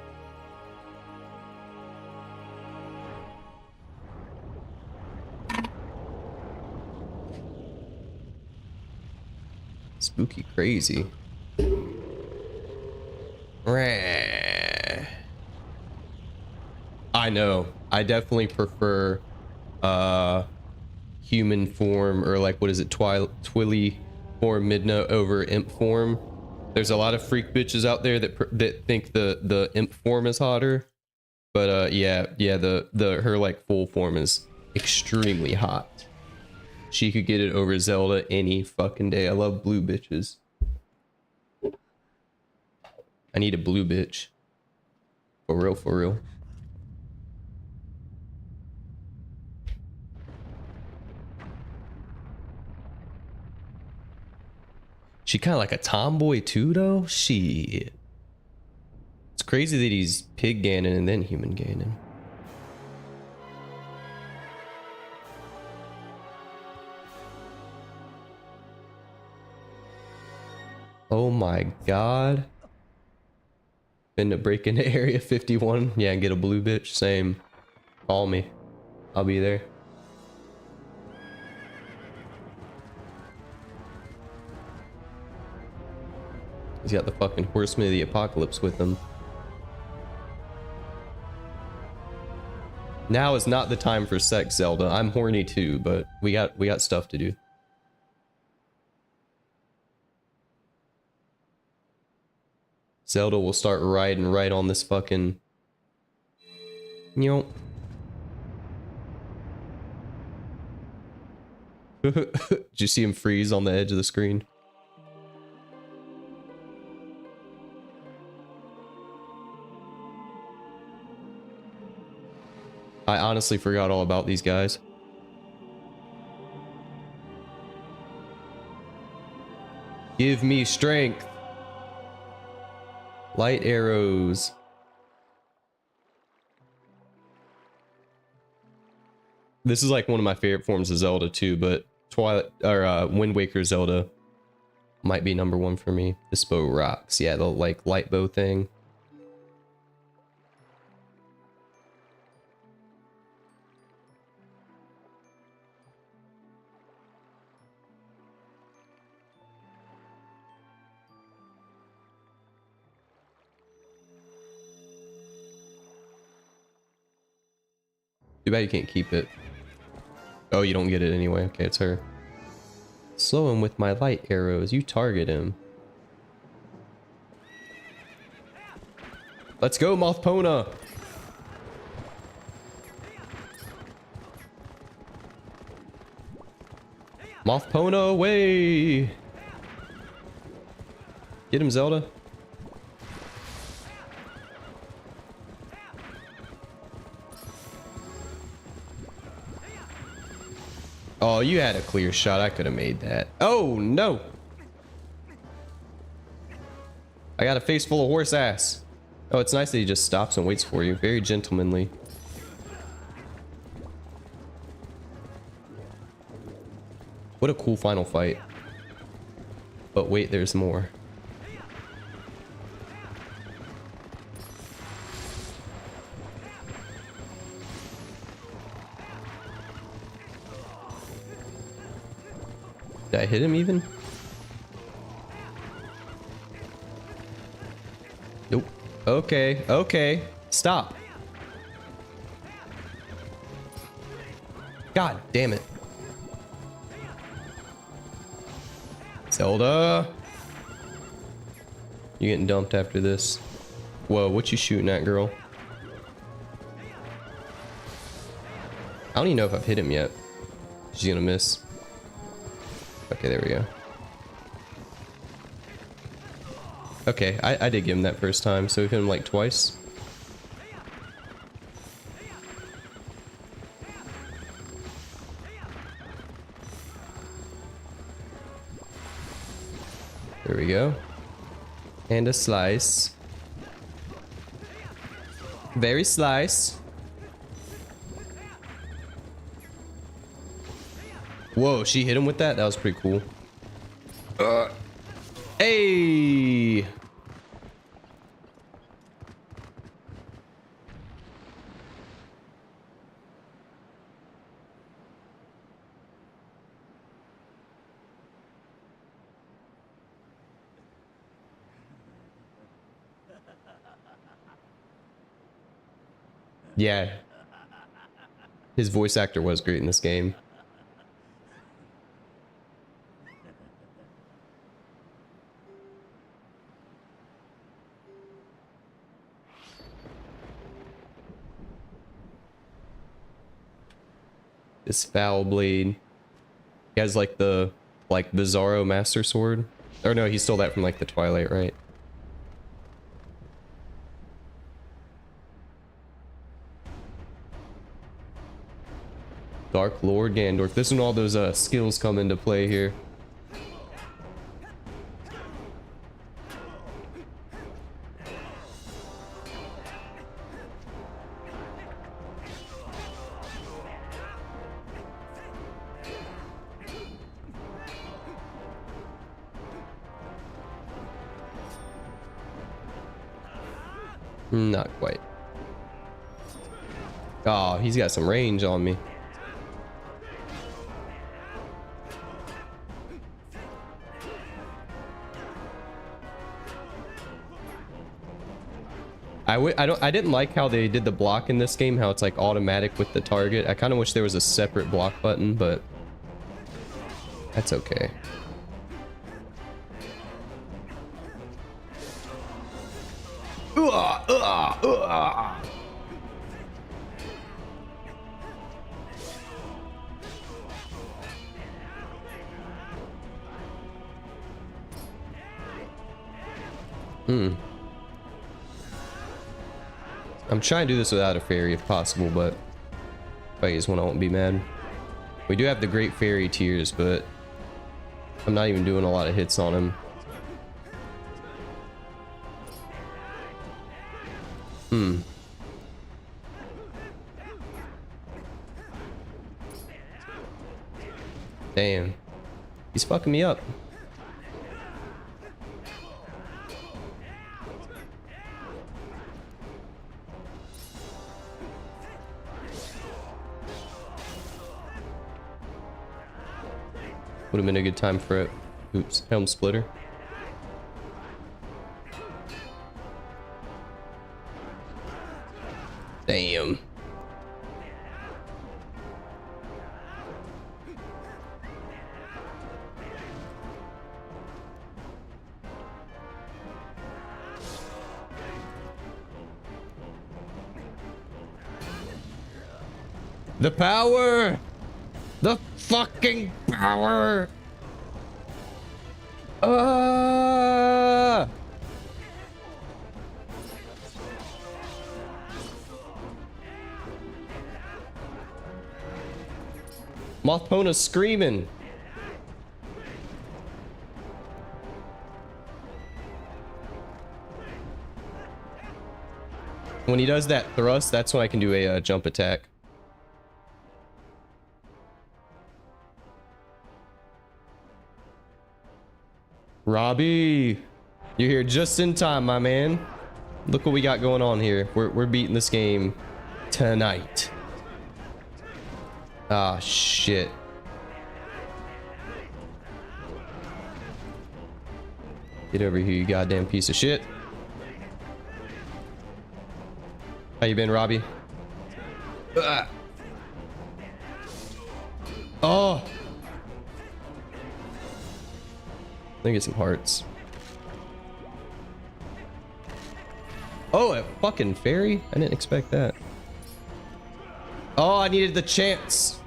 Spooky crazy. I know. I definitely prefer human form, or like, what is it, Twilly form Midna over imp form. There's a lot of freak bitches out there that think the imp form is hotter, but yeah, her like full form is extremely hot. She could get it over Zelda any fucking day. I love blue bitches. I need a blue bitch. For real, for real. She kind of like a tomboy too, though. Shit. It's crazy that he's pig Ganon and then human Ganon. Oh my god. Been to break into Area 51. Yeah, and get a blue bitch. Same. Call me. I'll be there. He's got the fucking Horseman of the Apocalypse with him. Now is not the time for sex, Zelda. I'm horny too, but we got stuff to do. Zelda will start riding right on this fucking... Did you see him freeze on the edge of the screen? I honestly forgot all about these guys. Give me strength. Light arrows. This is like one of my favorite forms of Zelda too, but Twilight or Wind Waker Zelda might be #1 for me. This bow rocks. Yeah, the like light bow thing. Too bad you can't keep it. Oh, you don't get it anyway. Okay, it's her. Slow him with my light arrows. You target him. Let's go, Mothpona! Mothpona away! Get him, Zelda. Oh, you had a clear shot. I could have made that. Oh, no. I got a face full of horse ass. Oh, it's nice that he just stops and waits for you. Very gentlemanly. What a cool final fight. But wait, there's more. Did I hit him even? Nope. Okay, okay. Stop. God damn it. Zelda. You getting dumped after this. Whoa, what you shooting at, girl? I don't even know if I've hit him yet. She's gonna miss. Okay, there we go. Okay, I did give him that first time, so we hit him like twice. There we go. And a slice. Very slice. Whoa, she hit him with that? That was pretty cool. Hey! Yeah. His voice actor was great in this game. This foul blade. He has like the Bizarro Master Sword. Or no, he stole that from like the Twilight, right? Dark Lord Gandorf. This is when all those skills come into play here. Not quite. Oh, he's got some range on me. I didn't like how they did the block in this game, how it's like automatic with the target. I kind of wish there was a separate block button, but that's okay. I'm trying to do this without a fairy if possible, but if I use one, I won't be mad. We do have the great fairy tiers, but I'm not even doing a lot of hits on him. Damn. He's fucking me up. Would have been a good time for it. Oops, helm splitter. Damn. The power! The fucking power! Mothpona's screaming. When he does that thrust, that's when I can do a jump attack. Robbie, you're here just in time, my man. Look what we got going on here. We're beating this game tonight. Ah, shit. Get over here, you goddamn piece of shit. How you been, Robbie? Oh. Let me get some hearts. Oh, a fucking fairy? I didn't expect that. Oh, I needed the chance.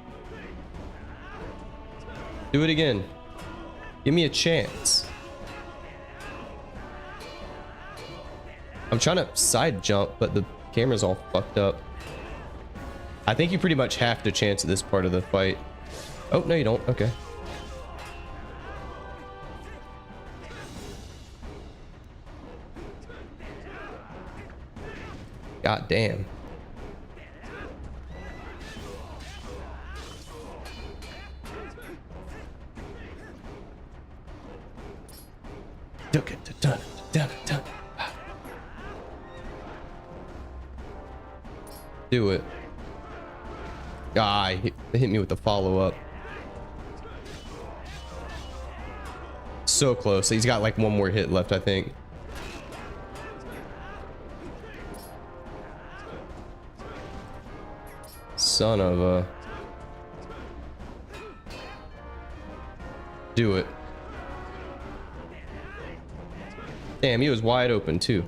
Do it again. Give me a chance. I'm trying to side jump, but the camera's all fucked up. I think you pretty much have to chance at this part of the fight. Oh, no, you don't. Okay. God damn. Do it. Ah, he hit me with the follow-up. So close. He's got like one more hit left, I think. Son of a... Do it. Damn, he was wide open too.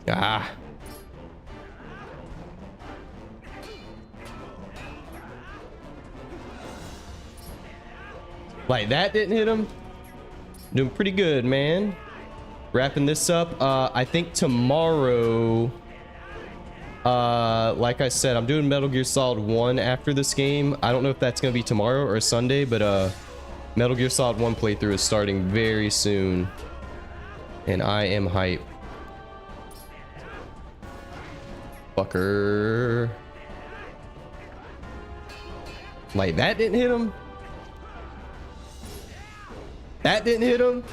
Ah. Like that didn't hit him. Doing pretty good, man. Wrapping this up. I think tomorrow, like I said, I'm doing Metal Gear Solid 1 after this game. I don't know if that's gonna be tomorrow or Sunday, but Metal Gear Solid 1 playthrough is starting very soon, and I am hype. Fucker. Like that didn't hit him. That didn't hit him.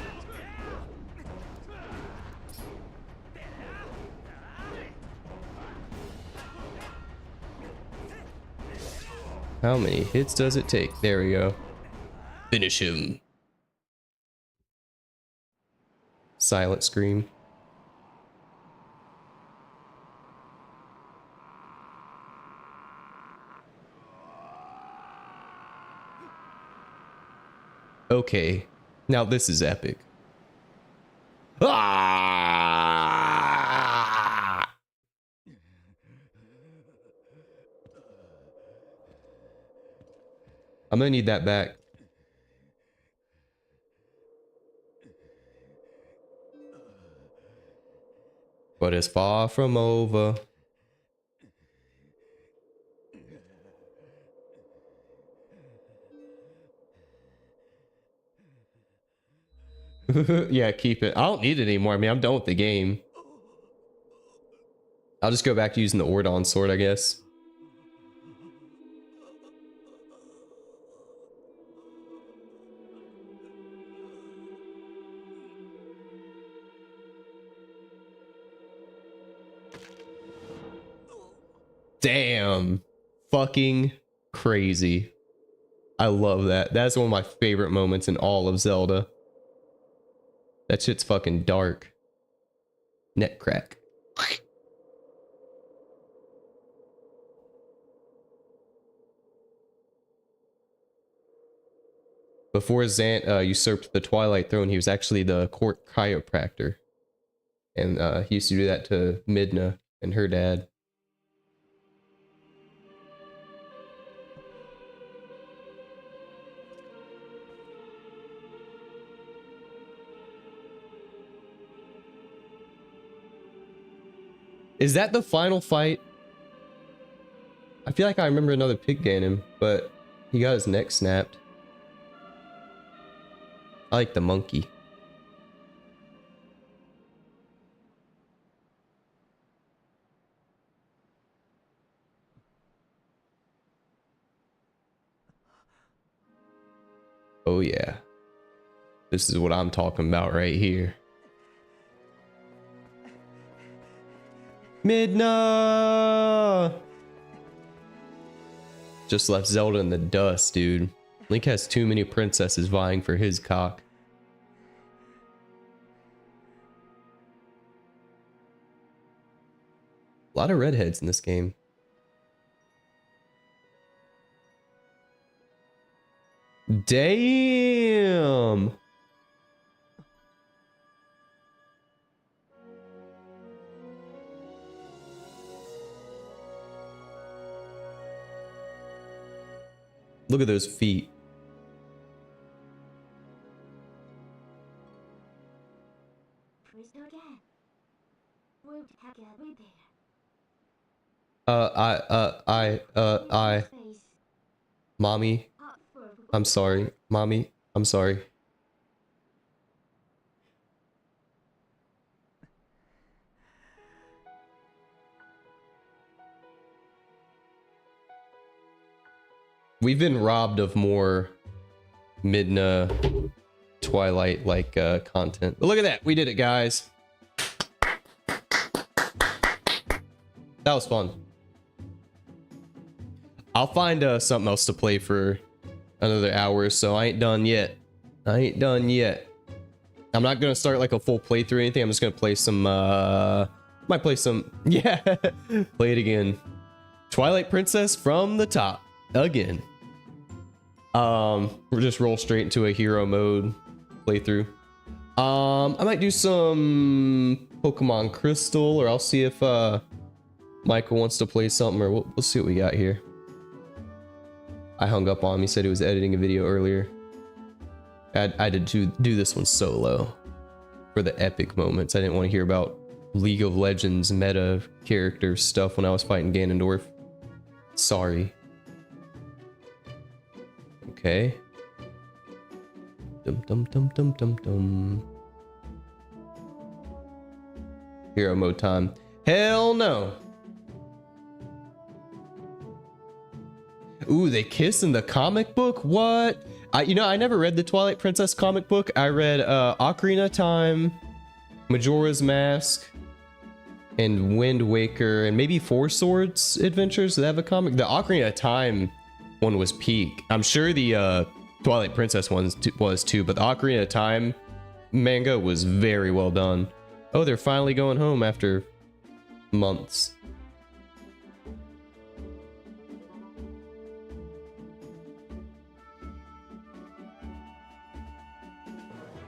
How many hits does it take? There we go. Finish him. Silent scream. Okay, now this is epic. Ah! I'm gonna need that back. But it's far from over. Yeah, keep it. I don't need it anymore. I mean, I'm done with the game. I'll just go back to using the Ordon sword, I guess. Damn. Fucking crazy. I love that. That's one of my favorite moments in all of Zelda. That shit's fucking dark. Neck crack. Before Zant usurped the Twilight Throne, he was actually the court chiropractor. And he used to do that to Midna and her dad. Is that the final fight? I feel like I remember another pig getting him, but he got his neck snapped. I like the monkey. Oh yeah. This is what I'm talking about right here. Midna! Just left Zelda in the dust, dude. Link has too many princesses vying for his cock. A lot of redheads in this game. Damn! Look at those feet. Mommy, I'm sorry. Mommy, I'm sorry. we've been robbed of more Midna Twilight like content. But look at that, we did it, guys. That was fun. I'll find something else to play for another hour or so. I ain't done yet. I ain't done yet. I'm not gonna start like a full playthrough or anything. I'm just gonna play some might play some yeah play it again. Twilight Princess from the top again. We'll just roll straight into a hero mode playthrough. I might do some Pokemon Crystal, or I'll see if Michael wants to play something, or we'll see what we got here. I hung up on him. He said he was editing a video earlier. I had to do this one solo for the epic moments. I didn't want to hear about League of Legends meta character stuff when I was fighting Ganondorf. Sorry. Okay. Dum dum dum dum dum dum. Hero mode time. Hell no. Ooh, they kiss in the comic book? What? You know, I never read the Twilight Princess comic book. I read Ocarina of Time, Majora's Mask, and Wind Waker, and maybe Four Swords Adventures. Do they have a comic? The Ocarina of Time one was peak. I'm sure the Twilight Princess one was too, but the Ocarina of Time manga was very well done. Oh, they're finally going home after months.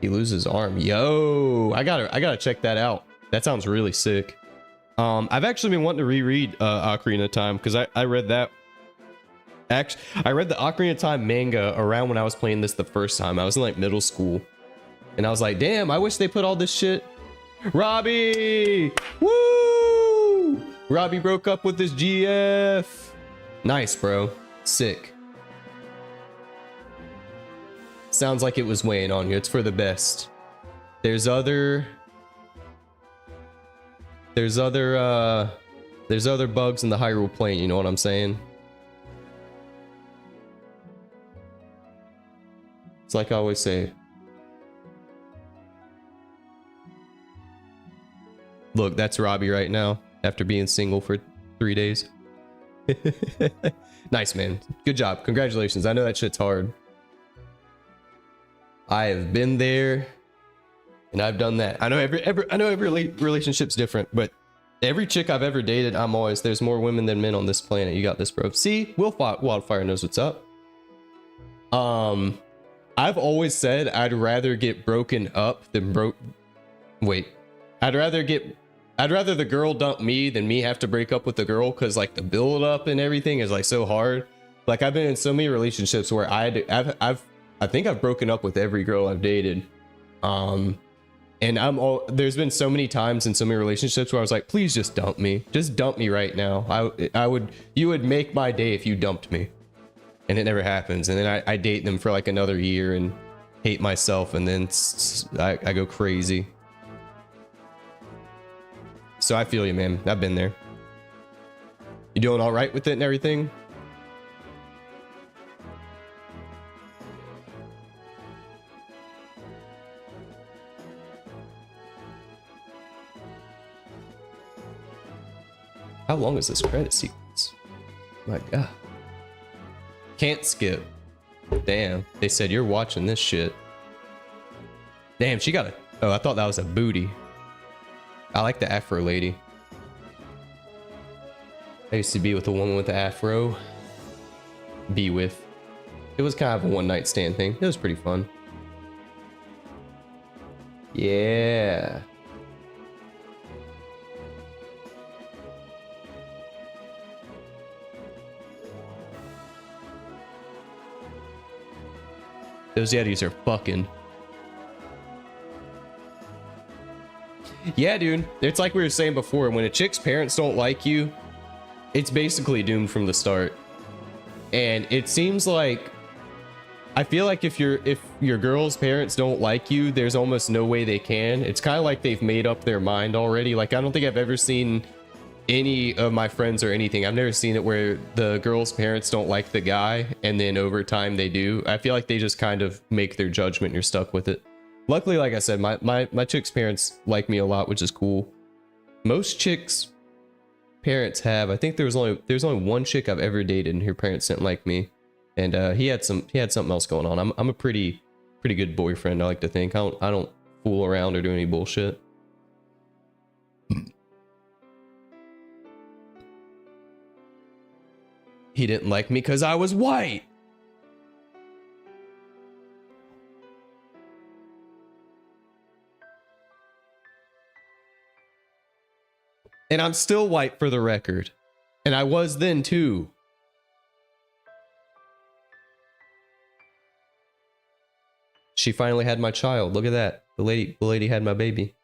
He loses his arm. Yo, I gotta check that out. That sounds really sick. I've actually been wanting to reread Ocarina of Time, because I read that. Actually, I read the Ocarina of Time manga around when I was playing this the first time. I was in like middle school, and I was like, damn, I wish they put all this shit. Robbie, woo! Robbie broke up with his GF. Nice, bro. Sick. Sounds like it was weighing on you. It's for the best. There's other bugs in the Hyrule plane, you know what I'm saying? It's like I always say. Look, that's Robbie right now after being single for 3 days. Nice, man. Good job. Congratulations. I know that shit's hard. I have been there, and I've done that. I know every relationship's different, but every chick I've ever dated, there's more women than men on this planet. You got this, bro. See, Wildfire knows what's up. I've always said I'd rather get broken up than I'd rather the girl dump me than me have to break up with the girl, because like the build up and everything is like so hard. Like I've been in so many relationships where I think I've broken up with every girl I've dated. And there's been so many times in so many relationships where I was like, please just dump me. Just dump me right now. You would make my day if you dumped me. And it never happens. And then I date them for like another year and hate myself, and then I go crazy. So I feel you, man. I've been there. You doing all right with it and everything? How long is this credit sequence? My God. Can't skip. Damn. They said you're watching this shit. Damn, she got a... Oh, I thought that was a booty. I like the afro lady. I used to be with a woman with the afro. Be with. It was kind of a one night stand thing. It was pretty fun. Yeah. Those Yetis are fucking. Yeah, dude. It's like we were saying before. When a chick's parents don't like you, it's basically doomed from the start. And it seems like... I feel like if your girl's parents don't like you, there's almost no way they can. It's kind of like they've made up their mind already. Like, I don't think I've ever seen any of my friends or anything. I've never seen it where the girl's parents don't like the guy and then over time they do. I feel like they just kind of make their judgment and you're stuck with it. Luckily, like I said, my chick's parents like me a lot, which is cool. Most chicks' parents have. I think there's only one chick I've ever dated and her parents didn't like me. And he had something else going on. I'm a pretty good boyfriend, I like to think. I don't fool around or do any bullshit. He didn't like me because I was white. And I'm still white for the record. And I was then too. She finally had my child. Look at that. The lady had my baby.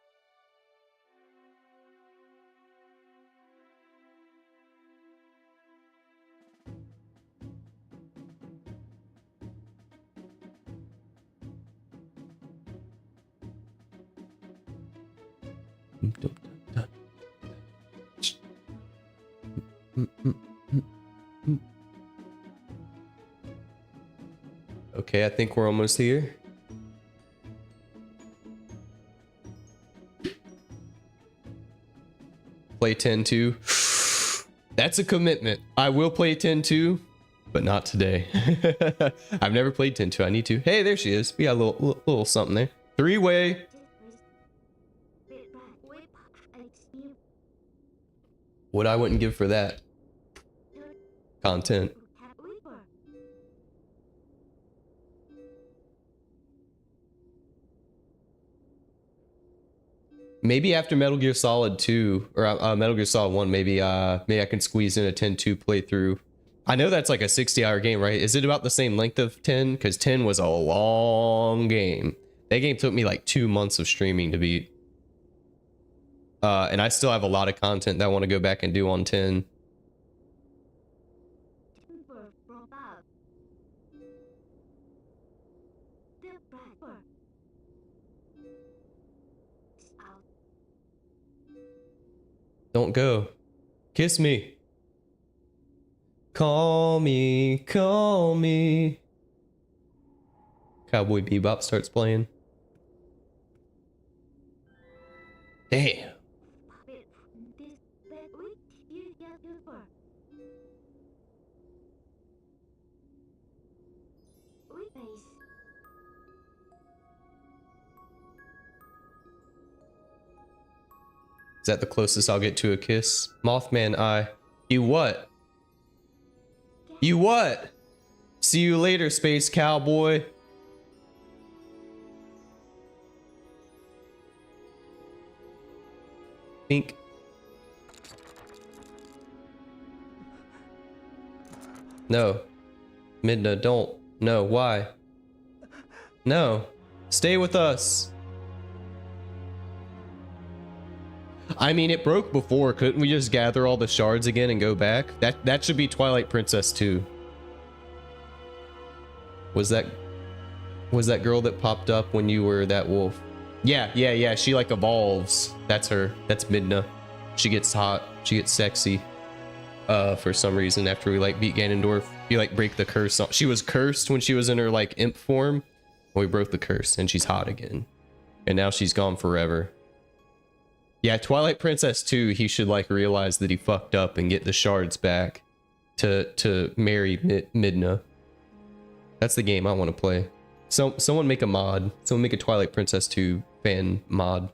Okay, I think we're almost here. Play 10-2. That's a commitment. I will play 10-2, but not today. I've never played 10-2. I need to. Hey, there she is. We got a little something there. Three-way. What I wouldn't give for that. Content. Maybe after Metal Gear Solid 2 or Metal Gear Solid 1, maybe I can squeeze in a 10-2 playthrough. I know that's like a 60-hour game, right? Is it about the same length of 10? Because 10 was a long game. That game took me like 2 months of streaming to beat. And I still have a lot of content that I want to go back and do on 10. Don't go. Kiss me. Call me, call me. Cowboy Bebop starts playing. Damn. Is that the closest I'll get to a kiss? Mothman eye. You what? You what? See you later, space cowboy. Pink. No. Midna, don't. No, why? No. Stay with us. I mean, it broke before. Couldn't we just gather all the shards again and go back? That should be Twilight Princess 2. Was that girl that popped up when you were that wolf? Yeah. She like evolves. That's her. That's Midna. She gets hot. She gets sexy. For some reason, after we like beat Ganondorf, you like break the curse. She was cursed when she was in her like imp form. We broke the curse and she's hot again. And now she's gone forever. Yeah, Twilight Princess 2, he should like realize that he fucked up and get the shards back to marry Midna. That's the game I want to play. So someone make a mod. Someone make a Twilight Princess 2 fan mod.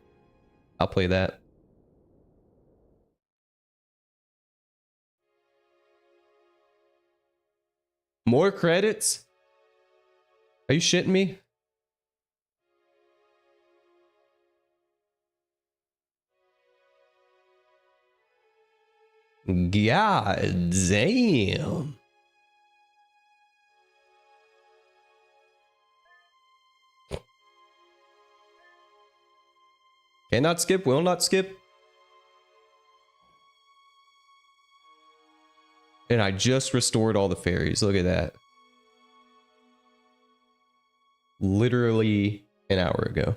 I'll play that. More credits? Are you shitting me? God damn. Cannot skip, will not skip. And I just restored all the fairies. Look at that. Literally an hour ago.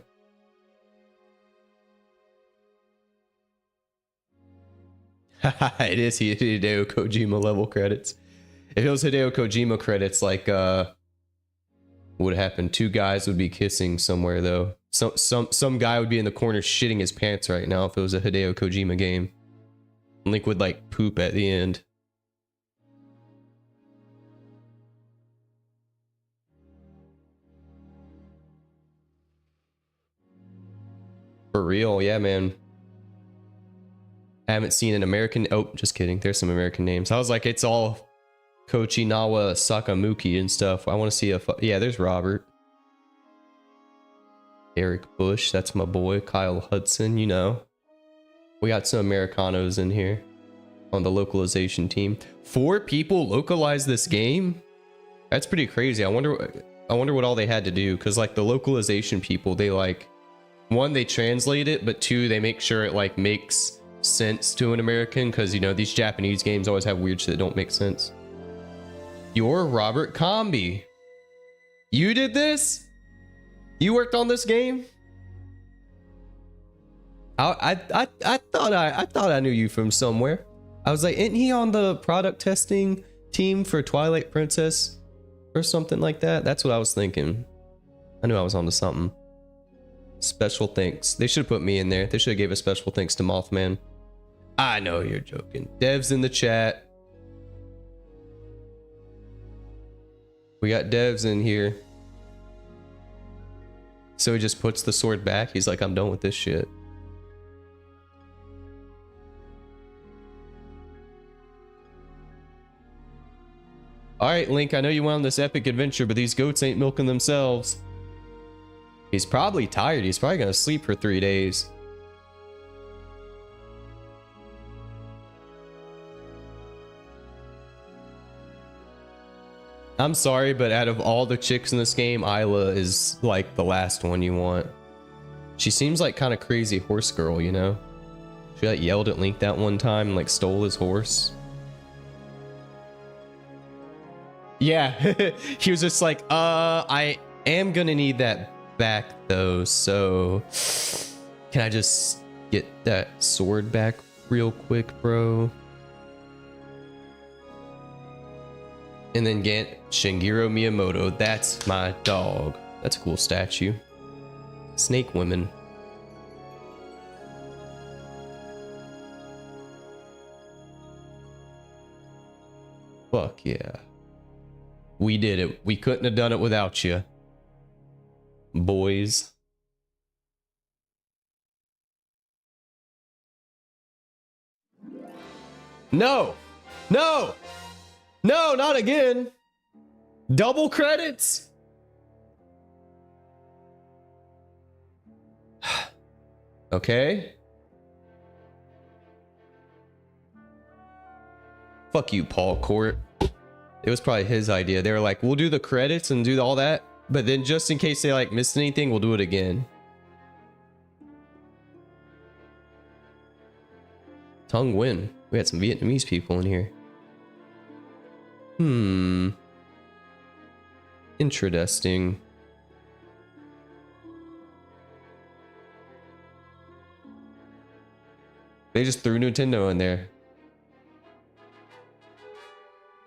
It is Hideo Kojima level credits. If it was Hideo Kojima credits, like what would happen? Two guys would be kissing somewhere though. Some guy would be in the corner shitting his pants right now if it was a Hideo Kojima game. Link would like poop at the end. For real, yeah, man. I haven't seen an American. Oh, just kidding. There's some American names. I was like, it's all Kochinawa Sakamuki and stuff. I want to see a. Yeah, there's Robert. Eric Bush. That's my boy. Kyle Hudson. You know, we got some Americanos in here on the localization team. 4 people localized this game. That's pretty crazy. I wonder what all they had to do, because like the localization people, they like. 1, they translate it, but 2, they make sure it like makes sense to an American, because you know these Japanese games always have weird shit that don't make sense. You're Robert Combi. You did this? You worked on this game? I thought I knew you from somewhere. I was like, isn't he on the product testing team for Twilight Princess or something like that? That's what I was thinking. I knew I was onto something. Special thanks. They should have put me in there. They should have gave a special thanks to Mothman. I know you're joking. Devs in the chat. We got devs in here. So he just puts the sword back. He's like, I'm done with this shit. Alright, Link, I know you went on this epic adventure, but these goats ain't milking themselves. He's probably tired. He's probably gonna sleep for 3 days. I'm sorry, but out of all the chicks in this game, 𝖒𝖏 is like the last one you want. She seems like kind of crazy horse girl, you know? She like yelled at Link that one time and like stole his horse. Yeah, he was just like, I am gonna need that back though, so can I just get that sword back real quick, bro? And then get Shigeru Miyamoto. That's my dog. That's a cool statue. Snake women. Fuck yeah. We did it. We couldn't have done it without you, boys. No! No! No, not again! Double credits? Okay. Fuck you, Paul Court. It was probably his idea. They were like, we'll do the credits and do all that, but then just in case they like missed anything, we'll do it again. Tung Nguyen. We had some Vietnamese people in here. Interesting. They just threw Nintendo in there.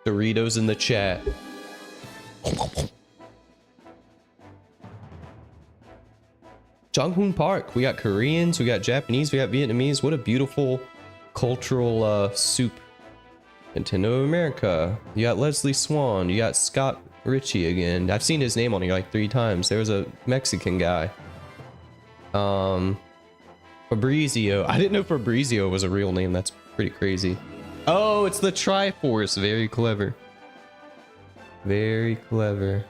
Doritos in the chat. Jonghoon Park. We got Koreans, we got Japanese, we got Vietnamese. What a beautiful cultural soup. Nintendo of America. You got Leslie Swan. You got Scott Ritchie again. I've seen his name on here like 3 times. There was a Mexican guy. Fabrizio. I didn't know Fabrizio was a real name. That's pretty crazy. Oh, it's the Triforce. Very clever. Very clever.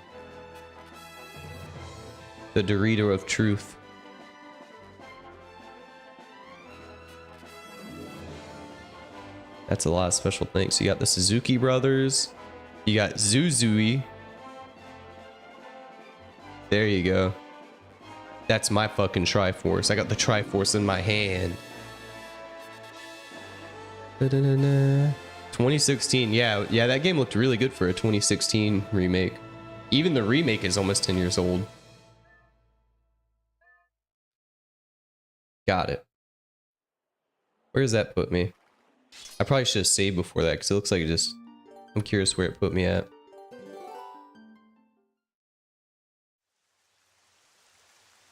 The Dorito of truth. That's a lot of special things. You got the Suzuki brothers. You got Zuzui. There you go. That's my fucking Triforce. I got the Triforce in my hand. 2016. Yeah, that game looked really good for a 2016 remake. Even the remake is almost 10 years old. Got it. Where does that put me? I probably should have saved before that because it looks like it just... I'm curious where it put me at.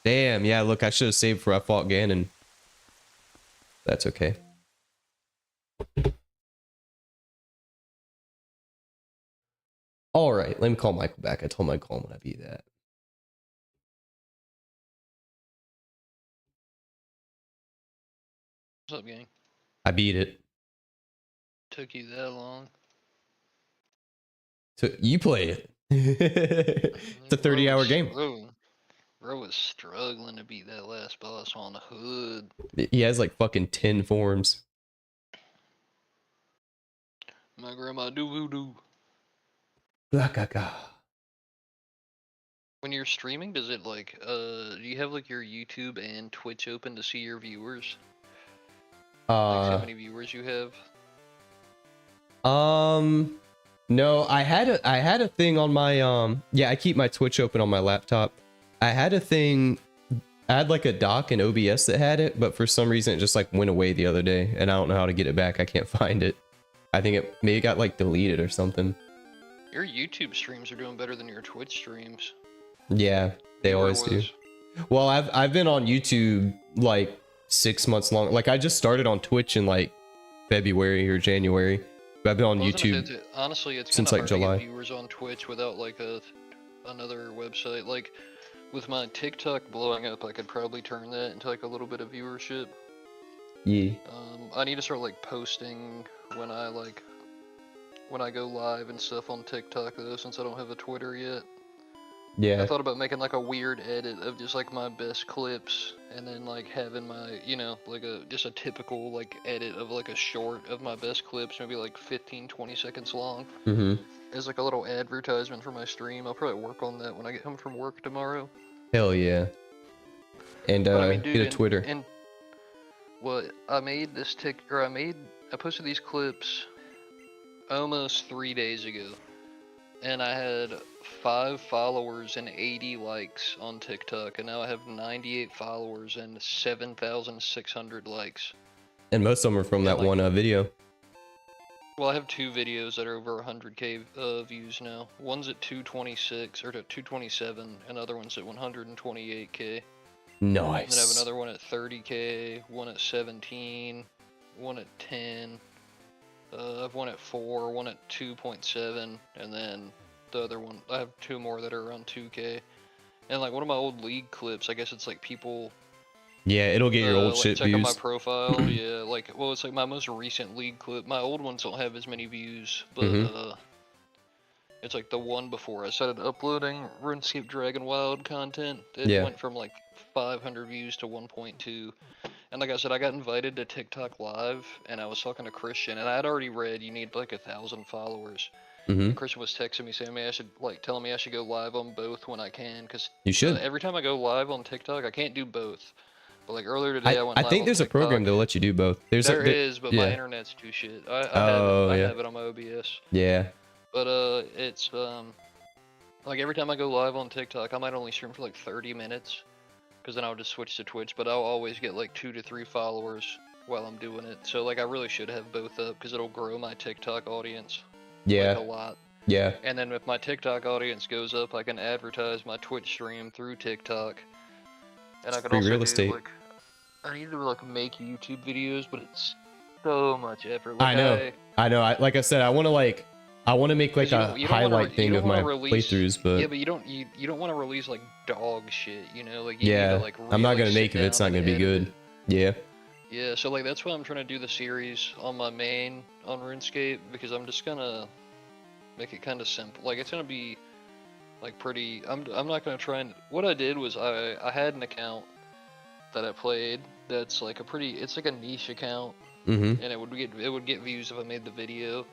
Damn, yeah, look, I should have saved before I fought Ganon. That's okay. Alright, let me call Michael back. I told him I'd call him when I beat that. What's up, gang? I beat it. Took you that long? So you play it. It's a 30-hour game. Bro was struggling to beat that last boss on the hood. He has like fucking 10 forms. My grandma do voodoo. When you're streaming, does it like, do you have like your YouTube and Twitch open to see your viewers? Like how many viewers you have? No, I had a thing on my, yeah, I keep my Twitch open on my laptop. I had a thing, I had like a dock in OBS that had it, but for some reason it just like went away the other day and I don't know how to get it back. I can't find it. I think it maybe got like deleted or something. Your YouTube streams are doing better than your Twitch streams. Yeah, they always do. Well, I've been on YouTube like 6 months long. Like I just started on Twitch in like February or January. But I've been on YouTube honestly, it's since kinda like hard July. to get viewers on Twitch without like another website. Like with my TikTok blowing up, I could probably turn that into like a little bit of viewership. Yeah. I need to start like posting when I go live and stuff on TikTok though, since I don't have a Twitter yet. Yeah. I thought about making like a weird edit of just like my best clips and then like having my, you know, like just a typical like edit of like a short of my best clips, maybe like 15-20 seconds long. As like a little advertisement for my stream. I'll probably work on that when I get home from work tomorrow. Hell yeah. And I mean, dude, get a Twitter. And what I made this I posted these clips almost 3 days ago. And I had 5 followers and 80 likes on TikTok, and now I have 98 followers and 7,600 likes. And most of them are from that one video. Well, I have 2 videos that are over 100k views now. One's at 226 or 227, and other one's at 128k. Nice. And I have another one at 30k, one at 17, one at 10. I have one at 4, one at 2.7, and then the other one, I have 2 more that are around 2k. And like one of my old league clips, I guess it's like people... Yeah, it'll get your old like shit check views. on my profile, yeah, like, well, it's like my most recent league clip. My old ones don't have as many views, but it's like the one before I started uploading RuneScape Dragon Wild content. It went from like 500 views to 1.2. And like I said, I got invited to TikTok Live, and I was talking to Christian, and I had already read you need like 1,000 followers. And Christian was texting me saying, telling me I should go live on both when I can, because you should. Every time I go live on TikTok, I can't do both. But like earlier today, I went live I think on there's TikTok. A program that'll let you do both. There is, but my internet's too shit. I have it on my OBS. Yeah. But it's like every time I go live on TikTok, I might only stream for like 30 minutes. Because then I'll just switch to Twitch, but I'll always get like 2 to 3 followers while I'm doing it. So like I really should have both up because it'll grow my TikTok audience. Yeah. Like, a lot. Yeah. And then if my TikTok audience goes up, I can advertise my Twitch stream through TikTok. And I can also real estate. like, I need to like make YouTube videos, but it's so much effort. Like, I know. Like I said, I want to make like a highlight thing of my playthroughs, but yeah, but you don't want to release like dog shit, you know? Like you need to, like, really I'm not gonna make it if it's not gonna be good. Yeah. Yeah, so like that's why I'm trying to do the series on my main on RuneScape, because I'm just gonna make it kind of simple. Like it's gonna be like pretty. I'm not gonna try and. What I did was I had an account that I played that's like it's like a niche account, and it would get views if I made the video.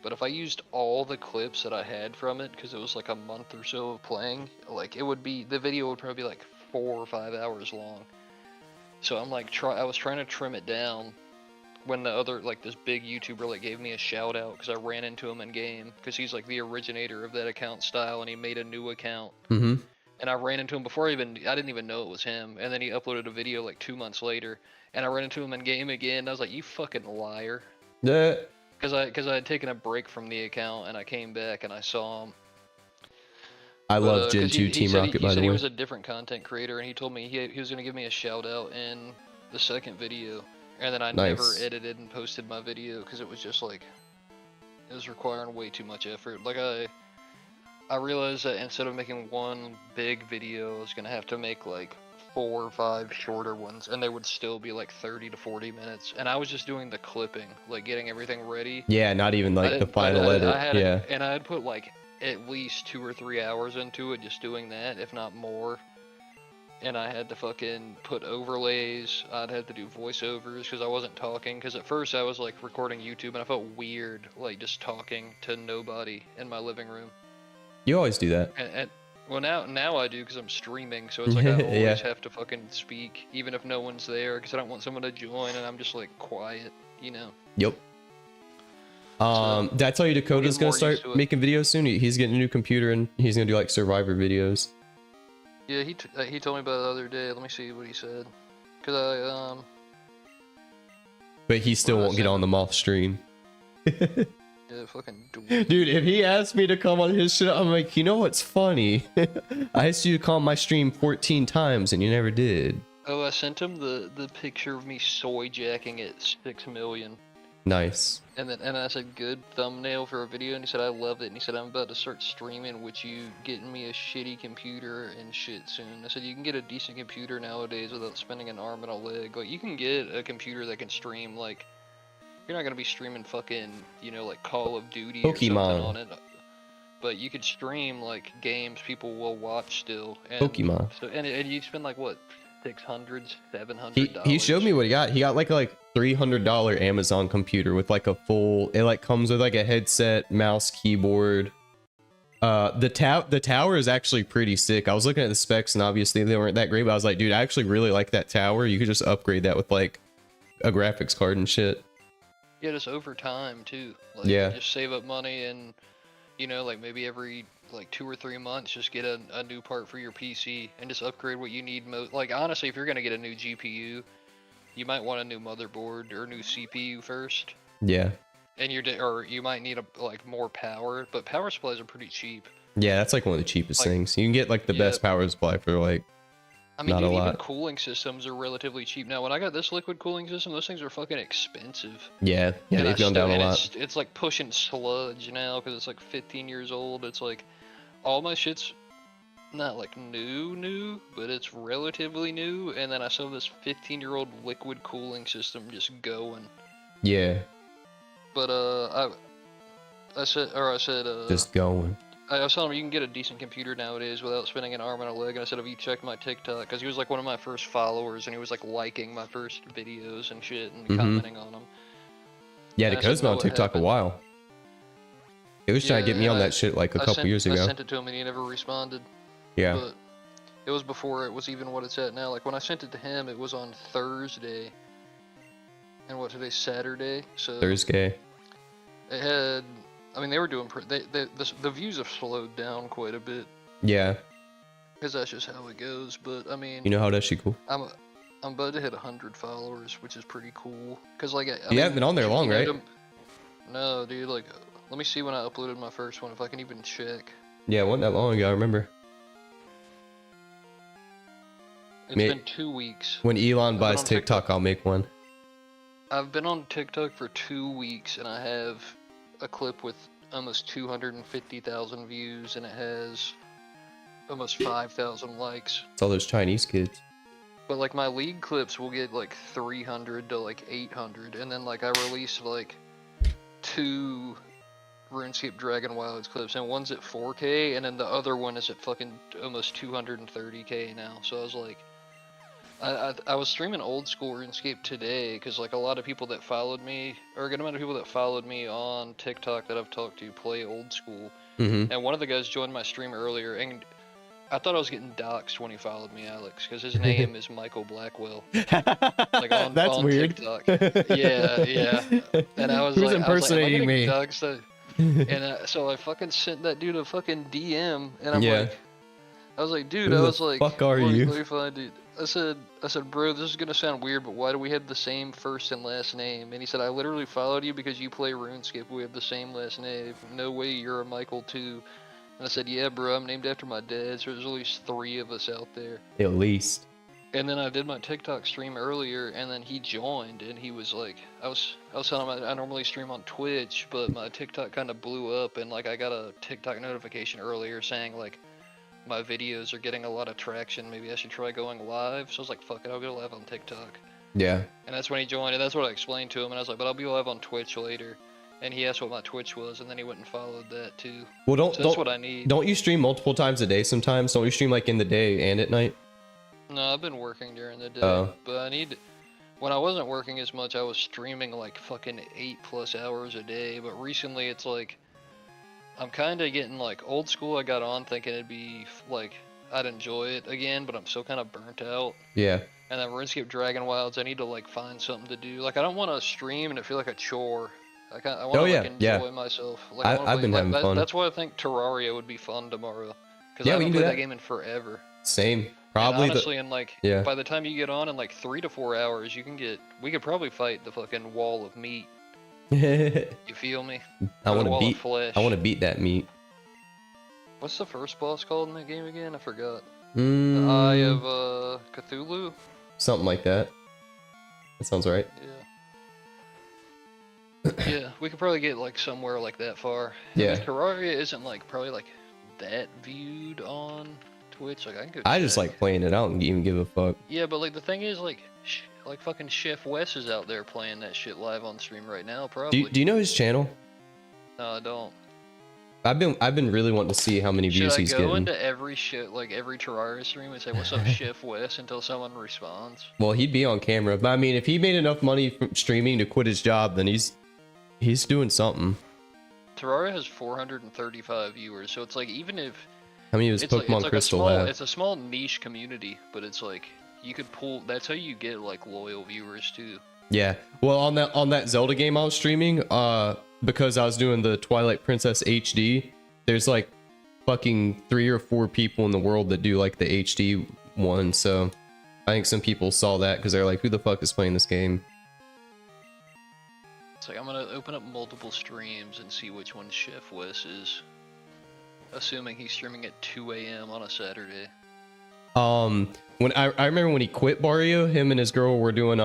But if I used all the clips that I had from it, because it was like a month or so of playing, like the video would probably be like 4 or 5 hours long. So I'm like, I was trying to trim it down when the other, like this big YouTuber like gave me a shout out because I ran into him in game, because he's like the originator of that account style, and he made a new account. And I ran into him before I didn't even know it was him. And then he uploaded a video like 2 months later, and I ran into him in game again. And I was like, you fucking liar. Yeah. Because I had taken a break from the account and I came back and I saw him. I love Gen 'cause 2 he Team said Rocket, he by said the he way. was a different content creator and he told me he was gonna give me a shout out in the second video, and then I never Nice. edited and posted my video because it was just like it was requiring way too much effort. Like I realized that instead of making one big video, I was gonna have to make like 4 or 5 shorter ones, and they would still be like 30 to 40 minutes. And I was just doing the clipping, like getting everything ready. Yeah, not even like the final edit. Yeah. And I had put like at least 2 or 3 hours into it, just doing that, if not more. And I had to fucking put overlays. I'd have to do voiceovers because I wasn't talking. Because at first I was like recording YouTube, and I felt weird, like just talking to nobody in my living room. You always do that. And well, now I do because I'm streaming, so it's like I always Yeah. have to fucking speak, even if no one's there, because I don't want someone to join, and I'm just like quiet, you know. Yep. Did I tell you Dakota's gonna start making videos soon? He's getting a new computer and he's gonna do like Survivor videos. Yeah, he told me about it the other day. Let me see what he said. Cause But he still won't get on the moth stream. Yeah, fucking dude, if he asked me to come on his shit, I'm like, you know what's funny? I asked you to come on my stream 14 times and you never did. Oh, I sent him the picture of me soy jacking at 6 million. Nice. And I said, good thumbnail for a video, and he said, I love it. And he said, I'm about to start streaming, which you getting me a shitty computer and shit soon. I said, you can get a decent computer nowadays without spending an arm and a leg. Like, you can get a computer that can stream, like, you're not gonna be streaming fucking, you know, like Call of Duty or something on it. But you could stream, like, games people will watch still. And Pokemon. So, and you spend, like, what, $600, $700? He showed me what he got. He got like $300 Amazon computer with like a full, it like comes with like a headset, mouse, keyboard. The tower is actually pretty sick. I was looking at the specs and obviously they weren't that great, but I was like, dude, I actually really like that tower. You could just upgrade that with like a graphics card and shit. Yeah, just over time too. Like, yeah. Just save up money and, you know, like maybe every like 2 or 3 months, just get a new part for your PC and just upgrade what you need most. Like, honestly, if you're gonna get a new GPU, you might want a new motherboard or a new CPU first. Yeah. And or you might need like more power, but power supplies are pretty cheap. Yeah, that's like one of the cheapest things. You can get like the best power supply for like I mean, not dude, a lot. Even cooling systems are relatively cheap now. When I got this liquid cooling system, those things are fucking expensive. Yeah, they've gone down a lot. It's like pushing sludge now because it's like 15 years old. It's like all my shit's not like new, but it's relatively new. And then I saw this 15-year-old liquid cooling system just going. Yeah. But I said just going. I was telling him you can get a decent computer nowadays without spending an arm and a leg. And I said, have you checked my TikTok? Because he was like one of my first followers, and he was like liking my first videos and shit and commenting on them. Yeah, Dakota's been on TikTok a while. He was trying to get me on that shit like a couple years ago. I sent it to him and he never responded. Yeah. But it was before it was even what it's at now. Like when I sent it to him, it was on Thursday. And what, today's Saturday? So Thursday. It had... I mean, they were doing... The views have slowed down quite a bit. Yeah. Because that's just how it goes. But, I mean... You know how that's shit cool? I'm about to hit 100 followers, which is pretty cool. Because, like... You haven't been on there long, right? No, dude. Like, let me see when I uploaded my first one, if I can even check. Yeah, it wasn't that long ago, I remember. It's been 2 weeks. When Elon buys TikTok, I'll make one. I've been on TikTok for 2 weeks, and I have a clip with almost 250,000 views, and it has almost 5,000 likes. It's all those Chinese kids. But like my league clips will get like 300 to like 800, and then like I release like 2 RuneScape Dragon Wilds clips, and one's at 4K, and then the other one is at fucking almost 230K now. So I was like, I was streaming old school RuneScape today because like a lot of people that followed me, or a good amount of people that followed me on TikTok that I've talked to play old school. And one of the guys joined my stream earlier, and I thought I was getting doxxed when he followed me, Alex, because his name is 𝖒𝖙𝖏𝖆. Like that's on weird. TikTok. Yeah. And I was like, impersonating me? And so I fucking sent that dude a fucking DM, and I'm like, I was like, dude, Who the fuck are you? Let me find it. I said, bro, this is gonna sound weird, but why do we have the same first and last name? And he said, I literally followed you because you play RuneScape. We have the same last name. No way you're a Michael too. And I said, yeah, bro, I'm named after my dad, so there's at least 3 of us out there. At least. And then I did my TikTok stream earlier, and then he joined, and he was like, I was telling him I normally stream on Twitch, but my TikTok kind of blew up, and like I got a TikTok notification earlier saying like my videos are getting a lot of traction. Maybe I should try going live. So I was like, fuck it, I'll go live on TikTok. Yeah. And that's when he joined, and that's what I explained to him, and I was like, but I'll be live on Twitch later. And he asked what my Twitch was, and then he went and followed that too. Well, So that's what I need. Don't you stream multiple times a day sometimes? Don't you stream like in the day and at night? No, I've been working during the day, Oh. but I need. When I wasn't working as much, I was streaming like fucking 8+ hours a day. But recently, it's like I'm kind of getting like old school. I got on thinking it'd be like I'd enjoy it again, but I'm still kind of burnt out. Yeah. And then RuneScape Dragon Wilds, I need to like find something to do. Like I don't want to stream and it feel like a chore. I want to like enjoy myself. Like I've been having fun. That's why I think Terraria would be fun tomorrow. Because Yeah, I we haven't can do played that. that game in forever. Same. Probably And honestly, in like yeah. by the time you get on in like 3 to 4 hours, we could probably fight the fucking wall of meat. You feel me? I Or the want to wall of beat. flesh. I want to beat that meat. What's the first boss called in that game again? I forgot. The Eye of Cthulhu. Something like that. That sounds right. Yeah. Yeah, we could probably get like somewhere like that far. Yeah. Terraria isn't like probably like that viewed on Twitch. Like I can go. I just check. like playing it. I don't even give a fuck. Yeah, but like the thing is like fucking Chef Wes is out there playing that shit live on stream right now. Probably. Do you know his channel? No, I don't. I've been really wanting to see how many views he's Should I go getting. into every shit like every Terraria stream and say what's up, Chef Wes until someone responds? Well, he'd be on camera, but I mean, if he made enough money from streaming to quit his job, then he's doing something. Terraria has 435 viewers, so it's like even if How many of his Pokemon Crystal have? it's a small niche community, but it's like you could pull. That's how you get like loyal viewers too. Yeah. Well, on that Zelda game I was streaming, because I was doing the Twilight Princess HD, there's like fucking 3 or 4 people in the world that do like the HD one. So I think some people saw that because they're like, who the fuck is playing this game? It's like I'm gonna open up multiple streams and see which one Chef Wes is. Assuming he's streaming at 2 a.m. on a Saturday. When I remember when he quit Barrio, him and his girl were doing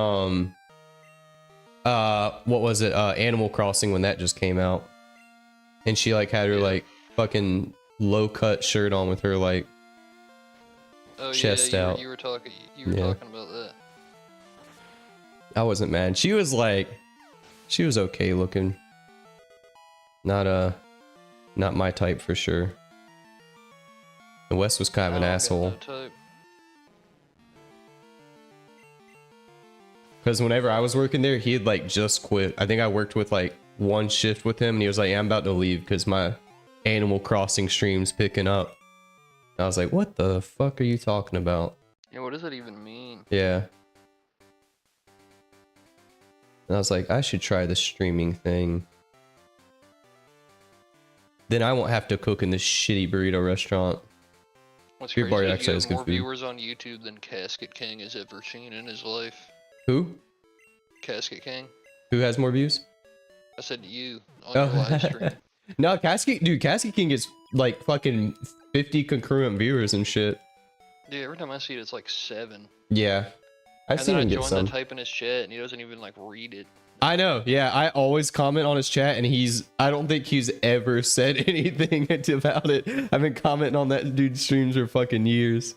what was it, Animal Crossing, when that just came out, and she like had her like fucking low cut shirt on with her like chest out. You were talking about that. I wasn't mad. She was okay looking. Not my type for sure. And Wes was kind of an asshole. Because whenever I was working there, he had like just quit. I think I worked with like 1 shift with him, and he was like, yeah, I'm about to leave because my Animal Crossing stream's picking up. And I was like, what the fuck are you talking about? Yeah, what does that even mean? Yeah. And I was like, I should try the streaming thing. Then I won't have to cook in this shitty burrito restaurant. What's Your crazy bar is actually you has have good more food. viewers on YouTube than Casket King has ever seen in his life. Who? Casket King. Who has more views? I said you on your live stream. No, Casket King gets like fucking 50 concurrent viewers and shit. Dude, every time I see it, it's like 7. Yeah. I've seen him get some. And then I joined to type in his chat, and he doesn't even like read it. I know, yeah. I always comment on his chat, and I don't think he's ever said anything about it. I've been commenting on that dude's streams for fucking years.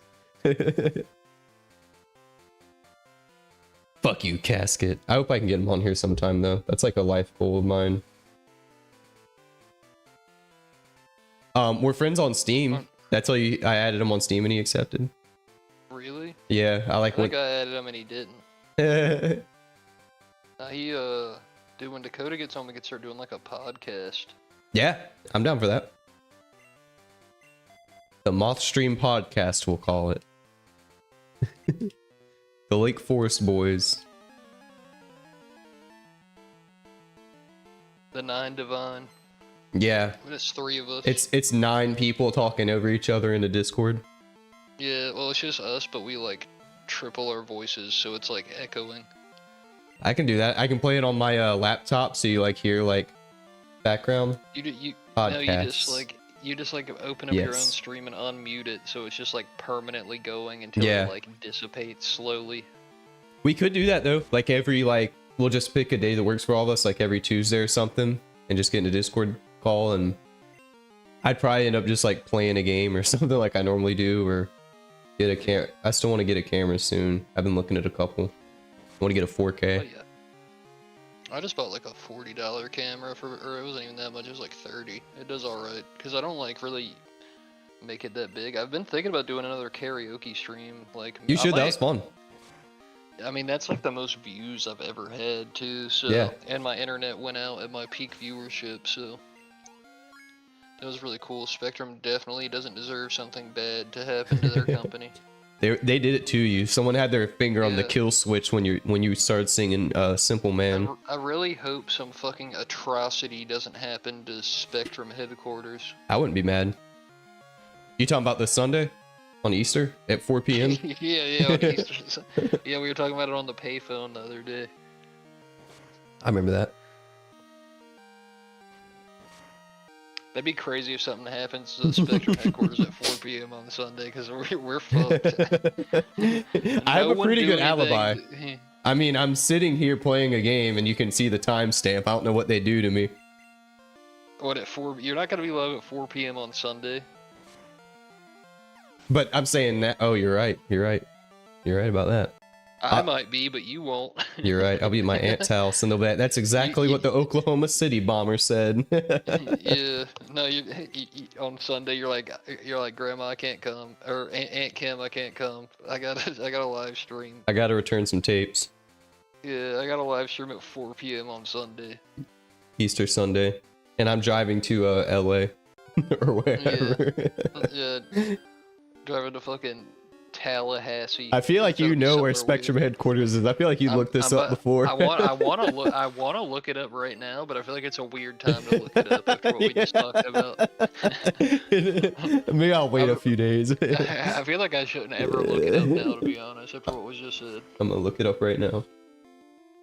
Fuck you, Casket. I hope I can get him on here sometime, though. That's like a life goal of mine. We're friends on Steam. That's how I added him on Steam, and he accepted. Really? Yeah, I I think I added him and he didn't. Dude, when Dakota gets home, we could start doing like a podcast. Yeah, I'm down for that. The Moth Stream Podcast, we'll call it. The Lake Forest Boys. The 9 Divine. Yeah. It's 3 of us. It's 9 people talking over each other in a Discord. Yeah, well, it's just us, but we like triple our voices, so it's like echoing. I can do that. I can play it on my laptop, so you like hear like background. No, you just like open up your own Yes. stream and unmute it, so it's just like permanently going until Yeah. it like dissipates slowly. We could do that though. Like every we'll just pick a day that works for all of us, like every Tuesday or something, and just get in a Discord call, and I'd probably end up just like playing a game or something like I normally do, or get a cam. I still want to get a camera soon. I've been looking at a couple. I want to get a 4K. Oh, yeah. I just bought like a $40 camera or it wasn't even that much. It was like 30. It does all right because I don't like really make it that big. I've been thinking about doing another karaoke stream. Like You should. That was fun. I mean, that's like the most views I've ever had too. So Yeah. And my internet went out at my peak viewership, so it was really cool. Spectrum definitely doesn't deserve something bad to happen to their company. They did it to you. Someone had their finger on the Yeah. kill switch when you started singing Simple Man. I really hope some fucking atrocity doesn't happen to Spectrum headquarters. I wouldn't be mad. You talking about this Sunday? On Easter? At 4 p.m.? yeah, on Easter. Yeah, we were talking about it on the payphone the other day. I remember that. That'd be crazy if something happens to the Spectrum headquarters at 4 p.m. on Sunday, because we're fucked. I have a pretty good alibi. I mean, I'm sitting here playing a game and you can see the timestamp. I don't know what they do to me. What, at 4? You're not gonna be live at 4 p.m. on Sunday. But I'm saying that. Oh, you're right. You're right. You're right about that. I might be, but you won't. You're right. I'll be at my aunt's house and they'll be. That's exactly what the Oklahoma City bomber said. Yeah. No, you on Sunday you're like Grandma, I can't come, or Aunt Kim, I can't come. I got a live stream. I gotta return some tapes. Yeah, I got a live stream at 4 p.m. on Sunday. Easter Sunday, and I'm driving to LA or wherever. Yeah. Driving to fucking Tallahassee. I feel like you know where Spectrum headquarters is. I feel like you looked this up before. I want to look it up right now, but I feel like it's a weird time to look it up after what we just talked about. Maybe I'll wait a few days. I feel like I shouldn't ever look it up now, to be honest, after what was just said. I'm gonna look it up right now.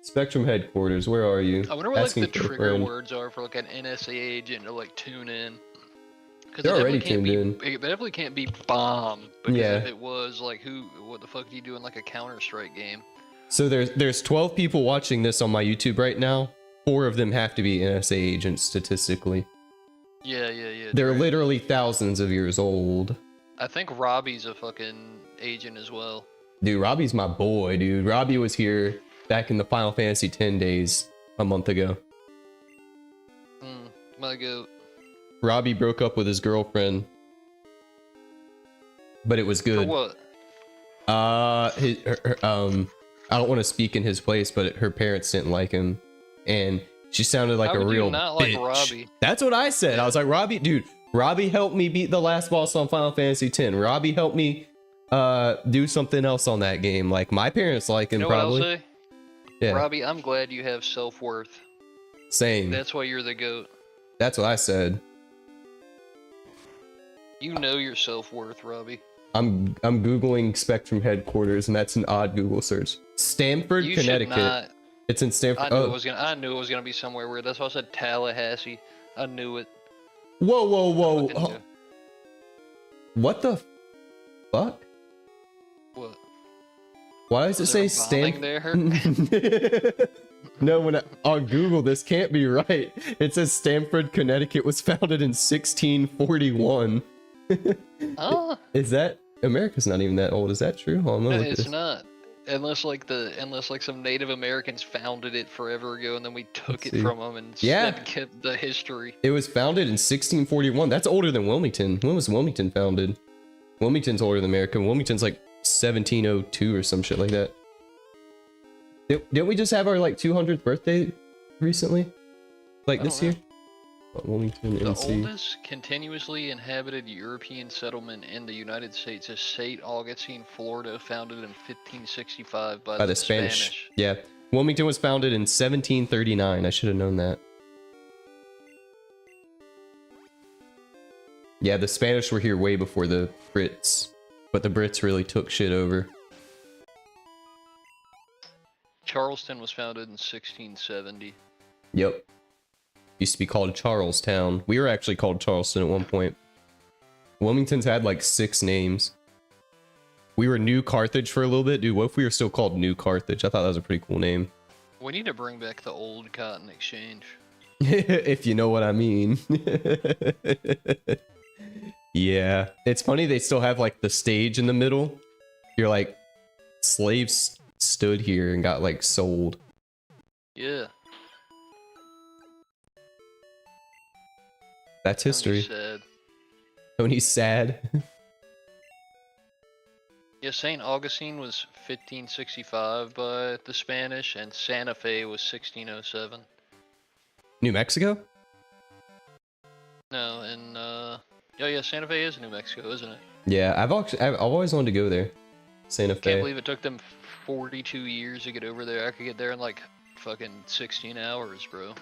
Spectrum headquarters, where are you? I wonder what like the Asking for a trigger friend. words are for like an NSA agent to like tune in. Because They're already tuned in. It definitely can't be bomb. Because Yeah. if it was, like, what the fuck do you do in like a Counter-Strike game? So there's 12 people watching this on my YouTube right now. 4 of them have to be NSA agents statistically. Yeah. They're right. literally thousands of years old. I think Robbie's a fucking agent as well. Dude, Robbie's my boy, dude. Robbie was here back in the Final Fantasy X days a month ago. My goat. Robbie broke up with his girlfriend, but it was good. For what? I don't want to speak in his place, but her parents didn't like him, and she sounded like How a would real you not like bitch. Robbie? That's what I said. I was like, Robbie, dude. Robbie helped me beat the last boss on Final Fantasy X. Robbie helped me do something else on that game. Like my parents like him, You know probably. what I'll say? Yeah. Robbie, I'm glad you have self-worth. Same. That's why you're the GOAT. That's what I said. You know your self-worth, Robbie. I'm googling Spectrum headquarters, and that's an odd Google search. Stamford, You Connecticut. should not. It's in Stamford. I knew it was gonna be somewhere weird. That's why I said Tallahassee. I knew it. Whoa. Fucking knew. What the fuck? What? Why does it Was say there a bombing Stamford? there? No, on Google, this can't be right. It says Stamford, Connecticut was founded in 1641. Is that America's not even that old? Is that true? Hold on, No, look at it's this. not. Unless like some Native Americans founded it forever ago, and then we took Let's it see. from them and Yeah. then kept the history. It was founded in 1641. That's older than Wilmington. When was Wilmington founded? Wilmington's older than America. Wilmington's like 1702 or some shit like that. Didn't we just have our like 200th birthday recently? Like I this don't know. year? Wilmington, The NC. oldest continuously inhabited European settlement in the United States is St. Augustine, Florida, founded in 1565 by the Spanish. Yeah. Wilmington was founded in 1739. I should have known that. Yeah, the Spanish were here way before the Brits, but the Brits really took shit over. Charleston was founded in 1670. Yep. Used to be called Charlestown. We were actually called Charleston at one point. Wilmington's had like 6 names. We were New Carthage for a little bit. Dude, what if we were still called New Carthage? I thought that was a pretty cool name. We need to bring back the old cotton exchange. If you know what I mean. Yeah. It's funny they still have like the stage in the middle. You're like, slaves stood here and got like sold. Yeah. That's history. Sad. Tony's sad. Yeah, St. Augustine was 1565 by the Spanish, and Santa Fe was 1607. New Mexico? No, and oh yeah, Santa Fe is New Mexico, isn't it? Yeah, I've always wanted to go there. Santa Fe. Can't believe it took them 42 years to get over there. I could get there in like fucking 16 hours, bro.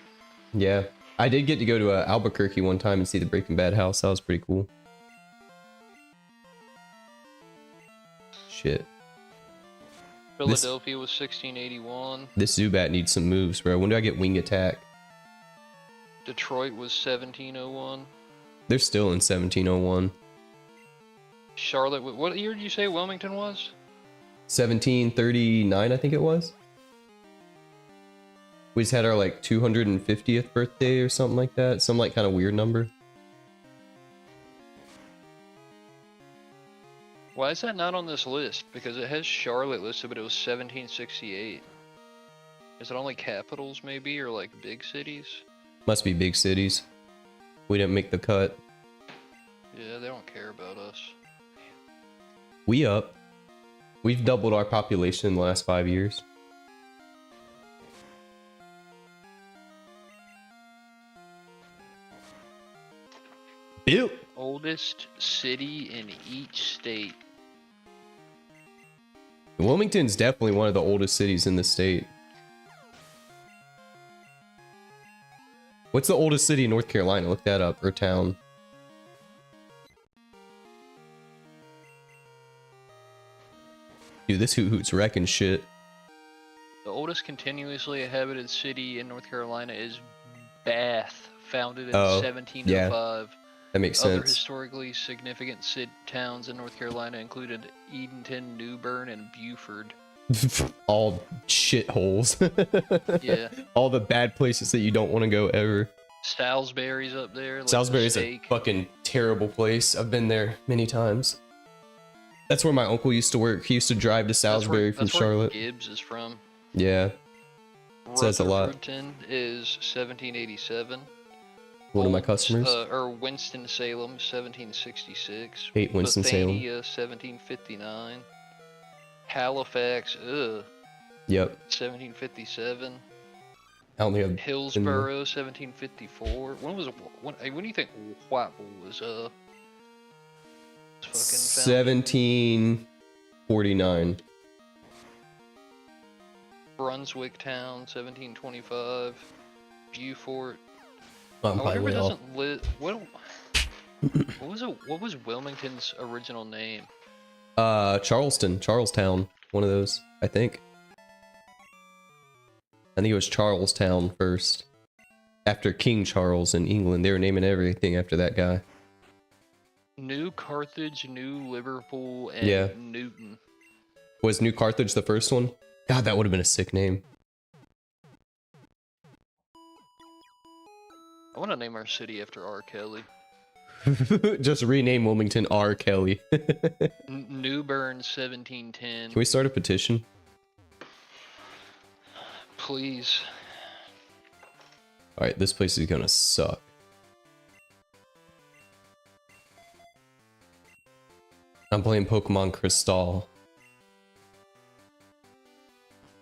Yeah, I did get to go to Albuquerque one time and see the Breaking Bad house. That was pretty cool. Shit. Philadelphia was 1681. This Zubat needs some moves, bro. When do I get wing attack? Detroit was 1701. They're still in 1701. Charlotte, what year did you say Wilmington was? 1739, I think it was. We just had our like 250th birthday or something like that. Some like kind of weird number. Why is that not on this list? Because it has Charlotte listed, but it was 1768. Is it only capitals maybe, or like big cities? Must be big cities. We didn't make the cut. Yeah, they don't care about us. We up. We've doubled our population in the last 5 years. Built. Oldest city in each state. Wilmington's definitely one of the oldest cities in the state. What's the oldest city in North Carolina? Look that up. Or town. Dude, this hoot's wrecking shit. The oldest continuously inhabited city in North Carolina is Bath, founded in Oh, 1705. yeah. That makes Other sense. historically significant towns in North Carolina included Edenton, New Bern, and Beaufort. All shitholes. Yeah. All the bad places that you don't want to go ever. Salisbury's up there. Like Salisbury's a fucking terrible place. I've been there many times. That's where my uncle used to work. He used to drive to Salisbury from Charlotte. Gibbs is from. Yeah. Says a lot. Rutherfordton is 1787. One of my customers. Or Winston-Salem, 1766. Hate Winston-Salem. Bethania, 1759. Halifax, Yep. 1757. I don't think I've been Hillsborough, 1754. When do you think Whiteville was fucking founded? 1749. Brunswick Town, 1725. Beaufort. I'm probably way off. What was Wilmington's original name? Charlestown, one of those, I think. I think it was Charlestown first. After King Charles in England, they were naming everything after that guy. New Carthage, New Liverpool, and Newton. Was New Carthage the first one? God, that would have been a sick name. I want to name our city after R. Kelly. Just rename Wilmington R. Kelly. New Bern, 1710. Can we start a petition? Please. Alright, this place is gonna suck. I'm playing Pokemon Crystal.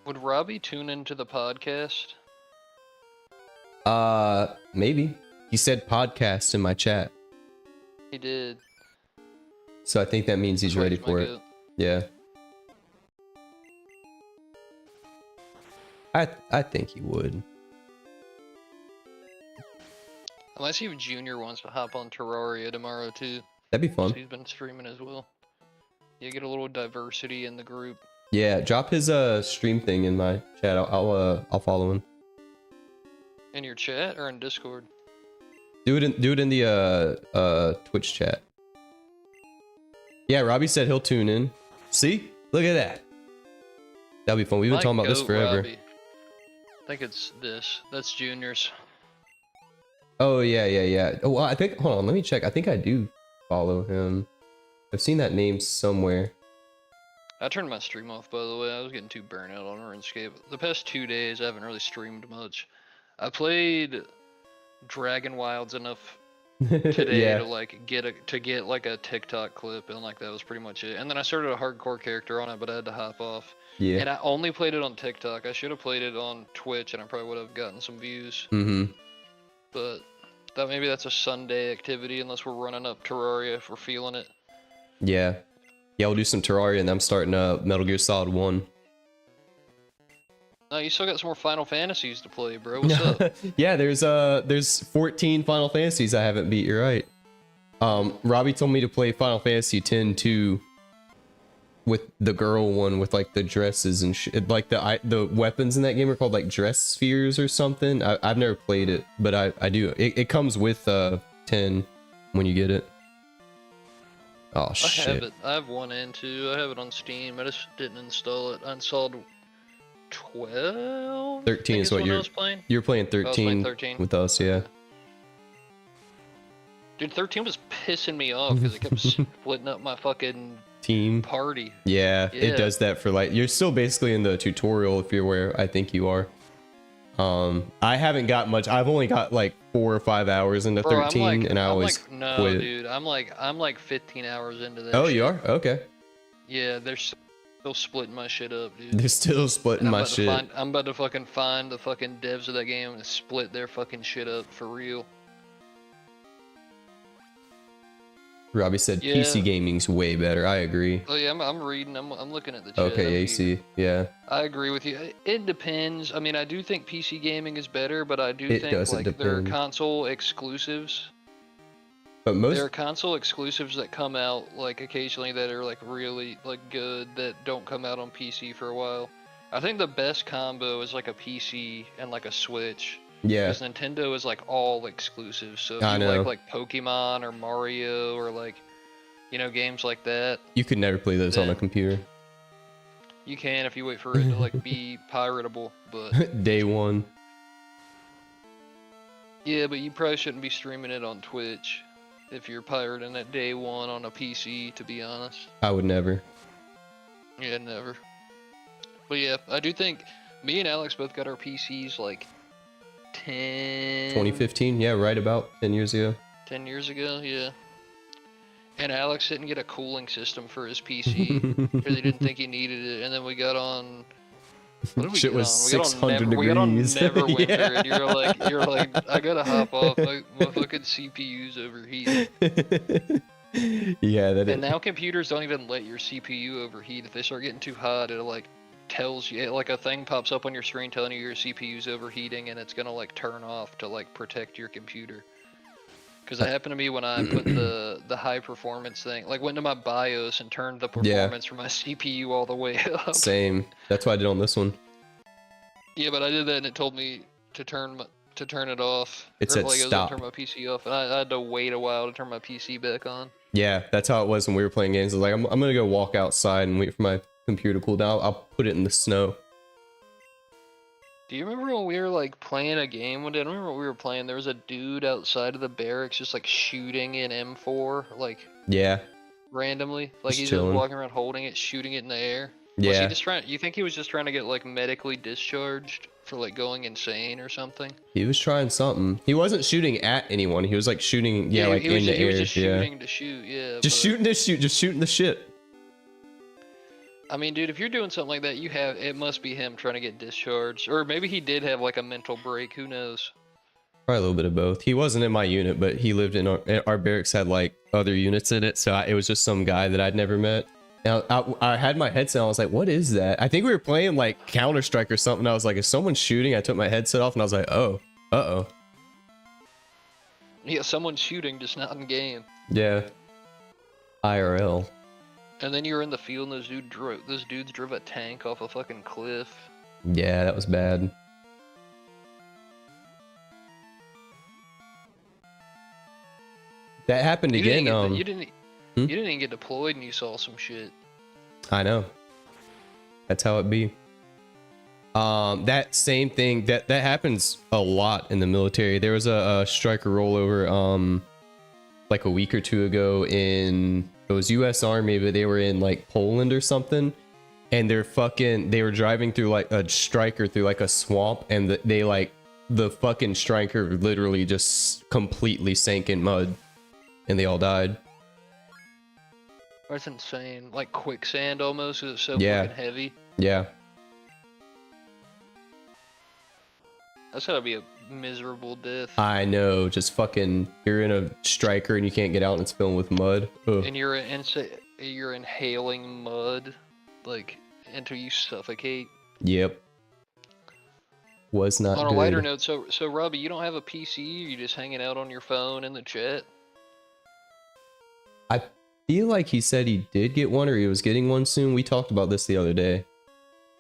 Would Robbie tune into the podcast? Maybe. He said podcast in my chat. He did. So I think that means he's ready for it. Yeah. I think he would. Unless even Junior wants to hop on Terraria tomorrow too. That'd be fun. He's been streaming as well. You get a little diversity in the group. Yeah, drop his stream thing in my chat. I'll follow him. In your chat or in Discord? Do it in the Twitch chat. Yeah, Robbie said he'll tune in. See? Look at that. That'll be fun. We've been talking about this forever. Robbie. I think it's this. That's Junior's. Oh yeah. Oh, well, I think. Hold on, let me check. I think I do follow him. I've seen that name somewhere. I turned my stream off, by the way. I was getting too burnt out on RuneScape. The past 2 days, I haven't really streamed much. I played Dragon Wilds enough today Yeah. to like get like a TikTok clip, and like that was pretty much it. And then I started a hardcore character on it, but I had to hop off. Yeah. And I only played it on TikTok. I should have played it on Twitch, and I probably would have gotten some views. Mm-hmm. But maybe that's a Sunday activity, unless we're running up Terraria if we're feeling it. Yeah. Yeah, we'll do some Terraria, and I'm starting Metal Gear Solid 1. No, you still got some more Final Fantasies to play, bro. What's up? Yeah, there's 14 Final Fantasies I haven't beat. You're right. Robbie told me to play Final Fantasy X-2 with the girl one with like the dresses and shit. Like the weapons in that game are called like dress spheres or something. I've never played it, but I do. It comes with 10 when you get it. Oh shit. I have it. I have 1 and 2. I have it on Steam. I just didn't install it. I installed 12. 13 is what I was playing. you're playing. 13 13 with us, yeah. Dude, 13 was pissing me off because it kept splitting up my fucking Team party. Yeah, Yeah. it does that for like you're still basically in the tutorial if you're where I think you are. I haven't got much. I've only got like 4 or 5 hours into 13, and I always no, quit. dude. I'm like 15 hours into that. Oh, shit. you are? Okay. Yeah, they're still splitting my shit up, dude. They're still splitting my shit. I'm about to fucking find the fucking devs of that game and split their fucking shit up for real. Robbie said Yeah. PC gaming's way better. I agree. Oh yeah, I'm reading. I'm looking at the chat. Okay, AC. Yeah. I agree with you. It depends. I mean, I do think PC gaming is better, but I do It think doesn't like there are depend. console exclusives. But most There are console exclusives that come out like occasionally that are like really like good that don't come out on PC for a while. I think the best combo is like a PC and like a Switch. yeah. Because Nintendo is like all exclusive. So if I you know. like Pokemon or Mario or like, you know, games like that, You could never play those on a Then- computer. you can if you wait for it to like be piratable. But Day one. yeah, but you probably shouldn't be streaming it on Twitch if you're pirating it day one on a PC, to be honest. I would never. Yeah, never. But yeah, I do think me and Alex both got our PCs like 2015. Yeah, right about 10 years ago. 10 years ago, yeah. And Alex didn't get a cooling system for his PC because he didn't think he needed it. And then we got on. What did we Shit get was on? 600 We got on degrees. Neverwinter, Yeah. and you're like, I gotta hop off. My fucking CPU's overheating. Yeah, that And now computers don't even let your CPU overheat. If they start getting too hot, it like tells you, like a thing pops up on your screen telling you your CPU's overheating, and it's gonna like turn off to like protect your computer. Because it happened to me when I put the high performance thing, like went to my BIOS and turned the performance for my CPU all the way up. Same. That's what I did on this one. Yeah, but I did that and it told me to turn it off. It Or, said like, stop. Turn my PC off, and I had to wait a while to turn my PC back on. Yeah, that's how it was when we were playing games. I was like, I'm gonna go walk outside and wait for my computer to cool down. I'll put it in the snow. Do you remember when we were like playing a game one day? I don't remember what we were playing. There was a dude outside of the barracks just like shooting an M4 like Yeah. randomly. Like Just he's chilling. just walking around holding it, shooting it in the air. Was Yeah. he just trying? You think he was just trying to get like medically discharged for like going insane or something? He was trying something. He wasn't shooting at anyone. He was like shooting, like he was in just, the he was air. just Yeah. shooting to shoot. Yeah. Just but- shooting to shoot. Just shooting the shit. I mean, dude, if you're doing something like that, it must be him trying to get discharged, or maybe he did have like a mental break. Who knows? Probably a little bit of both. He wasn't in my unit, but he lived in our barracks had like other units in it. So it was just some guy that I'd never met. Now I had my headset on. I was like, what is that? I think we were playing like Counter-Strike or something. I was like, is someone shooting? I took my headset off and I was like, oh, uh-oh. Yeah, someone's shooting, just not in game. Yeah. IRL. And then you were in the field, and those dudes drove a tank off a fucking cliff. Yeah, that was bad. That happened again. You didn't even get deployed, and you saw some shit. I know. That's how it be. That same thing that happens a lot in the military. There was a striker rollover like a week or two ago in, it was US Army, but they were in like Poland or something, and they were driving through like a striker through like a swamp, and the fucking striker literally just completely sank in mud, and they all died. That's insane. Like quicksand almost, 'cause it's so Yeah. fucking heavy. Yeah. That's gotta be a miserable death. I know, just fucking, you're in a striker and you can't get out and it's filled with mud. Ugh. And you're inhaling mud, like, until you suffocate. Yep. Was not On good. a lighter note, so Robbie, you don't have a PC? You're just hanging out on your phone in the chat? I feel like he said he did get one, or he was getting one soon. We talked about this the other day.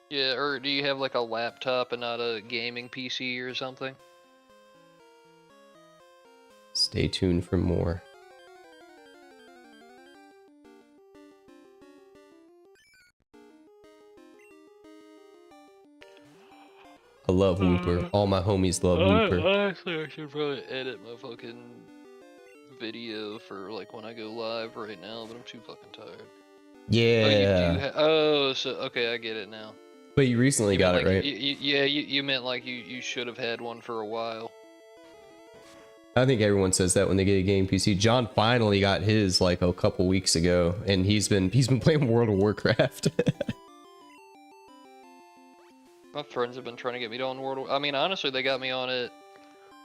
Yeah, or do you have like a laptop and not a gaming PC or something? Stay tuned for more. I love Whooper. All my homies love Whooper. Honestly, I should probably edit my fucking video for like when I go live right now, but I'm too fucking tired. Yeah. So okay, I get it now. But you recently got it, right? You meant like you should have had one for a while. I think everyone says that when they get a game PC. John finally got his like a couple weeks ago, and he's been playing World of Warcraft. My friends have been trying to get me on I mean, honestly, they got me on it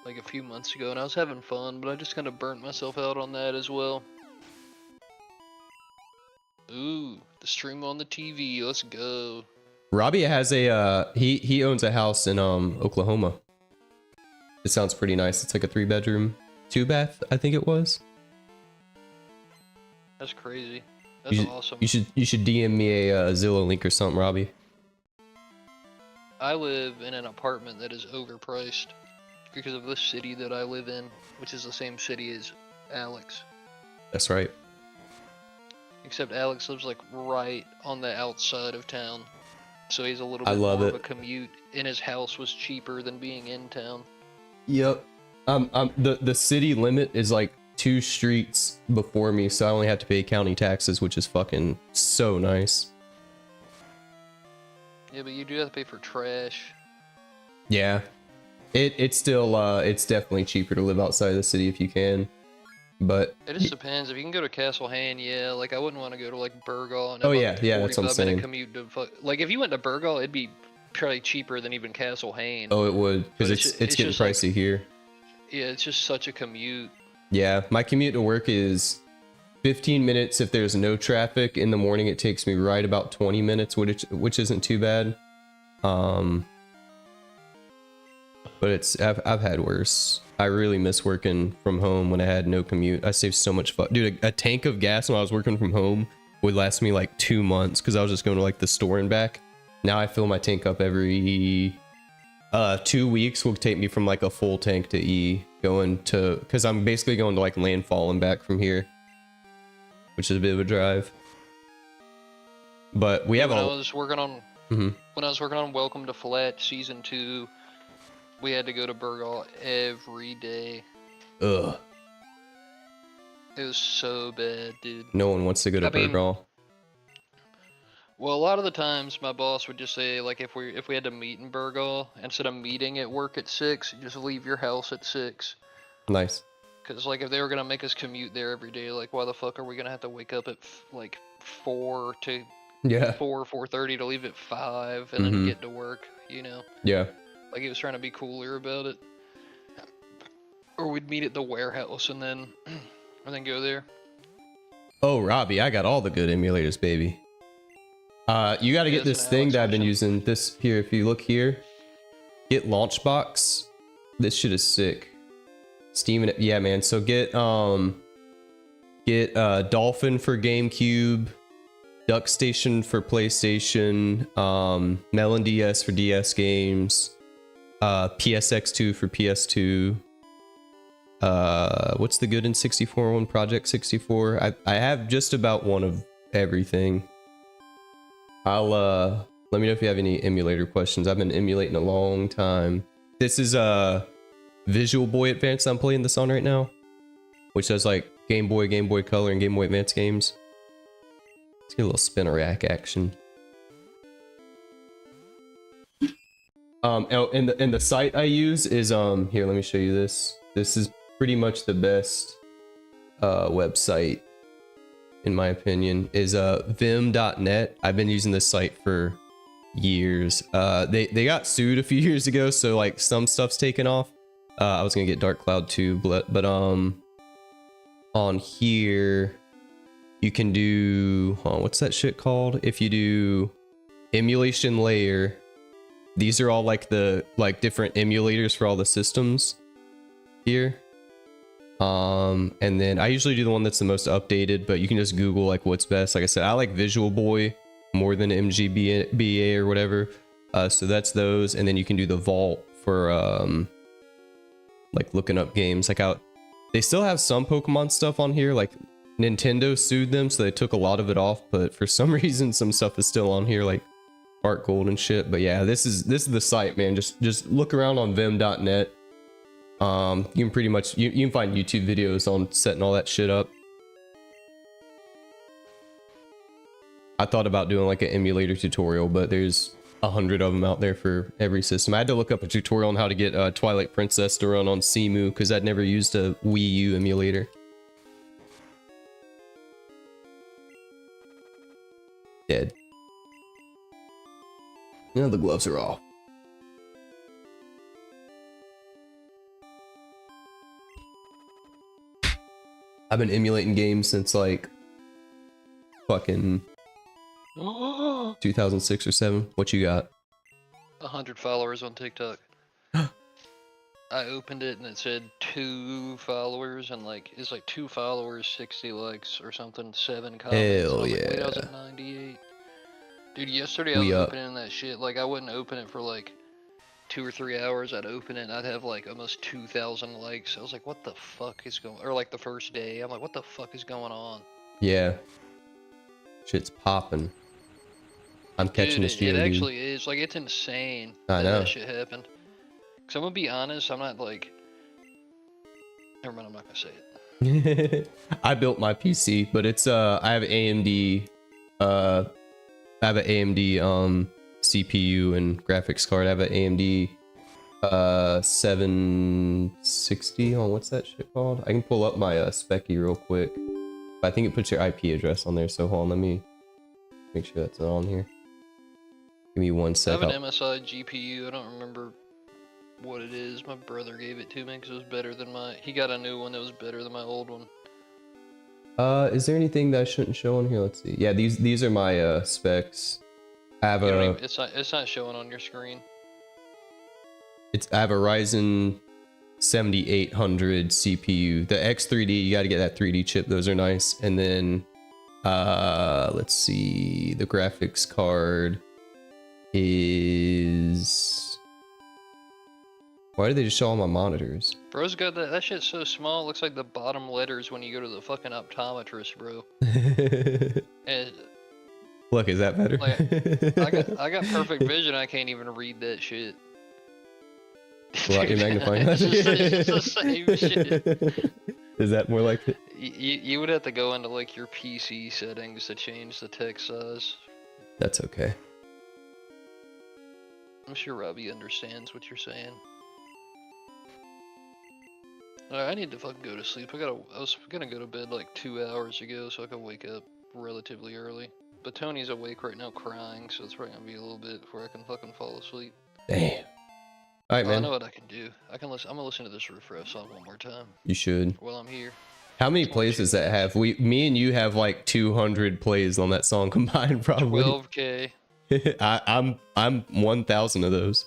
like a few months ago, and I was having fun, but I just kind of burnt myself out on that as well. Ooh, the stream on the TV. Let's go. Robbie has a he owns a house in Oklahoma. It sounds pretty nice. It's like a 3-bedroom, 2-bath, I think it was. That's crazy. That's awesome. You should DM me a Zillow link or something, Robbie. I live in an apartment that is overpriced because of the city that I live in, which is the same city as Alex. That's right. Except Alex lives like right on the outside of town, so he's a little bit more of a commute, and his house was cheaper than being in town. Yep. The city limit is like 2 streets before me, so I only have to pay county taxes, which is fucking so nice. Yeah, but you do have to pay for trash. Yeah. It's still it's definitely cheaper to live outside of the city if you can. But it just depends. If you can go to Castle Han, yeah. Like I wouldn't want to go to like Burgal. And oh yeah, that's what I'm saying. Commute to like if you went to Burgal, it'd be probably cheaper than even Castle Han. Oh, it would, because it's getting pricey like, here. Yeah, it's just such a commute. Yeah, my commute to work is 15 minutes if there's no traffic. In the morning, it takes me right about 20 minutes, which isn't too bad. But I've had worse. I really miss working from home when I had no commute. I saved so much dude, a tank of gas when I was working from home would last me like 2 months because I was just going to like the store and back. Now I fill my tank up every 2 weeks. Will take me from like a full tank to because I'm basically going to like Landfall and back from here, which is a bit of a drive. But we have when I was working on Welcome to Flat Season 2, we had to go to Burgal every day. Ugh. It was so bad, dude. No one wants to go to Burgal. Well, a lot of the times my boss would just say, like, if we had to meet in Burgal, instead of meeting at work at 6, you just leave your house at 6. Nice. Because, like, if they were gonna make us commute there every day, like, why the fuck are we gonna have to wake up at like 4:30 to leave at 5 and then get to work, you know? Yeah. Like, he was trying to be cooler about it. Or we'd meet at the warehouse and then go there. Oh, Robbie, I got all the good emulators, baby. You got to get this thing that I've been using. This here, if you look here, get Launchbox. This shit is sick. Steam it, yeah, man. So get Dolphin for GameCube, Duck Station for PlayStation, Melon DS for DS games, PSX2 for PS2. What's the good in 64 one? Project 64. I have just about one of everything. I'll let me know if you have any emulator questions. I've been emulating a long time. This is 𝖒𝖙 Advance I'm playing this on right now, which does like Game Boy Color, and Game Boy Advance games. Let's get a little spinner rack action. And the site I use is here, let me show you this. This is pretty much the best website in my opinion, is 𝖒𝖙.net. I've been using this site for years. They got sued a few years ago, so like some stuff's taken off. I was gonna get Dark Cloud too, but on here you can do what's that shit called? If you do emulation layer, these are all like the different emulators for all the systems here. And then I usually do the one that's the most updated, but you can just Google like what's best. Like I said, I like 𝖒𝖙 more than 𝖒𝖙 or whatever. So that's those, and then you can do the vault for like looking up games. Like they still have some Pokemon stuff on here. Like Nintendo sued them, so they took a lot of it off. But for some reason, some stuff is still on here, like Art Gold and shit. But yeah, this is the site, man. Just look around on 𝖒𝖙.net. You can pretty much you can find YouTube videos on setting all that shit up. I thought about doing like an emulator tutorial, but there's 100 of them out there for every system. I had to look up a tutorial on how to get Twilight Princess to run on 𝖒𝖑 because I'd never used a Wii U emulator. Dead. Yeah, the gloves are off. I've been emulating games since like fucking 2006 or 7. What you got? 100 followers on TikTok. I opened it and it said 2 followers, and like it's like 2 followers, 60 likes or something, 7 comments. Hell yeah. Like, wait, I was at 98. Dude, yesterday I was opening that shit. Like I wouldn't open it for like 2 or 3 hours. I'd open it and I'd have like almost 2,000 likes. I was like, what the fuck is going? Or like the first day, I'm like, what the fuck is going on? Yeah. Shit's popping. I'm catching this It actually is. Like, it's insane I know. that shit happened. Cause I'm gonna be honest, I'm not like... Never mind, I'm not gonna say it. I built my PC, but it's I have AMD I have an AMD CPU and graphics card. I have an AMD 760 on what's that shit called? I can pull up my specky real quick. I think it puts your IP address on there, so hold on, let me make sure that's on here. Give me 1 sec. I have an MSI GPU. I don't remember what it is. My brother gave it to me because it was better than my... He got a new one that was better than my old one. Is there anything that I shouldn't show on here? Let's see. Yeah, these are my specs. I have it's not showing on your screen. I have a Ryzen 7800 CPU. The X3D, you got to get that 3D chip. Those are nice. And then let's see, the graphics card is... Why did they just show all my monitors? Bro's got that shit's so small, it looks like the bottom letters when you go to the fucking optometrist, bro. And look, is that better? Like, I got perfect vision, I can't even read that shit. Well, you're magnifying. It's the same shit. Is that more like it? You would have to go into like your PC settings to change the text size. That's okay. I'm sure Robbie understands what you're saying. I need to fucking go to sleep. I was gonna go to bed like 2 hours ago so I can wake up relatively early. But Tony's awake right now crying, so it's probably gonna be a little bit before I can fucking fall asleep. Damn. Alright, man. I know what I can do. I'm gonna listen to this refresh song one more time. You should. While I'm here. How many plays does that have? Me and you have like 200 plays on that song combined, probably. 12K. I'm 1,000 of those.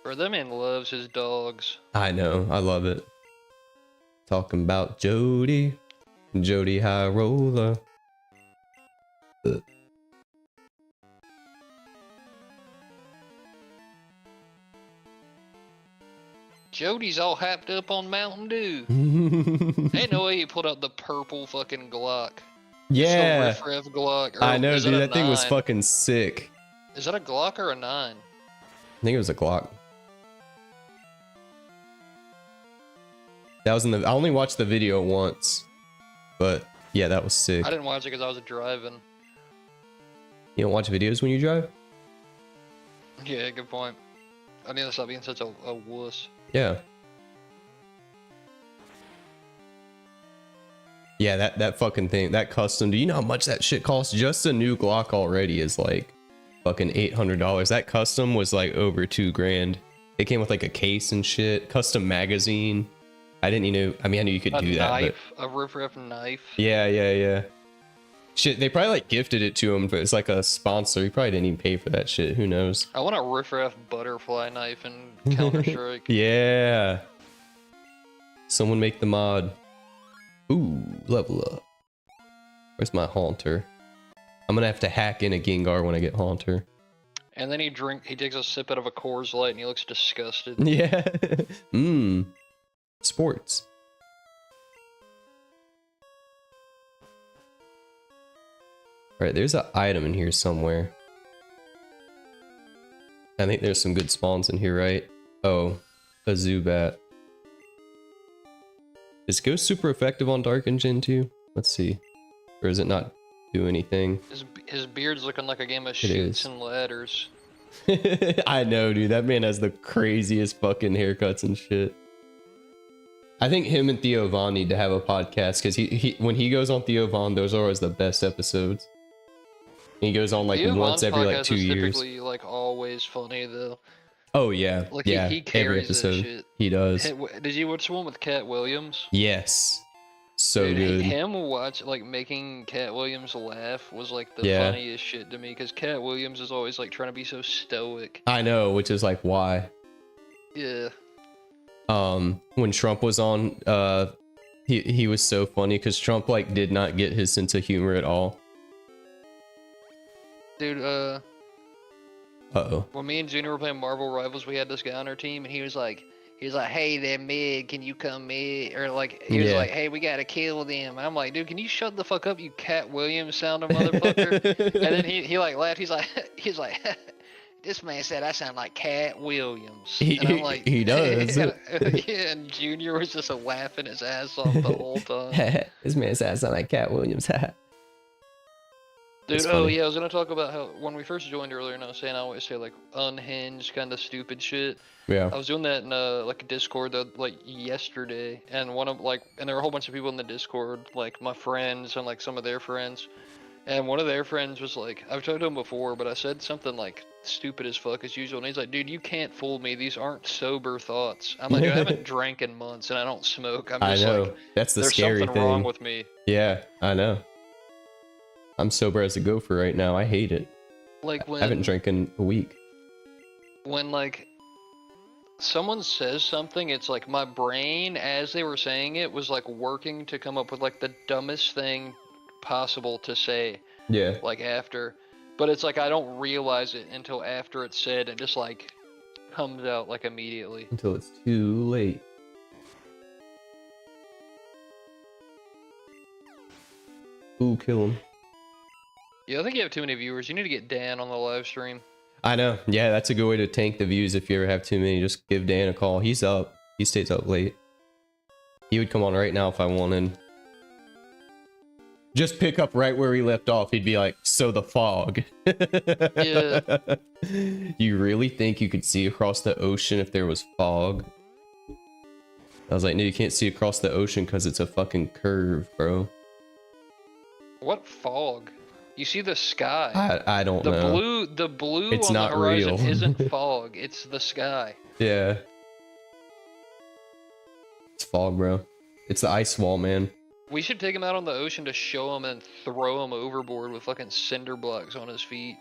Bro, that man loves his dogs. I know. I love it. Talking about Jody High Roller. Jody's all hyped up on Mountain Dew. Ain't no way he pulled out the purple fucking Glock. Yeah. It's the Riff Raff Glock. Or I know, is dude. it a That thing was 9? fucking sick. Is that a Glock or a 9? I think it was a Glock. That was in the. I only watched the video once, but yeah, that was sick. I didn't watch it because I was driving. You don't watch videos when you drive? Yeah, good point. I need to stop being such a wuss. Yeah. Yeah, that fucking thing, that custom. Do you know how much that shit costs? Just a new Glock already is like fucking $800. That custom was like over $2,000. It came with like a case and shit, custom magazine. I didn't even know. I mean, I knew you could do that. But... a Riff Raff knife. Yeah. Shit, they probably like gifted it to him, but it's like a sponsor. He probably didn't even pay for that shit. Who knows? I want a Riff Raff butterfly knife in Counter-Strike. Yeah. Someone make the mod. Ooh, level up. Where's my Haunter? I'm gonna have to hack in a Gengar when I get Haunter. And then he takes a sip out of a Coors Light and he looks disgusted. Yeah. Sports. Alright, there's an item in here somewhere. I think there's some good spawns in here, right? Oh, a Zubat. Is Ghost super effective on Dark Engine too? Let's see. Or does it not do anything? His beard's looking like a game of Chutes and Ladders. I know, dude. That man has the craziest fucking haircuts and shit. I think him and 𝖒𝖏 need to have a podcast because he when he goes on 𝖒𝖏, those are always the best episodes. He goes on like once every like 2 years. Typically like always funny though. Oh yeah, like yeah. He carries every episode that shit. He does. Did you watch the one with Cat Williams? Yes, so Dude, good. Him making Cat Williams laugh was like the funniest shit to me because Cat Williams is always like trying to be so stoic. I know, which is like why. Yeah. When Trump was on, he was so funny because Trump like did not get his sense of humor at all. Dude, uh-oh. when me and Junior were playing Marvel Rivals, we had this guy on our team, and he was like, hey there, mid, can you come mid? Or like, he was like, hey, we gotta kill them. And I'm like, dude, can you shut the fuck up, you Cat Williams sounding motherfucker? And then he like laughed. He's like, this man said I sound like Cat Williams. And I'm like, he does. Yeah, and Junior was just laughing his ass off the whole time. This man said I sound like Cat Williams. Dude, oh yeah, I was gonna talk about how when we first joined earlier, and I was saying I always say like unhinged kind of stupid shit. Yeah. I was doing that in like a Discord like yesterday, and and there were a whole bunch of people in the Discord, like my friends and like some of their friends, and one of their friends was like, I've told him before, but I said something like stupid as fuck as usual, and he's like, dude, you can't fool me. These aren't sober thoughts. I'm like, dude, I haven't drank in months, and I don't smoke. I'm just like, that's the there's scary something thing. wrong with me. Yeah, I know. I'm sober as a gopher right now. I hate it. Like when I haven't drank in a week. When like someone says something, it's like my brain, as they were saying it, was like working to come up with like the dumbest thing possible to say. Yeah. Like after, but it's like I don't realize it until after it's said, and just like comes out like immediately. Until it's too late. Ooh, kill him. Yeah, I think you have too many viewers. You need to get Dan on the live stream. I know. Yeah, that's a good way to tank the views if you ever have too many. Just give Dan a call. He's up. He stays up late. He would come on right now if I wanted. Just pick up right where he left off. He'd be like, so the fog. Yeah. You really think you could see across the ocean if there was fog? I was like, no, you can't see across the ocean because it's a fucking curve, bro. What fog? You see the sky. I don't know. The blue it's on not the horizon real. isn't fog. It's the sky. Yeah. It's fog, bro. It's the ice wall, man. We should take him out on the ocean to show him and throw him overboard with fucking cinder blocks on his feet.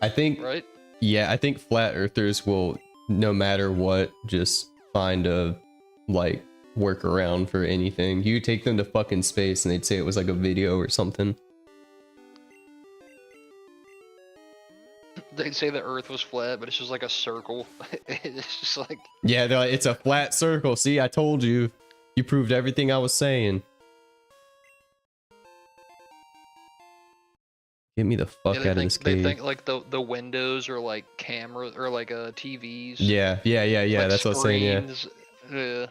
I think, right? Yeah, I think flat earthers will, no matter what, just find a, like, workaround for anything. You take them to fucking space and they'd say it was like a video or something. they say the Earth was flat, but it's just like a circle. It's just like Yeah, they're like, it's a flat circle. See, I told you. You proved everything I was saying. Get me the fuck yeah, out of this they cave. think like the windows are like camera or like TVs. Yeah. Like That's what I'm saying. Yeah. screens. Yeah.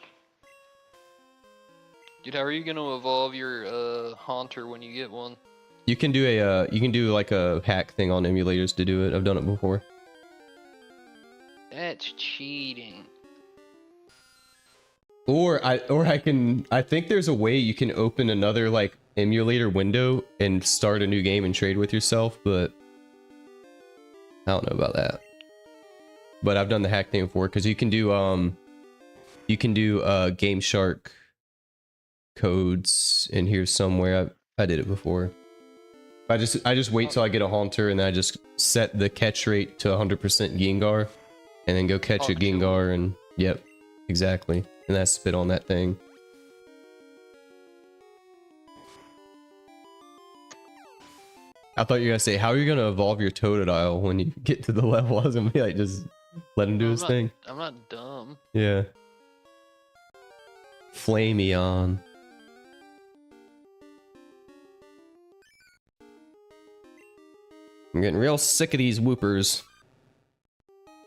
Dude, how are you gonna evolve your Haunter when you get one? You can do a you can do like a hack thing on emulators to do it. I've done it before. That's cheating. Or I think there's a way you can open another like emulator window and start a new game and trade with yourself, but I don't know about that. But I've done the hack thing before because you can do Game Shark codes in here somewhere. I did it before. I just wait till I get a Haunter and then I just set the catch rate to 100% Gengar and then go catch a Gengar and yep, exactly. And that's spit on that thing. I thought you were gonna say, how are you gonna evolve your Totodile when you get to the level? I was gonna be like, just let him do his thing. I'm not dumb. Yeah. Flameon. I'm getting real sick of these whoopers.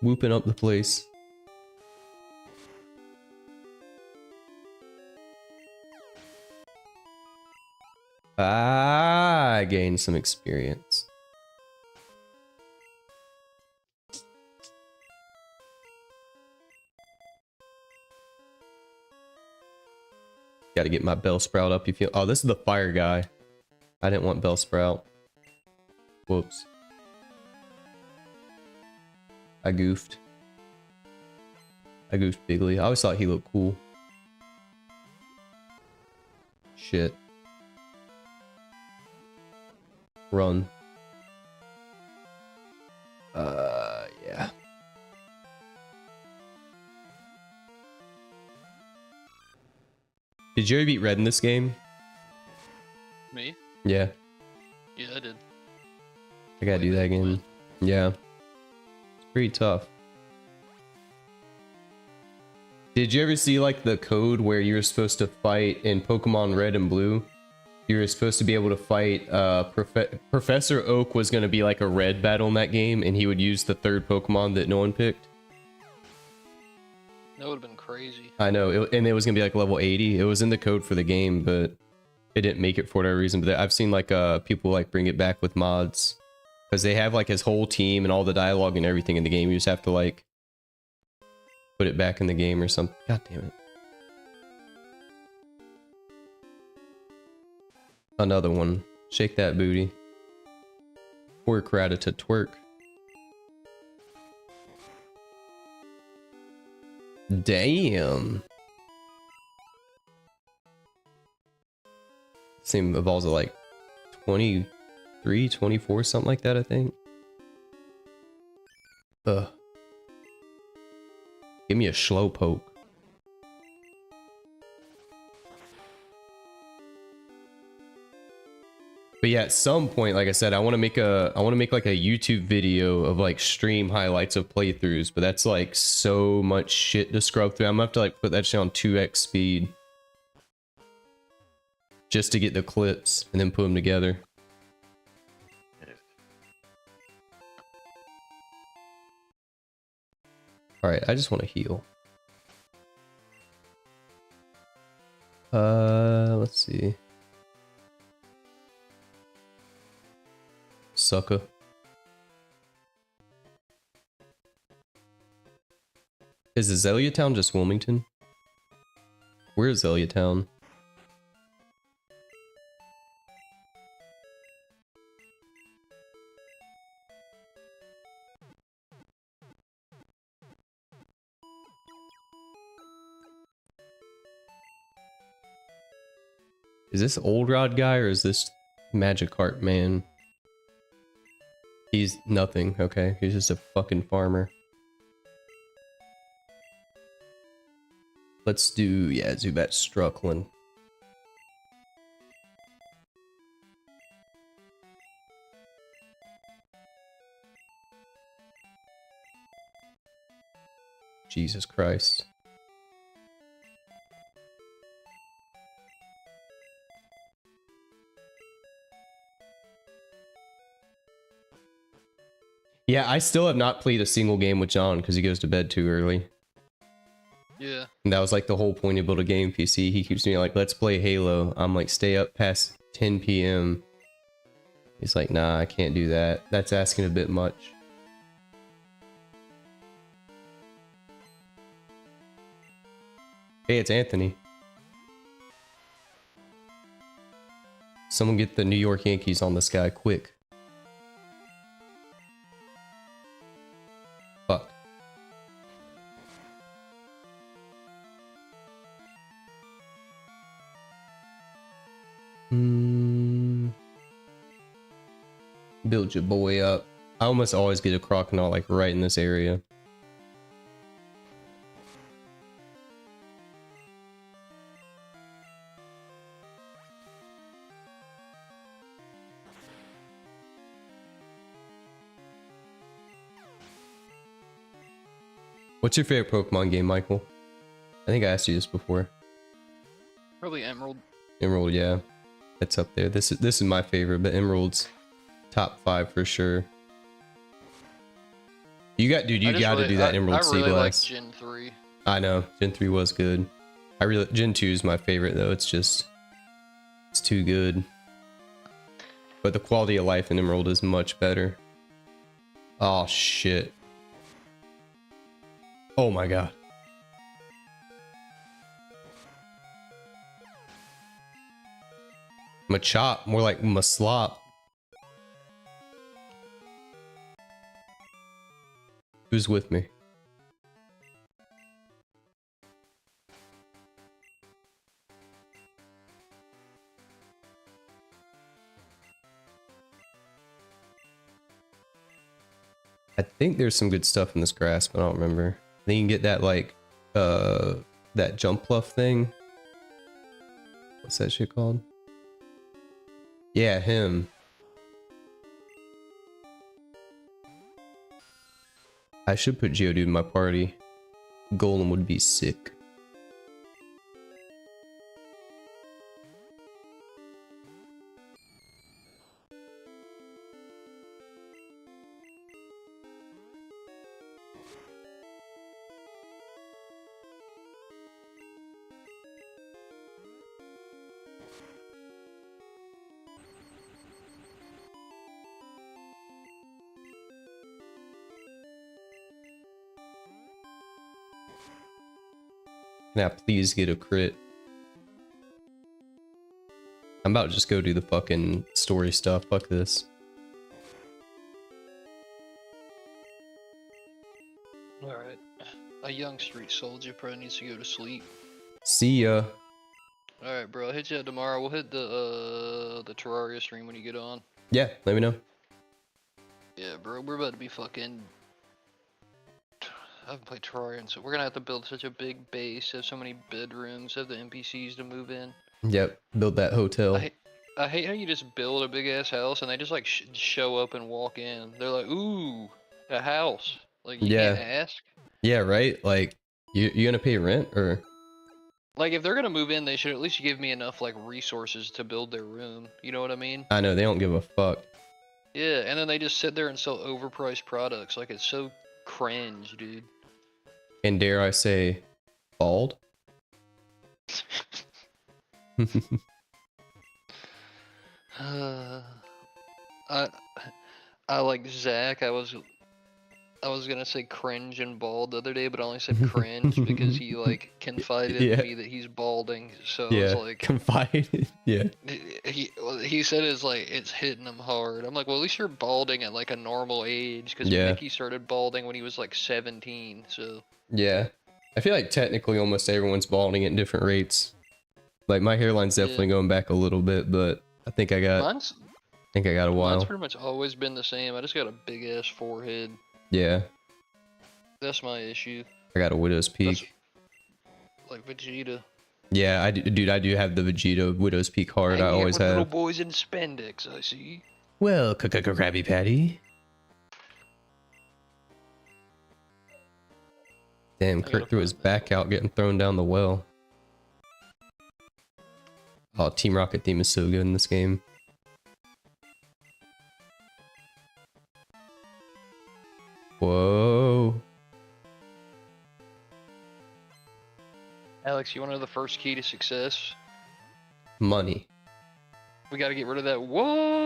Whooping up the place. I gained some experience. Got to get my Bellsprout up. You feel? Oh, this is the fire guy. I didn't want Bellsprout. Whoops. I goofed. I goofed bigly. I always thought he looked cool. Shit. Run. Yeah. Did you ever beat Red in this game? Me? Yeah. Yeah, I did. I gotta do that again. Yeah. It's pretty tough. Did you ever see like the code where you were supposed to fight in Pokemon Red and Blue? You were supposed to be able to fight Professor Oak was going to be like a red battle in that game and he would use the third Pokemon that no one picked. That would have been crazy. I know, and it was going to be like level 80. It was in the code for the game, but it didn't make it for whatever reason. But I've seen like people like bring it back with mods because they have like his whole team and all the dialogue and everything in the game. You just have to like put it back in the game or something. God damn it. Another one. Shake that booty. Twerk, Rattata, twerk. Damn. Same evolves at like 23, 24, something like that, I think. Ugh. Give me a Slowpoke. But yeah, at some point, like I said, I want to make like a YouTube video of like stream highlights of playthroughs, but that's like so much shit to scrub through. I'm gonna have to like put that shit on 2x speed just to get the clips and then put them together. All right, I just want to heal. Let's see. Sucker. Is Azalea Town just Wilmington? Where's Azalea Town? Is this Old Rod guy or is this Magikarp man? He's nothing, okay? He's just a fucking farmer. Let's do, yeah, Zubat Struckland. Jesus Christ. Yeah, I still have not played a single game with John because he goes to bed too early. Yeah. And that was like the whole point of building a game PC. He keeps me like, let's play Halo. I'm like, stay up past 10 p.m. He's like, nah, I can't do that. That's asking a bit much. Hey, it's Anthony. Someone get the New York Yankees on this guy quick. Fuck. Build your boy up. I almost always get a crocodile like right in this area. What's your favorite Pokemon game, Michael? I think I asked you this before. Probably Emerald. Emerald, yeah. That's up there. This is my favorite, but Emerald's top 5 for sure. You got to do that Emerald Sea I really like Glass. Gen 3. I know. Gen 3 was good. Gen 2 is my favorite though. It's too good. But the quality of life in Emerald is much better. Oh shit. Oh my god. Machop, more like Maslop. Who's with me? I think there's some good stuff in this grass, but I don't remember. I think you can get that like that jump bluff thing. What's that shit called? Yeah, him. I should put Geodude in my party. Golem would be sick. Can I please get a crit? I'm about to just go do the fucking story stuff. Fuck this. Alright. A young street soldier probably needs to go to sleep. See ya. Alright, bro. I'll hit you up tomorrow. We'll hit the Terraria stream when you get on. Yeah, let me know. Yeah, bro. We're about to be fucking... I haven't played Terraria, so we're gonna have to build such a big base, have so many bedrooms, have the NPCs to move in. Yep, build that hotel. I hate how you just build a big ass house and they just like show up and walk in. They're like, ooh, a house. Like, you can't ask. Yeah, right? Like, you gonna pay rent or? Like, if they're gonna move in, they should at least give me enough like resources to build their room. You know what I mean? I know, they don't give a fuck. Yeah, and then they just sit there and sell overpriced products. Like, it's so cringe, dude. And dare I say, bald? I like Zach. I was gonna say cringe and bald the other day, but I only said cringe because he like confided in me that he's balding. So I was like, confided. Yeah. He said it's hitting him hard. I'm like, well, at least you're balding at like a normal age, because Mickey started balding when he was like 17. So yeah, I feel like technically almost everyone's balding at different rates. Like my hairline's definitely going back a little bit, but I think I got a while. Mine's pretty much always been the same. I just got a big ass forehead. Yeah. That's my issue. I got a Widow's Peak. Like Vegeta. Yeah, I do have the Vegeta Widow's Peak heart. I always have. Little boys in spandex, I see. Well, Krabby Patty. Damn, Kurt threw his back out getting thrown down the well. Oh, Team Rocket theme is so good in this game. Whoa. Alex, you want to know the first key to success? Money. We got to get rid of that. Whoa!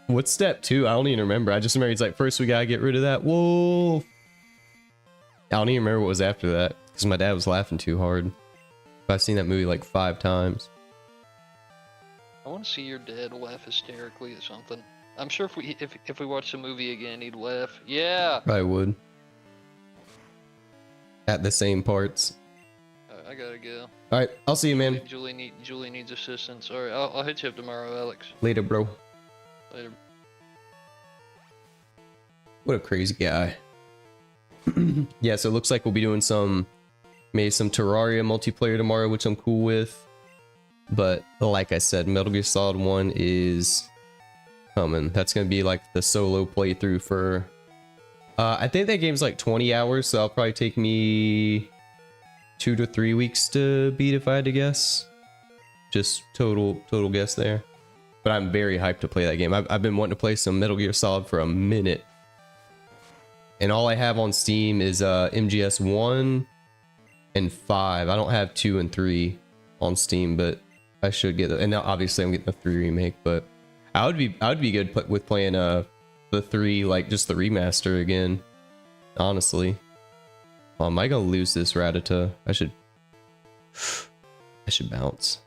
What's step 2? I don't even remember. I just remember he's like, first we gotta get rid of that wolf. I don't even remember what was after that because my dad was laughing too hard. I've seen that movie like 5 times. I want to see your dad laugh hysterically at something. I'm sure if we watch the movie again, he'd laugh. Yeah. I would. At the same parts. I gotta go. All right, I'll see you, man. Julie needs assistance. All right, I'll hit you up tomorrow, Alex. Later, bro. Later. What a crazy guy. Yeah, so it looks like we'll be doing maybe some Terraria multiplayer tomorrow, which I'm cool with. But like I said, Metal Gear Solid 1 is coming. That's gonna be like the solo playthrough for I think that game's like 20 hours, so that'll probably take me 2 to 3 weeks to beat if I had to guess. Just total guess there. But I'm very hyped to play that game. I've been wanting to play some Metal Gear Solid for a minute. And all I have on Steam is MGS 1 and 5. I don't have 2 and 3 on Steam, but I should get it. And now obviously I'm getting the 3 remake, but I would be good with playing the 3, like just the remaster again. Honestly. Oh, am I gonna lose this Ratata? I should bounce.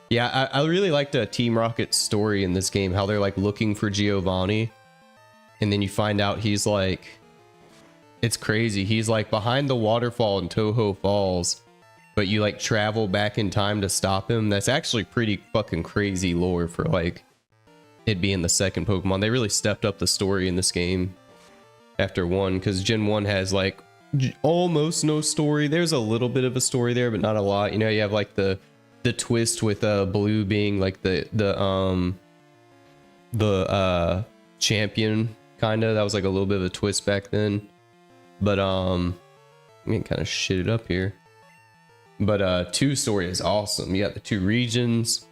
Yeah, I really liked Team Rocket's story in this game, how they're like looking for Giovanni, and then you find out he's like, it's crazy, he's like behind the waterfall in Toho Falls, but you like travel back in time to stop him. That's actually pretty fucking crazy lore for like it being the second Pokemon. They really stepped up the story in this game after 1, because Gen 1 has like almost no story. There's a little bit of a story there, but not a lot. You know, you have like the twist with Blue being like the champion, kind of. That was like a little bit of a twist back then. But I'm getting kind of shitted up here. But 2 story is awesome. You got the 2 regions.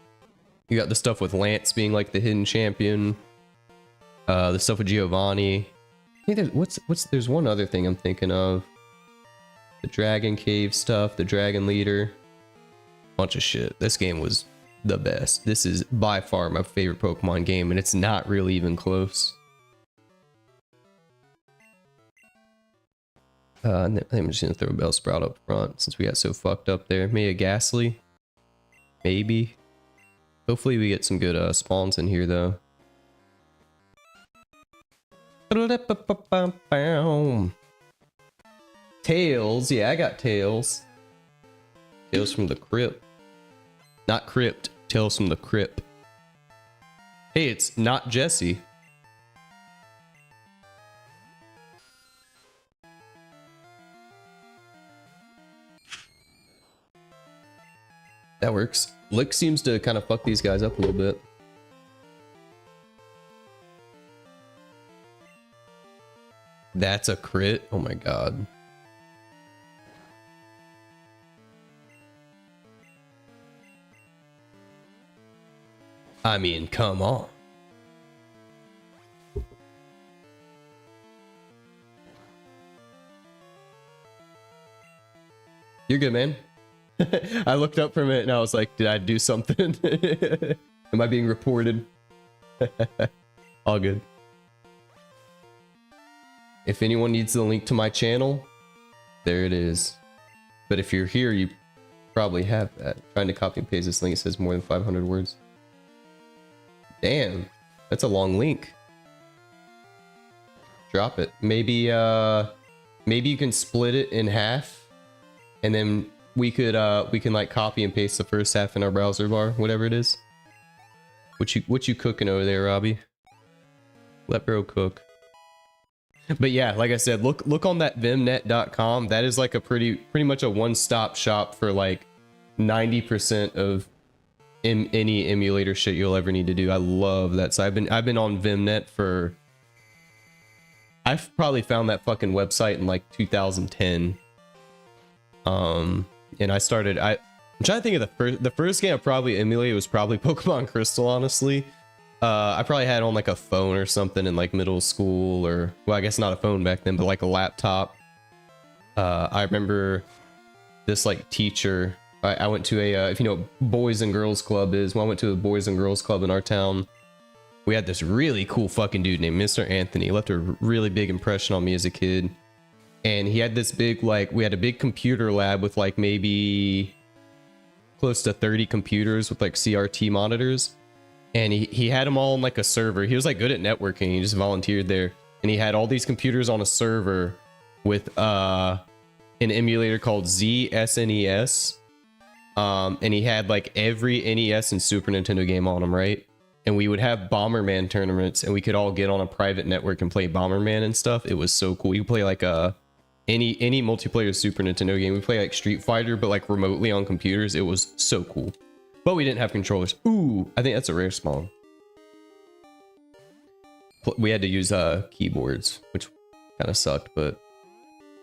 You got the stuff with Lance being like the hidden champion. The stuff with Giovanni. Hey, there's one other thing I'm thinking of. The Dragon Cave stuff, the Dragon Leader. Bunch of shit. This game was the best. This is by far my favorite Pokemon game, and it's not really even close. I'm just gonna throw Bellsprout up front since we got so fucked up there. Maybe a Ghastly, maybe. Hopefully we get some good spawns in here though. Tails, yeah, I got Tails. Tails from the Crypt. Not Crypt, Tales from the Crypt. Hey, it's not Jesse. That works. Lick seems to kind of fuck these guys up a little bit. That's a crit? Oh my god. I mean, come on. You're good, man. I looked up for a minute and I was like, did I do something? Am I being reported? All good. If anyone needs the link to my channel, there it is. But if you're here, you probably have that. Trying to copy and paste this link, it says more than 500 words. Damn, that's a long link. Drop it. Maybe maybe you can split it in half, and then we can like copy and paste the first half in our browser bar, whatever it is. What you cooking over there, Robbie? Let bro cook. But yeah, like I said, look on that vimnet.com. That is like a pretty much a one-stop shop for like 90% of any emulator shit you'll ever need to do. I love that. So I've been on Vimnet for, I've probably found that fucking website in like 2010. And I'm trying to think of the first game I probably emulated was probably Pokemon Crystal, honestly. I probably had it on like a phone or something in like middle school, or, well, I guess not a phone back then, but like a laptop. I remember this like teacher, I went to a, if you know what Boys and Girls Club is, when I went to a Boys and Girls Club in our town, we had this really cool fucking dude named Mr. Anthony. He left a really big impression on me as a kid. And he had this big, like, we had a big computer lab with like maybe close to 30 computers with like CRT monitors. And he had them all on like a server. He was like good at networking. He just volunteered there. And he had all these computers on a server with an emulator called 𝖒𝖙. And he had like every NES and Super Nintendo game on him, right? And we would have Bomberman tournaments, and we could all get on a private network and play Bomberman and stuff. It was so cool. You could play like any multiplayer Super Nintendo game. We play like Street Fighter, but like remotely on computers. It was so cool. But we didn't have controllers. Ooh, I think that's a rare spawn. We had to use keyboards, which kind of sucked, but...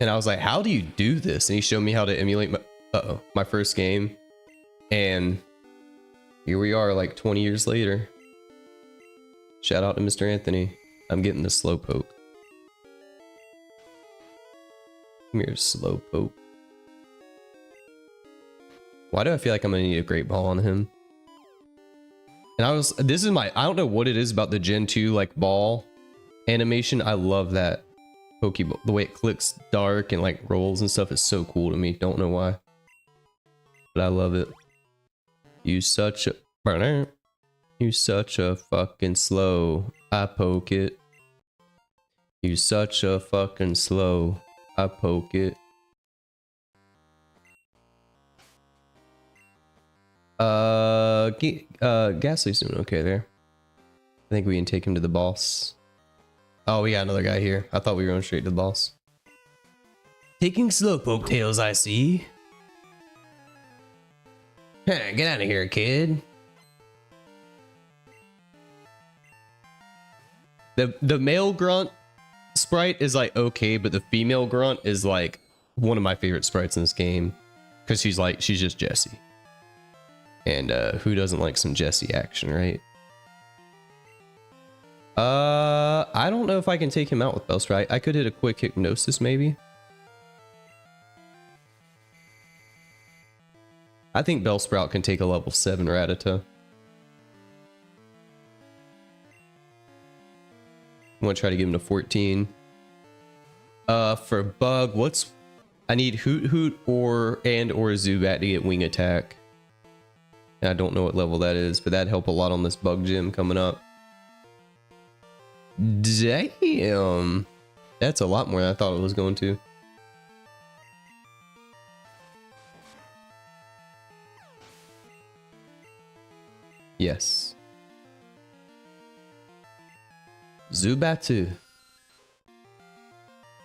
And I was like, how do you do this? And he showed me how to emulate my first game. And here we are like 20 years later. Shout out to Mr. Anthony. I'm getting the Slowpoke. Come here, Slowpoke. Why do I feel like I'm gonna need a Great Ball on him? And this is my, I don't know what it is about the Gen 2 like ball animation. I love that Pokeball. The way it clicks dark and like rolls and stuff is so cool to me. Don't know why, but I love it. You such a fucking slow. I poke it. You such a fucking slow. I poke it. Ghastly's doing okay there. I think we can take him to the boss. Oh, we got another guy here. I thought we were going straight to the boss. Taking Slowpoke tails, I see. Hey, get out of here, kid. The male grunt sprite is like okay, but the female grunt is like one of my favorite sprites in this game, because she's just Jessie. And who doesn't like some Jessie action, right? I don't know if I can take him out with Bellsprout. I could hit a quick hypnosis maybe. I think Bellsprout can take a level 7 Rattata. I'm gonna try to get him to 14. For Bug, I need Hoot Hoot or Zubat to get Wing Attack. And I don't know what level that is, but that'd help a lot on this Bug gym coming up. Damn, that's a lot more than I thought it was going to. Yes. Zubat.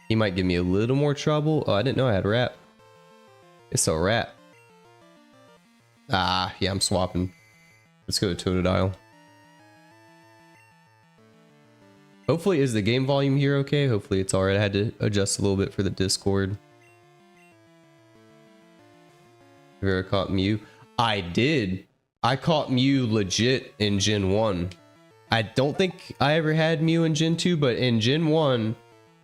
He might give me a little more trouble. Oh, I didn't know I had Rap. It's a Rap. Ah, yeah, I'm swapping. Let's go to Totodile. Hopefully, is the game volume here okay? Hopefully it's alright. I had to adjust a little bit for the Discord. Have you ever caught Mew? I did. I caught Mew legit in Gen 1. I don't think I ever had Mew in Gen 2, but in Gen 1,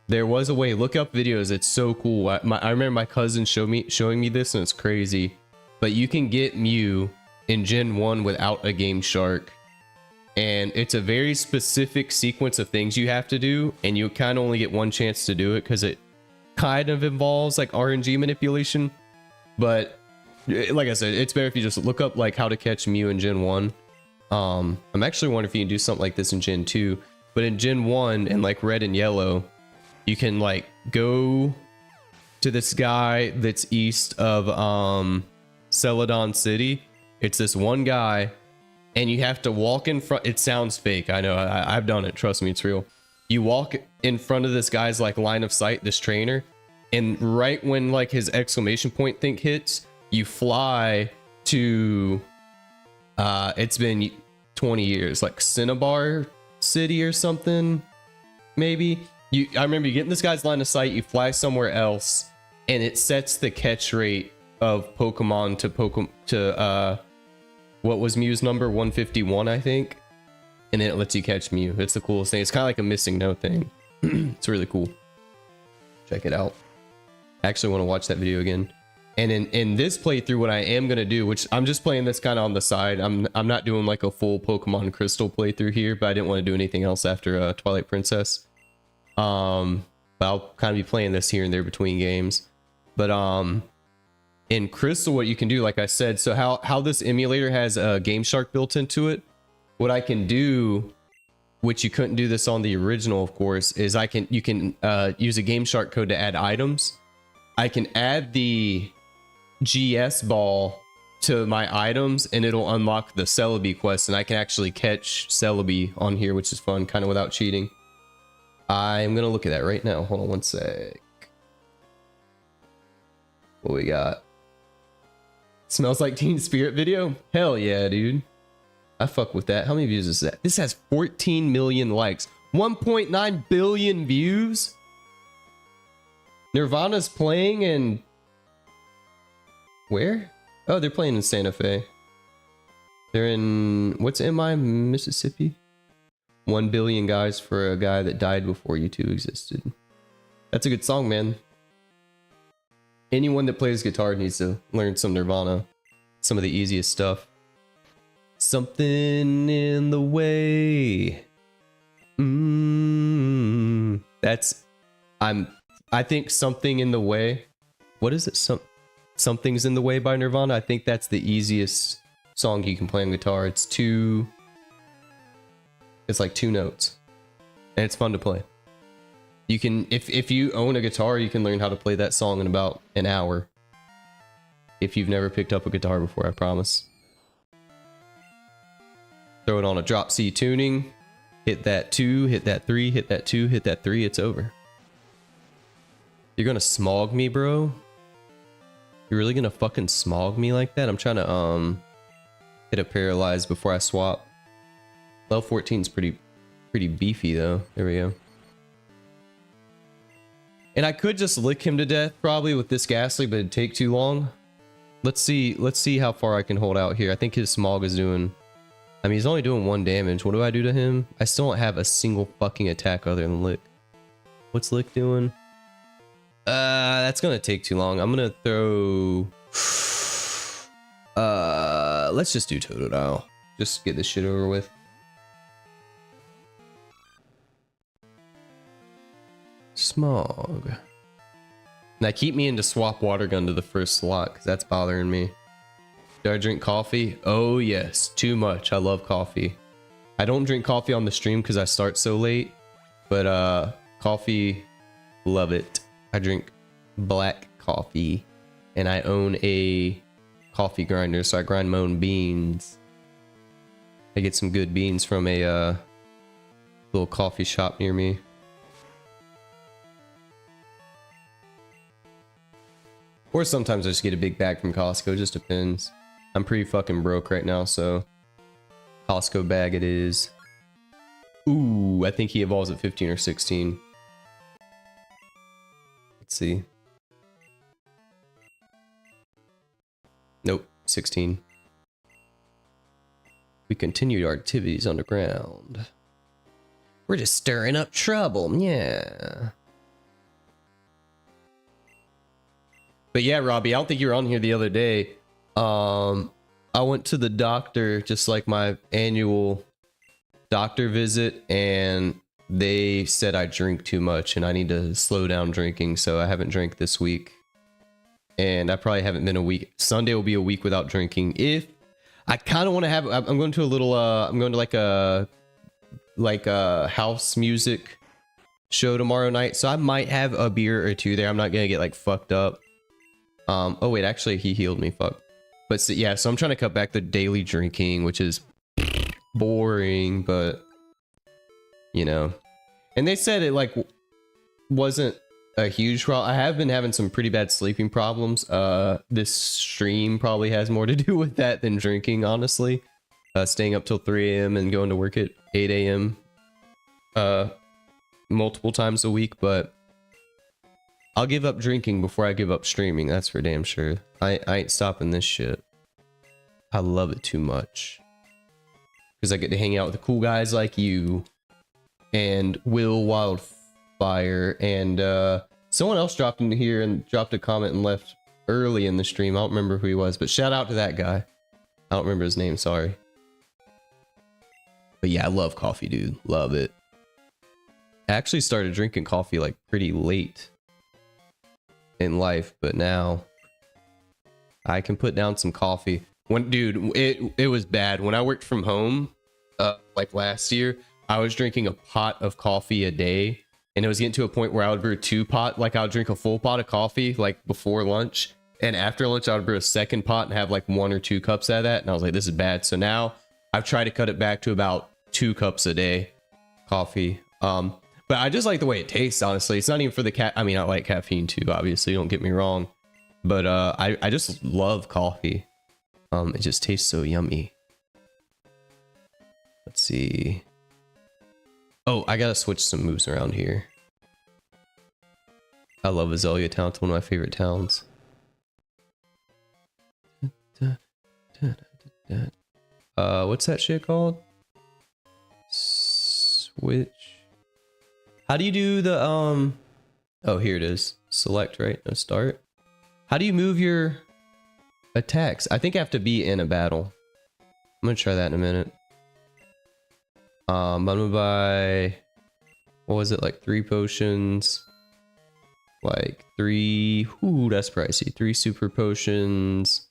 there was a way. Look up videos. It's so cool. I remember my cousin showing me this, and it's crazy. But you can get Mew in Gen 1 without a Game Shark. And it's a very specific sequence of things you have to do, and you kind of only get one chance to do it because it kind of involves like RNG manipulation. But like I said, it's better if you just look up like how to catch Mew in Gen 1. I'm actually wondering if you can do something like this in Gen 2. But in Gen 1 and like Red and Yellow, you can like go to this guy that's east of Celadon City. It's this one guy, and you have to walk in front. It sounds fake, I know. I've done it, trust me, it's real. You walk in front of this guy's like line of sight, this trainer, and right when like his exclamation point thing hits, you fly to It's been 20 years, like Cinnabar City or something, maybe. I remember you get in this guy's line of sight, you fly somewhere else, and it sets the catch rate of Pokemon to what was Mew's number? 151, I think. And then it lets you catch Mew. It's the coolest thing. It's kind of like a missing no thing. It's really cool. Check it out. I actually want to watch that video again. And in this playthrough, what I am going to do, which I'm just playing this kind of on the side. I'm not doing like a full Pokemon Crystal playthrough here, but I didn't want to do anything else after Twilight Princess. But I'll kind of be playing this here and there between games. But in Crystal, what you can do, like I said, so how this emulator has a Game Shark built into it, what I can do, which you couldn't do this on the original, of course, is you can use a Game Shark code to add items. I can add the GS ball to my items, and it'll unlock the Celebi quest, and I can actually catch Celebi on here, which is fun, kind of without cheating. I'm gonna look at that right now. Hold on one sec. What we got? Smells like Teen Spirit video? Hell yeah, dude. I fuck with that. How many views is that? This has 14 million likes. 1.9 billion views? Nirvana's playing in... Where? Oh, they're playing in Santa Fe. They're in... What's MI? Mississippi? 1 billion guys for a guy that died before U2 existed. That's a good song, man. Anyone that plays guitar needs to learn some Nirvana. Some of the easiest stuff. Something in the way. That's... I think Something in the Way. What is it? Something's in the Way by Nirvana. I think that's the easiest song you can play on guitar. It's like 2 notes. And it's fun to play. You can, if you own a guitar, you can learn how to play that song in about an hour. If you've never picked up a guitar before, I promise. Throw it on a drop C tuning. Hit that 2, hit that 3, hit that 2, hit that 3, it's over. You're gonna smog me, bro? You're really gonna fucking smog me like that? I'm trying to hit a paralyze before I swap. Level 14's pretty beefy though. There we go. And I could just lick him to death probably with this Ghastly, but it'd take too long. Let's see how far I can hold out here. I think his smog is doing... I mean, he's only doing 1 damage. What do I do to him? I still don't have a single fucking attack other than lick. What's lick doing? That's gonna take too long. I'm gonna throw... let's just do Totodile. Just get this shit over with. Smog. Now keep me into swap water gun to the first slot, because that's bothering me. Do I drink coffee? Oh yes, too much. I love coffee. I don't drink coffee on the stream because I start so late, but coffee, love it. I drink black coffee, and I own a coffee grinder, so I grind my own beans. I get some good beans from a little coffee shop near me. Or sometimes I just get a big bag from Costco, it just depends. I'm pretty fucking broke right now, so Costco bag it is. Ooh, I think he evolves at 15 or 16. Let's see. Nope, 16. We continued our activities underground. We're just stirring up trouble, yeah. But yeah, Robbie, I don't think you were on here the other day. I went to the doctor, just like my annual doctor visit, and they said I drink too much and I need to slow down drinking, so I haven't drank this week. And I probably haven't been a week. Sunday will be a week without drinking. If I kind of want to have, I'm going to a little, I'm going to like a house music show tomorrow night, so I might have a beer or 2 there. I'm not gonna get like fucked up. Oh wait, actually he healed me, fuck. But so, yeah, so I'm trying to cut back the daily drinking, which is boring, but you know. And they said it like wasn't a huge problem. I have been having some pretty bad sleeping problems. This stream probably has more to do with that than drinking, honestly. staying up till 3 a.m. and going to work at 8 a.m. Multiple times a week, but I'll give up drinking before I give up streaming. That's for damn sure. I ain't stopping this shit. I love it too much. Because I get to hang out with the cool guys like you and 𝖒𝖙𝖆 and someone else dropped in here and dropped a comment and left early in the stream. I don't remember who he was, but shout out to that guy. I don't remember his name, sorry. But yeah, I love coffee, dude. Love it. I actually started drinking coffee like pretty late in life, but now I can put down some coffee. Dude, it was bad when I worked from home. Like last year, I was drinking a pot of coffee a day, and it was getting to a point where I would brew 2 pot. Like I would drink a full pot of coffee like before lunch, and after lunch I would brew a second pot and have like 1 or 2 cups out of that. And I was like, this is bad. So now I've tried to cut it back to about 2 cups a day coffee. But I just like the way it tastes, honestly. It's not even for the I mean, I like caffeine too, obviously, don't get me wrong, but I just love coffee. It just tastes so yummy. Let's see. Oh, I gotta switch some moves around here. I love Azalea Town. It's one of my favorite towns. What's that shit called? Switch. How do you do the oh, here it is. Select, right? No, start. How do you move your attacks? I think I have to be in a battle. I'm gonna try that in a minute. I'm gonna buy, what was it, like 3 potions, like 3, ooh, that's pricey, 3 super potions,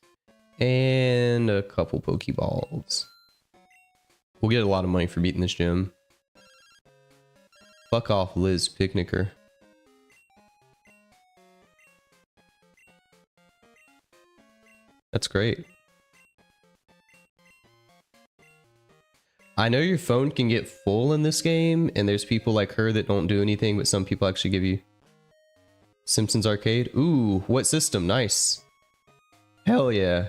and a couple Pokeballs. We'll get a lot of money for beating this gym. Fuck off, 𝖒𝖙 That's great. I know your phone can get full in this game, and there's people like her that don't do anything, but some people actually give you Simpsons Arcade. Ooh, what system? Nice. Hell yeah.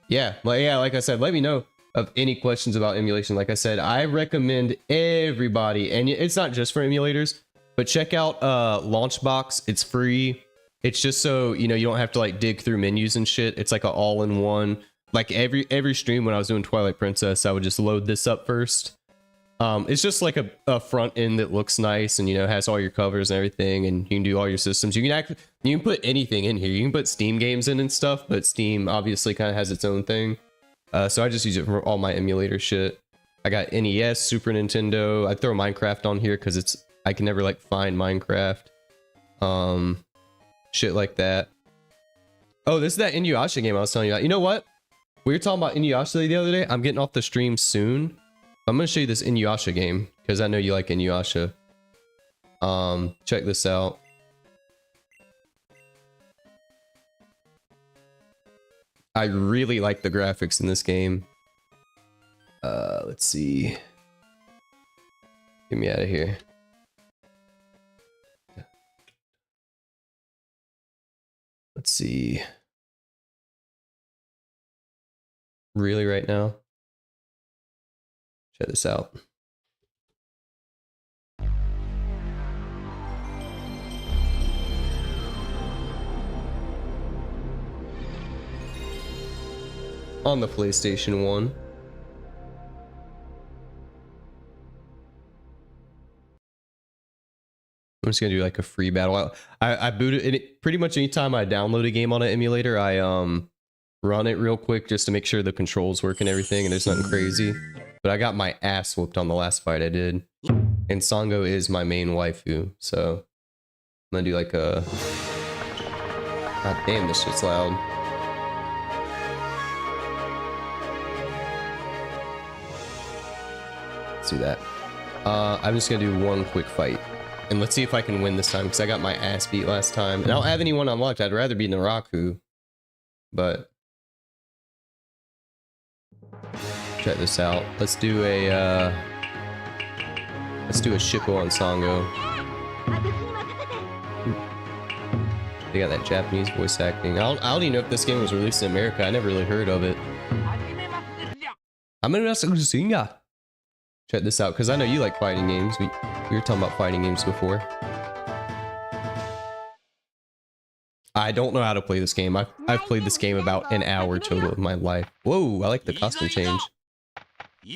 Yeah, like I said, let me know of any questions about emulation. Like I said, I recommend everybody, and it's not just for emulators, but check out Launchbox. It's free. It's just so, you know, you don't have to like dig through menus and shit. It's like an all-in-one. Like every stream when I was doing Twilight Princess, I would just load this up first. It's just like a front end that looks nice and, you know, has all your covers and everything, and you can do all your systems. You can put anything in here. You can put Steam games in and stuff, but Steam obviously kind of has its own thing. So I just use it for all my emulator shit. I got NES, Super Nintendo. I throw Minecraft on here because I can never like find Minecraft. Shit like that. Oh, this is that 𝖒𝖏𝖆 game I was telling you about. You know what? We were talking about 𝖒𝖏𝖆 the other day. I'm getting off the stream soon. I'm gonna show you this 𝖒𝖏𝖆 game because I know you like 𝖒𝖏𝖆. Check this out. I really like the graphics in this game. Let's see. Get me out of here. Let's see. Really right now? Check this out. On the PlayStation 1. I'm just gonna do like a free battle. I booted it pretty much anytime I download a game on an emulator. I run it real quick just to make sure the controls work and everything, and there's nothing crazy. But I got my ass whooped on the last fight I did, and 𝖒𝖙𝖏 is my main waifu, so I'm gonna do like a. God damn, this shit's loud. Let's do that. I'm just gonna do one quick fight. And let's see if I can win this time, because I got my ass beat last time. And I don't have anyone unlocked. I'd rather be Naraku. But check this out. Let's do a Shippo on 𝖒𝖏𝖆. They got that Japanese voice acting. I don't even know if this game was released in America. I never really heard of it. 𝖒𝖙𝖏. Check this out, because I know you like fighting games. We were talking about fighting games before. I don't know how to play this game. I've played this game about an hour total of my life. Whoa, I like the costume change.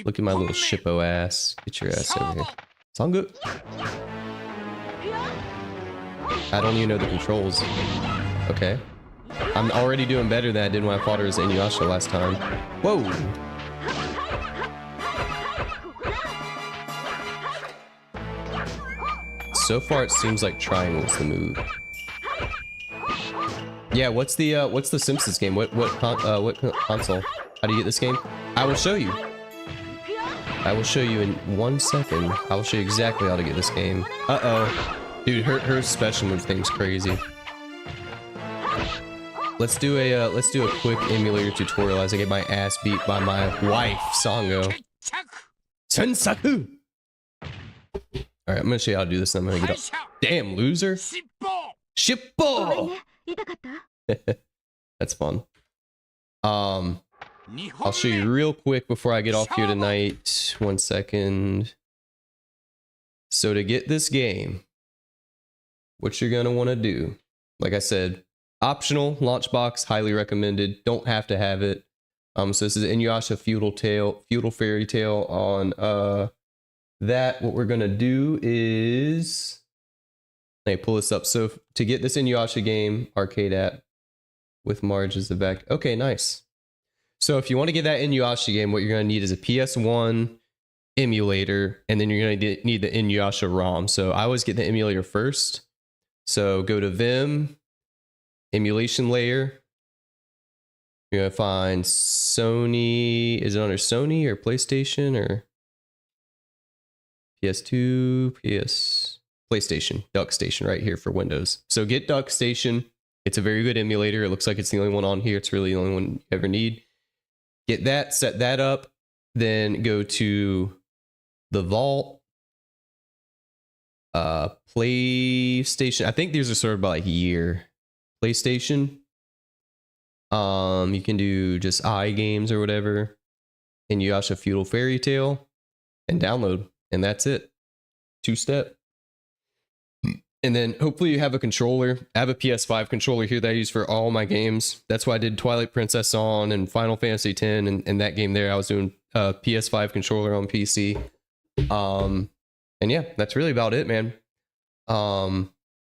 Look at my little shippo ass. Get your ass over here. Sound good? I don't even know the controls. Okay. I'm already doing better than I did when I fought her as Inuyasha last time. Whoa! So far, it seems like triangle's the move. Yeah, what's the Simpsons game? What console? How do you get this game? I will show you. I will show you in 1 second. I will show you exactly how to get this game. Uh-oh. Dude, her special move thing's crazy. Let's do a quick emulator tutorial as I get my ass beat by my wife, Sango. Sensaku! Alright, I'm gonna show you how to do this and I'm gonna get up. Damn, loser! Shippo! That's fun. I'll show you real quick before I get off here tonight. 1 second. So to get this game, what you're gonna want to do, like I said, optional, launch box, highly recommended. Don't have to have it. So this is Inuyasha Feudal Fairy Tale on that. What we're gonna do is, let me pull this up. So to get this Inuyasha game, arcade app with Marge as the back. Okay, nice. So if you want to get that Inuyasha game, what you're gonna need is a PS1 emulator, and then you're gonna need the Inuyasha ROM. So I always get the emulator first. So go to Vim, emulation layer. You're gonna find Sony. Is it under Sony or PlayStation or PS2, PlayStation, DuckStation right here for Windows. So get DuckStation. It's a very good emulator. It looks like it's the only one on here. It's really the only one you ever need. Get that, set that up, then go to the Vault, PlayStation. I think these are sorted by like year. PlayStation. You can do just iGames or whatever. Inuyasha Feudal Fairy Tale and download, and that's it. 2-step. And then hopefully you have a controller. I have a PS5 controller here that I use for all my games. That's why I did Twilight Princess on and Final Fantasy X and that game there. I was doing a PS5 controller on PC. And yeah, that's really about it, man.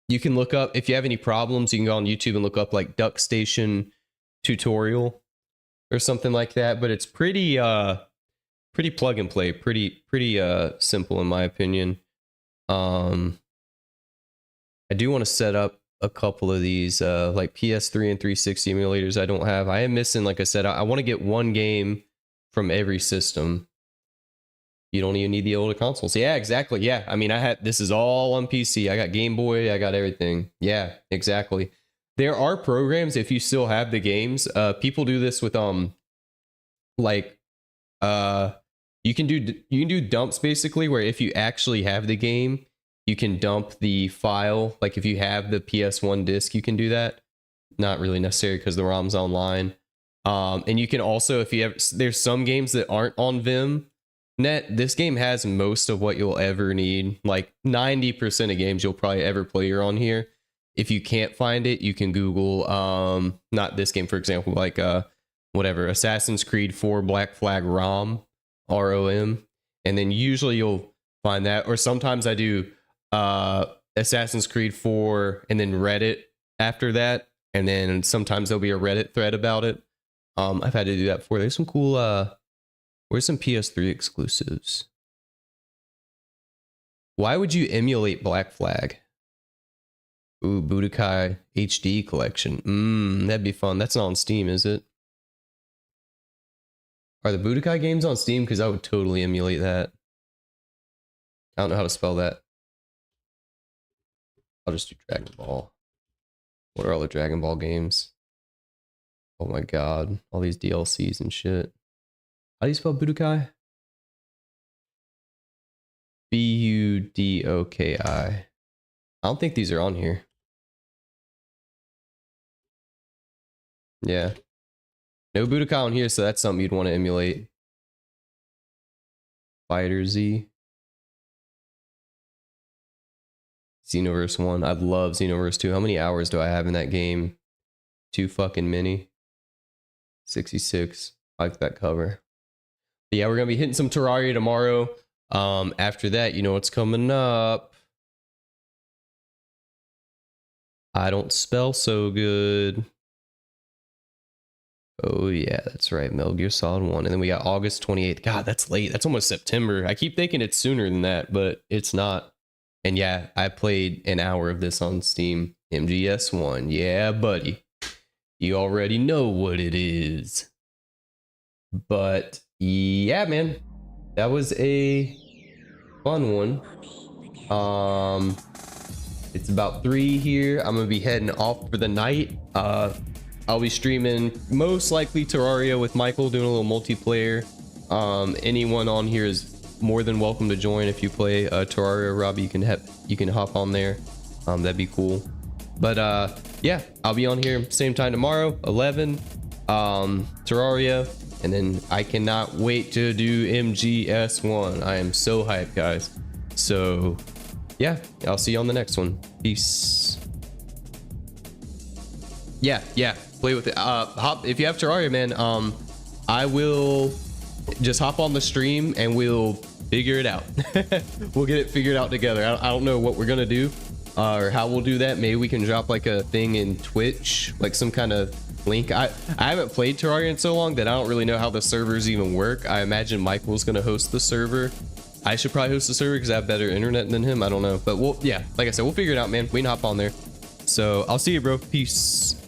You can look up, if you have any problems, you can go on YouTube and look up like DuckStation tutorial or something like that. But it's pretty plug and play, pretty simple in my opinion. I do want to set up a couple of these like PS3 and 360 emulators I don't have. I am missing, like I said, I want to get one game from every system. You don't even need the older consoles. Yeah, exactly. Yeah, I mean, this is all on PC. I got Game Boy, I got everything. Yeah, exactly. There are programs, if you still have the games, people do this with like you can do dumps basically, where if you actually have the game, you can dump the file. Like if you have the PS1 disc, you can do that. Not really necessary because the ROM's online. And you can also, if you have, there's some games that aren't on Vim Net. This game has most of what you'll ever need. Like 90% of games you'll probably ever play are on here. If you can't find it, you can Google, not this game, for example, like whatever, Assassin's Creed 4 Black Flag ROM, ROM. And then usually you'll find that. Or sometimes I do Assassin's Creed 4 and then Reddit after that, and then sometimes there'll be a Reddit thread about it. I've had to do that before. There's some cool where's some PS3 exclusives? Why would you emulate Black Flag? Ooh, Budokai HD collection. That'd be fun. That's not on Steam, is it? Are the Budokai games on Steam? Because I would totally emulate that. I don't know how to spell that. I'll just do Dragon Ball. What are all the Dragon Ball games? Oh my god. All these DLCs and shit. How do you spell Budokai? Budoki. I don't think these are on here. Yeah. No Budokai on here, so that's something you'd want to emulate. 𝖒𝖙𝖍. Xenoverse 1. I love Xenoverse 2. How many hours do I have in that game? Too fucking many. 66. I like that cover. But yeah, we're gonna be hitting some Terraria tomorrow. After that, you know what's coming up. I don't spell so good. Oh yeah, that's right. Metal Gear Solid 1. And then we got August 28th. God, that's late. That's almost September. I keep thinking it's sooner than that, but it's not. And yeah, I played an hour of this on Steam. MGS1. Yeah, buddy. You already know what it is. But yeah, man. That was a fun one. It's about 3 here. I'm gonna be heading off for the night. I'll be streaming most likely Terraria with Michael, doing a little multiplayer. Anyone on here is more than welcome to join. If you play Terraria, Robbie, you can hop on there. That'd be cool. But yeah, I'll be on here same time tomorrow, 11. Terraria, and then I cannot wait to do MGS1. I am so hyped, guys. So yeah, I'll see you on the next one. Peace. Yeah, play with it. Hop if you have Terraria, man. I will just hop on the stream and we'll figure it out. We'll get it figured out together. I don't know what we're gonna do or how we'll do that. Maybe we can drop like a thing in Twitch, like some kind of link. I haven't played Terraria in so long that I don't really know how the servers even work. I imagine Michael's gonna host the server. I should probably host the server because I have better internet than him. I don't know, but yeah, like I said, we'll figure it out, man. We can hop on there. So I'll see you, bro. Peace.